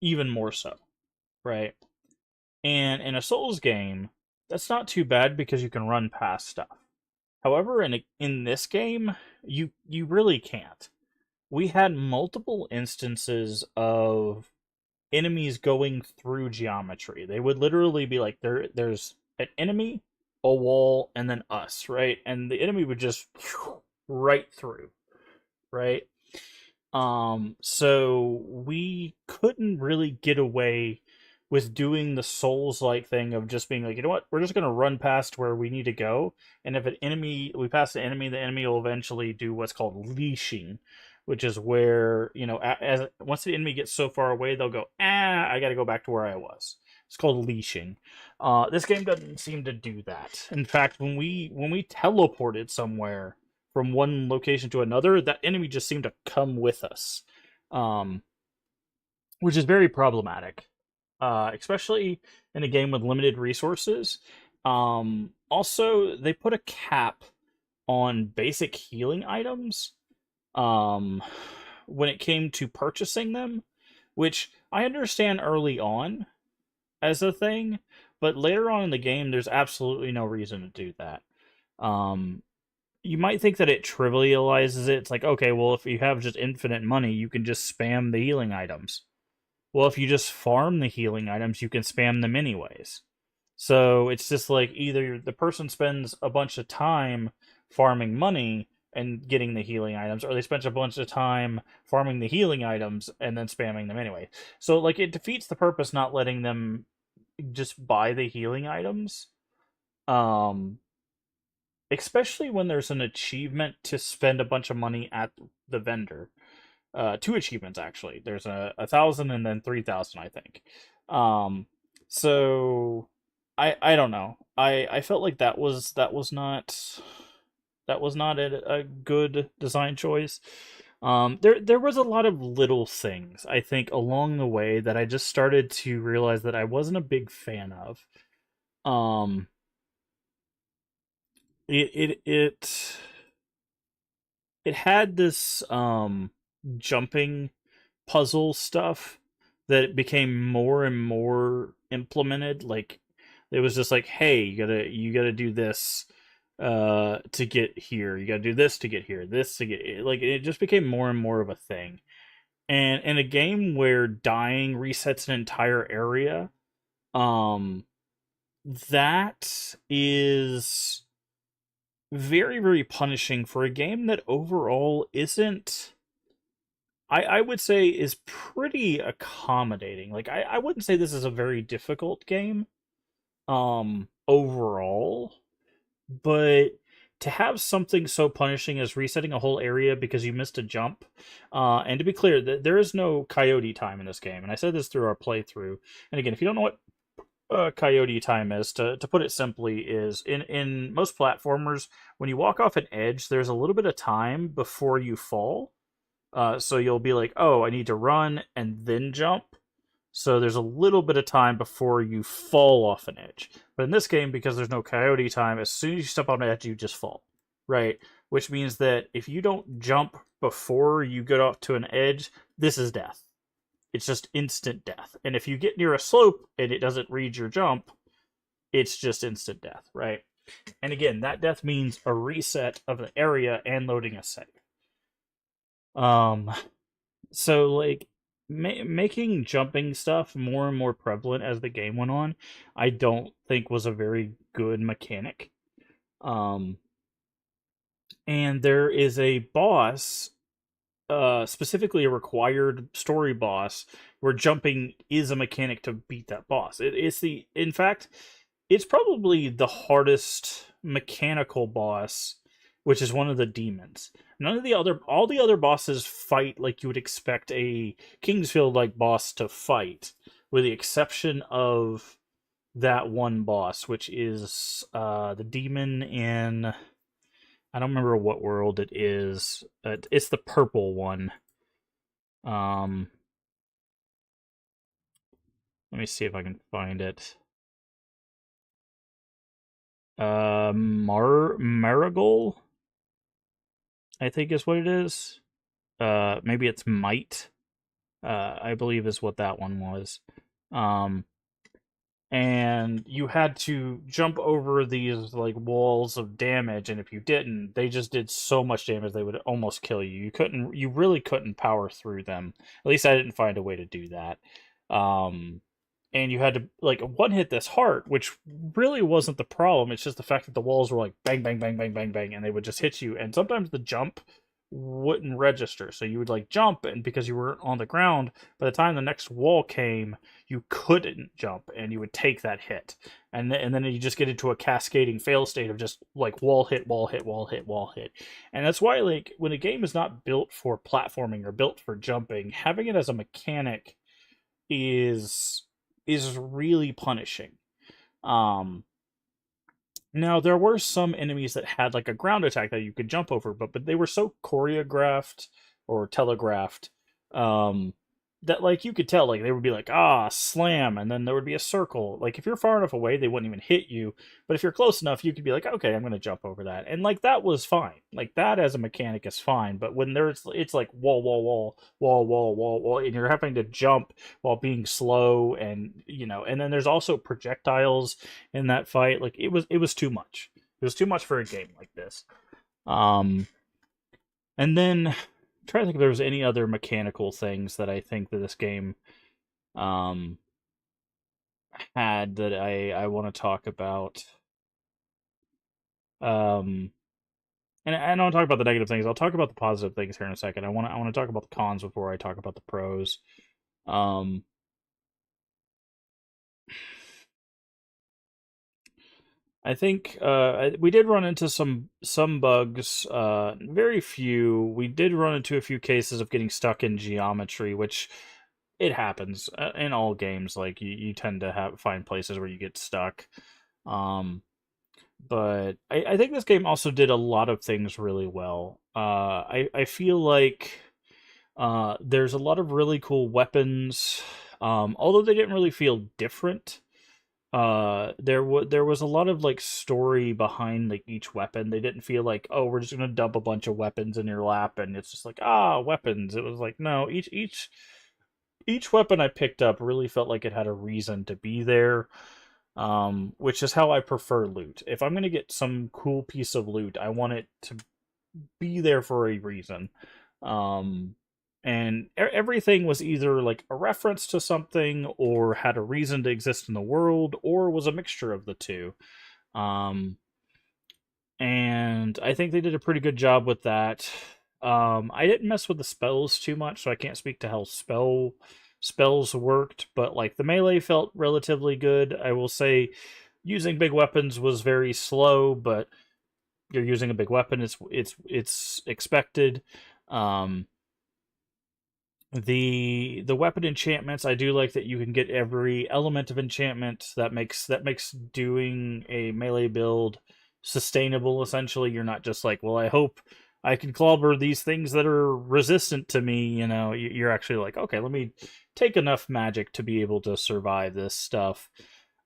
even more so, right? And in a Souls game, that's not too bad because you can run past stuff. However, in this game, you really can't. We had multiple instances of enemies going through geometry. They would literally be like there's an enemy, a wall, and then us, right? And the enemy would just right through, right? So we couldn't really get away with doing the Souls-like thing of just being like, you know what, we're just gonna run past where we need to go, and if we pass the enemy will eventually do what's called leashing, which is where, you know, as once the enemy gets so far away, they'll go, I gotta go back to where I was. It's called leashing. This game doesn't seem to do that. In fact, when we teleported somewhere from one location to another, that enemy just seemed to come with us, um, which is very problematic, especially in a game with limited resources. Also, they put a cap on basic healing items um, when it came to purchasing them, which I understand early on as a thing, but later on in the game, there's absolutely no reason to do that. Um, you might think that it trivializes it. It's like, okay, well, if you have just infinite money, you can just spam the healing items. Well, if you just farm the healing items, you can spam them anyways. So it's just like either the person spends a bunch of time farming money and getting the healing items, or they spend a bunch of time farming the healing items and then spamming them anyway. So, like, it defeats the purpose not letting them just buy the healing items. Um, Especially when there's an achievement to spend a bunch of money at the vendor. Two achievements actually. There's a 1,000 and then 3,000, I think. Um, so I don't know. I felt like that was not a good design choice. There was a lot of little things I think along the way that I just started to realize that I wasn't a big fan of. Um, it it had this jumping puzzle stuff that became more and more implemented. Like, it was just like, hey, you gotta do this to get here, you gotta do this to get here, this to get, like, it just became more and more of a thing. And in a game where dying resets an entire area, um that is very, very punishing for a game that overall isn't, I would say, is pretty accommodating. Like, I wouldn't say this is a very difficult game, overall, but to have something so punishing as resetting a whole area because you missed a jump, and to be clear, there is no coyote time in this game, and I said this through our playthrough. And again, if you don't know what coyote time is, to put it simply, is in most platformers, when you walk off an edge, there's a little bit of time before you fall. So you'll be like, oh, I need to run and then jump. So there's a little bit of time before you fall off an edge. But in this game, because there's no coyote time, as soon as you step on an edge, you just fall. Right? Which means that if you don't jump before you get off to an edge, this is death. It's just instant death. And if you get near a slope and it doesn't read your jump, it's just instant death, right? And again, that death means a reset of the area and loading a save. So, like, making jumping stuff more and more prevalent as the game went on, I don't think was a very good mechanic. Um, and there is a boss, specifically a required story boss, where jumping is a mechanic to beat that boss. In fact, it's probably the hardest mechanical boss, which is one of the demons. All the other bosses fight like you would expect a Kingsfield like boss to fight, with the exception of that one boss, which is the demon in, I don't remember what world it is. It's the purple one. Um, Let me see if I can find it. Marigold, I think is what it is. Maybe it's Might. I believe is what that one was. Um, and you had to jump over these like walls of damage, and if you didn't, they just did so much damage they would almost kill you. You really couldn't power through them. At least I didn't find a way to do that. And you had to like one hit this heart, which really wasn't the problem. It's just the fact that the walls were like bang, bang, bang, bang, bang, bang, and they would just hit you. And sometimes the jump wouldn't register, so you would like jump, and because you were on the ground, by the time the next wall came, you couldn't jump, and you would take that hit, and then you just get into a cascading fail state of just like wall hit, wall hit, wall hit, wall hit. And that's why like when a game is not built for platforming or built for jumping, having it as a mechanic is really punishing. Um, Now there were some enemies that had like a ground attack that you could jump over, but they were so choreographed or telegraphed, um, that like you could tell like they would be like slam, and then there would be a circle. Like if you're far enough away, they wouldn't even hit you, but if you're close enough, you could be like, okay, I'm gonna jump over that, and like that was fine. Like that as a mechanic is fine. But when it's like wall, wall, wall, wall, wall, wall, wall, and you're having to jump while being slow, and and then there's also projectiles in that fight. Like it was too much. It was too much for a game like this. Um, and then I'm trying to think if there was any other mechanical things that I think that this game um had that I want to talk about. Um, and I don't talk about the negative things. I'll talk about the positive things here in a second. I want to talk about the cons before I talk about the pros. Um, I think we did run into some bugs. Very few. We did run into a few cases of getting stuck in geometry, which it happens in all games. Like you tend to find places where you get stuck. Um, but I think this game also did a lot of things really well. I feel like there's a lot of really cool weapons. Although they didn't really feel different. There was a lot of like story behind like each weapon. They didn't feel like, oh, we're just gonna dump a bunch of weapons in your lap and it's just like weapons. It was like, no, each weapon I picked up really felt like it had a reason to be there. Which is how I prefer loot. If I'm gonna get some cool piece of loot, I want it to be there for a reason. Um, and everything was either like a reference to something, or had a reason to exist in the world, or was a mixture of the two. Um, and I think they did a pretty good job with that. I didn't mess with the spells too much, so I can't speak to how spells worked, but like the melee felt relatively good. I will say using big weapons was very slow, but you're using a big weapon, it's expected. Um, the weapon enchantments, I do like that you can get every element of enchantment. That makes doing a melee build sustainable. Essentially, you're not just like, well, I hope I can clobber these things that are resistant to me. You're actually like, okay, let me take enough magic to be able to survive this stuff.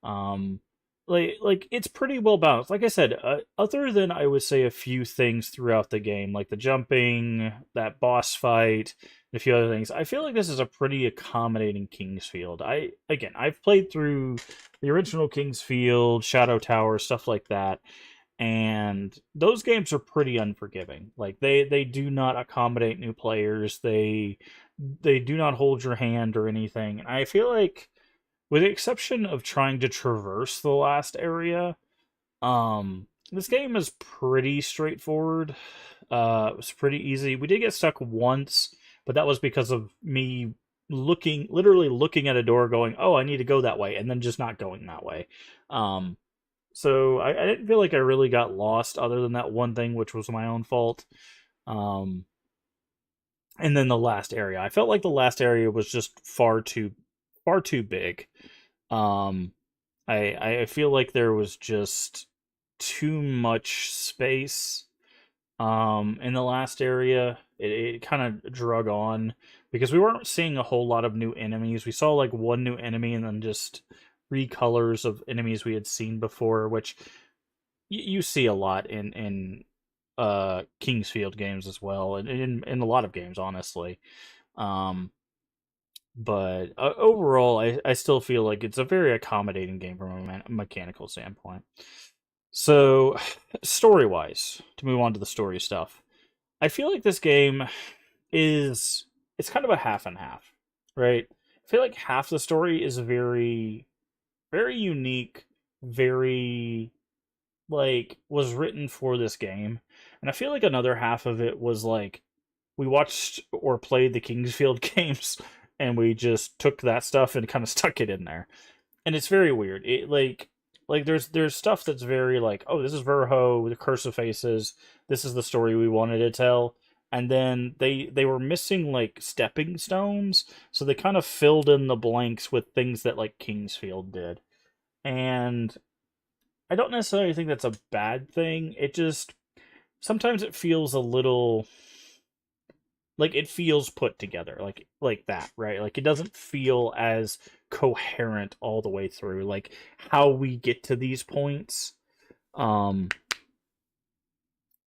Um, like it's pretty well balanced. Like I said, other than I would say a few things throughout the game, like the jumping, that boss fight, and a few other things, I feel like this is a pretty accommodating Kingsfield. I've played through the original Kingsfield, Shadow Tower, stuff like that, and those games are pretty unforgiving. Like they do not accommodate new players. They do not hold your hand or anything. And I feel like, with the exception of trying to traverse the last area, um, This game is pretty straightforward. It was pretty easy. We did get stuck once, but that was because of me literally looking at a door, going, "Oh, I need to go that way," and then just not going that way. Um, so I didn't feel like I really got lost, other than that one thing, which was my own fault. Um, and then the last area, I felt like the last area was just far too big. Um, I feel like there was just too much space in the last area. It kind of drug on because we weren't seeing a whole lot of new enemies. We saw like one new enemy and then just recolors of enemies we had seen before, which you see a lot in Kingsfield games as well, and in a lot of games, honestly. Um, but overall, I still feel like it's a very accommodating game from a mechanical standpoint. So, story wise, to move on to the story stuff, I feel like this game is it's kind of a half and half, right? I feel like half the story is very unique, very like was written for this game, and I feel like another half of it was like we watched or played the Kingsfield games and we just took that stuff and kind of stuck it in there. And it's very weird. It like there's stuff that's very like, oh, this is Verho, the Curse of Faces. This is the story we wanted to tell. And then they were missing like stepping stones, so they kind of filled in the blanks with things that like Kingsfield did. And I don't necessarily think that's a bad thing. It just sometimes it feels a little like it feels put together like that, right? Like it doesn't feel as coherent all the way through, like how we get to these points. um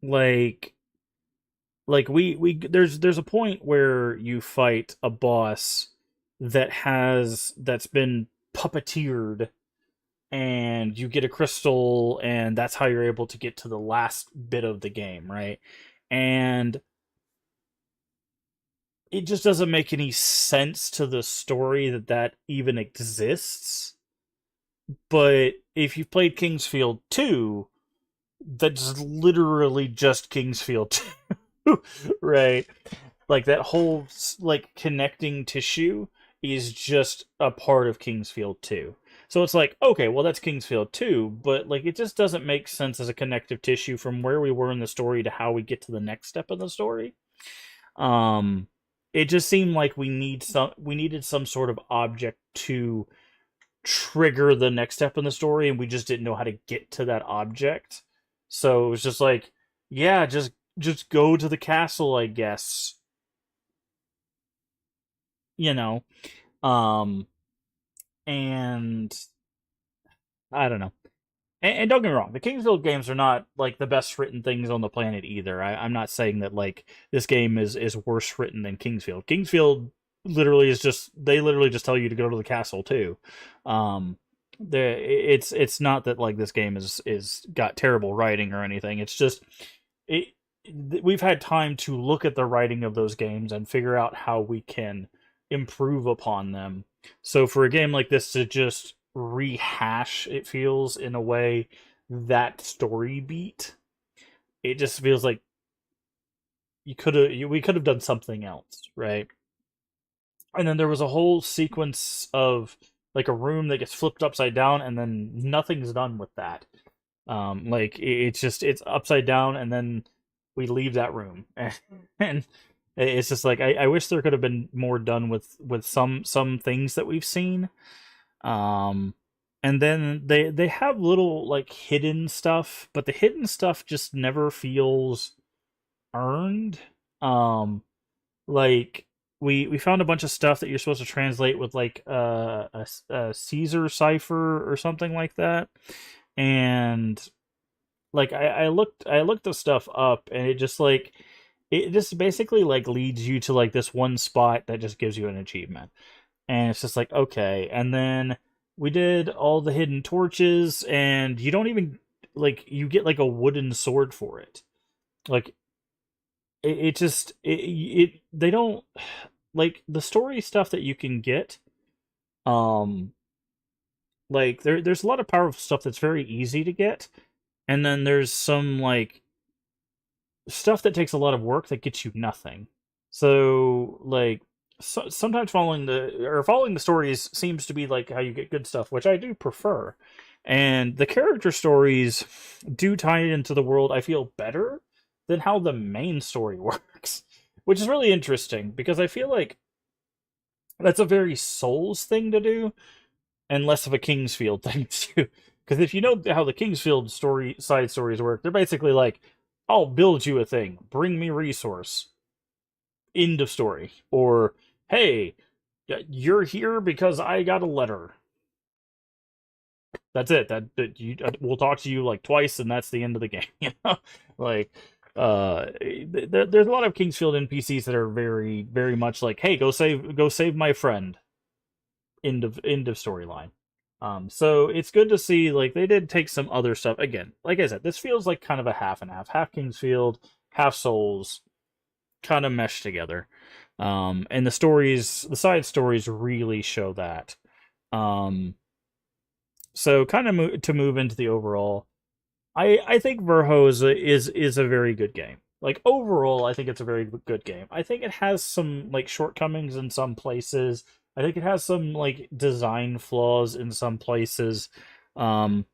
like we there's a point where you fight a boss that's been puppeteered, and you get a crystal, and that's how you're able to get to the last bit of the game, right? And it just doesn't make any sense to the story that even exists. But if you've played Kingsfield 2, that's literally just Kingsfield 2, right? Like that whole like connecting tissue is just a part of Kingsfield 2. So it's like, okay, well that's Kingsfield 2, but like it just doesn't make sense as a connective tissue from where we were in the story to how we get to the next step of the story. Um it just seemed like we needed some sort of object to trigger the next step in the story, and we just didn't know how to get to that object. So it was just like, yeah, just go to the castle, I guess. You know. Um and I don't know. And don't get me wrong, the Kingsfield games are not like the best written things on the planet either. I'm not saying that like this game is worse written than Kingsfield. Kingsfield literally is just they literally just tell you to go to the castle too. Um, it's not that like this game is got terrible writing or anything. It's just it we've had time to look at the writing of those games and figure out how we can improve upon them. So for a game like this to just rehash, it feels in a way, that story beat, it just feels like we could have done something else, right? And then there was a whole sequence of like a room that gets flipped upside down, and then nothing's done with that. Like it's upside down, and then we leave that room, and it's just like I wish there could have been more done with some things that we've seen. Um, and then they have little like hidden stuff, but the hidden stuff just never feels earned. Um, like we found a bunch of stuff that you're supposed to translate with like a Caesar cipher or something like that, and like I looked the stuff up, and it just basically like leads you to like this one spot that just gives you an achievement, and it's just like, okay. And then we did all the hidden torches, and you don't even like you get like a wooden sword for it. Like it just they don't like the story stuff that you can get. Um, like there's a lot of powerful stuff that's very easy to get, and then there's some like stuff that takes a lot of work that gets you nothing. So like sometimes following the stories seems to be like how you get good stuff, which I do prefer. And the character stories do tie into the world, I feel, better than how the main story works, which is really interesting because I feel like that's a very Souls thing to do and less of a Kingsfield thing to do. Because if you know how the Kingsfield side stories work, they're basically like, I'll build you a thing, bring me resource, end of story. Or, hey, you're here because I got a letter. That's it. We'll talk to you like twice, and that's the end of the game. You know, like there's a lot of Kingsfield NPCs that are very, very much like, hey, go save my friend. End of storyline. So it's good to see like they did take some other stuff again. Like I said, this feels like kind of a half and half Kingsfield, half Souls, kind of meshed together. And the side stories really show that. Um, so kind of to move into the overall, I think Verho is a very good game. Like overall, I think it's a very good game. I think it has some like shortcomings in some places. I think it has some like design flaws in some places. Um,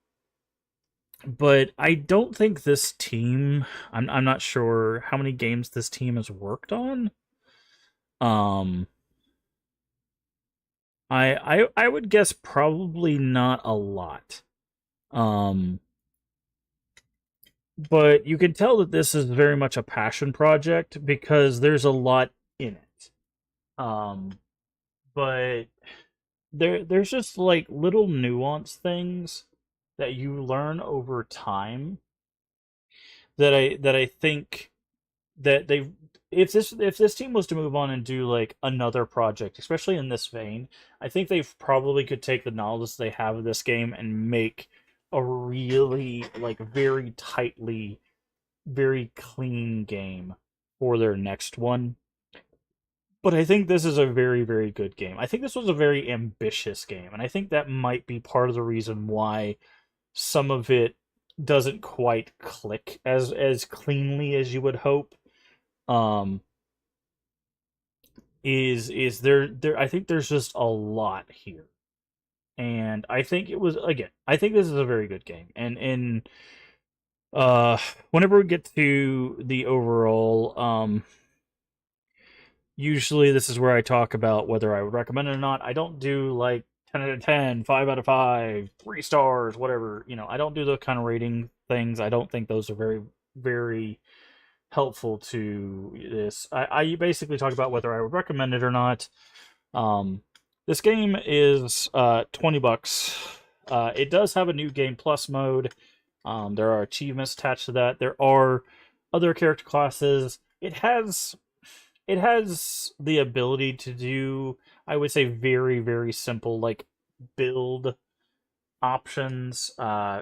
but I don't think this team. I'm not sure how many games this team has worked on. Um, I would guess probably not a lot. Um, but you can tell that this is very much a passion project because there's a lot in it. Um, but there's just like little nuance things that you learn over time that I think that they if this team was to move on and do like another project, especially in this vein, I think they probably could take the knowledge they have of this game and make a really like very clean game for their next one. But I think this is a very, very good game. I think this was a very ambitious game, and I think that might be part of the reason why some of it doesn't quite click as cleanly as you would hope. Um, is there? I think there's just a lot here, and I think it was again. I think this is a very good game, and uh, whenever we get to the overall, usually this is where I talk about whether I would recommend it or not. I don't do like 10 out of 10, 5 out of 5, 3 stars, whatever. You know, I don't do those kind of rating things. I don't think those are very, very helpful to this. I basically talk about whether I would recommend it or not. Um, this game is $20. It does have a new game plus mode. There are achievements attached to that. There are other character classes. It has the ability to do, I would say, very, very simple like build options.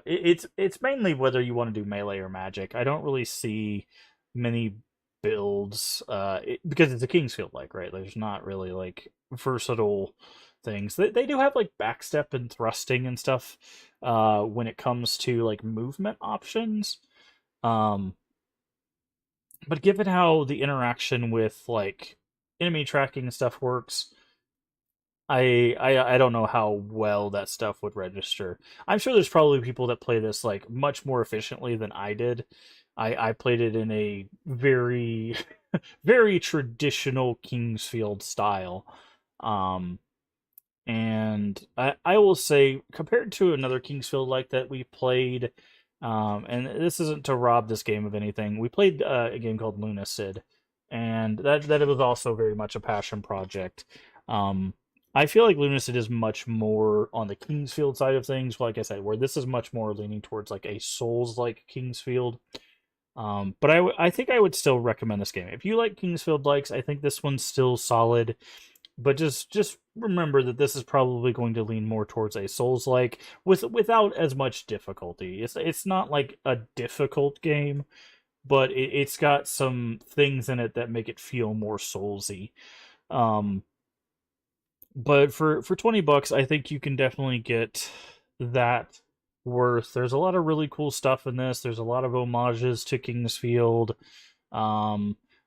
It's mainly whether you want to do melee or magic. I don't really see many builds because it's a Kingsfield like, right? There's not really like versatile things. They do have like backstep and thrusting and stuff when it comes to like movement options. Um but given how the interaction with like enemy tracking and stuff works, I don't know how well that stuff would register. I'm sure there's probably people that play this like much more efficiently than I did. I played it in a very very traditional Kingsfield style. Um and I will say compared to another Kingsfield like that we played, and this isn't to rob this game of anything. We played a game called Lunacid, and that it was also very much a passion project. Um, I feel like Lunacid is much more on the Kingsfield side of things. Like I said, where this is much more leaning towards like a Souls like Kingsfield. But I think I would still recommend this game if you like Kingsfield likes. I think this one's still solid, but just remember that this is probably going to lean more towards a Souls like without as much difficulty. It's not like a difficult game, but it's got some things in it that make it feel more Soulsy. Um, but for $20, I think you can definitely get that worth. There's a lot of really cool stuff in this. There's a lot of homages to Kingsfield.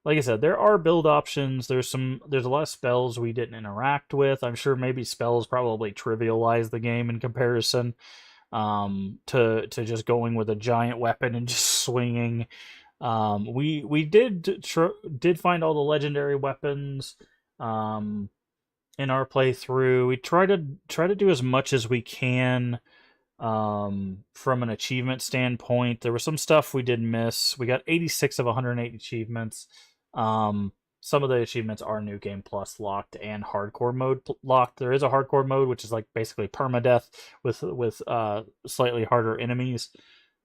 Like I said, there are build options. There's a lot of spells we didn't interact with. I'm sure maybe spells probably trivialize the game in comparison to just going with a giant weapon and just swinging. We did find all the legendary weapons in our playthrough. We try to do as much as we can from an achievement standpoint. There was some stuff we did miss. We got 86 of 108 achievements. Some of the achievements are New Game Plus locked and hardcore mode locked. There is a hardcore mode, which is like basically permadeath with slightly harder enemies.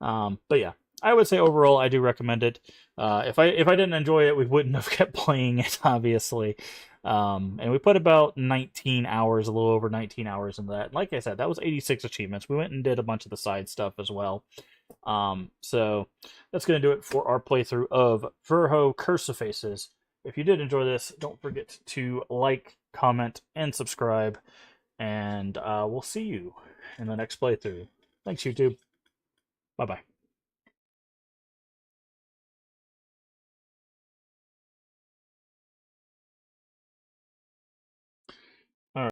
But yeah, I would say overall I do recommend it. If I didn't enjoy it, we wouldn't have kept playing it, obviously. And we put about 19 hours, a little over 19 hours into that. Like I said, that was 86 achievements. We went and did a bunch of the side stuff as well. So that's going to do it for our playthrough of Verho Curse of Faces. If you did enjoy this, don't forget to like, comment, and subscribe. And we'll see you in the next playthrough. Thanks, YouTube. Bye-bye.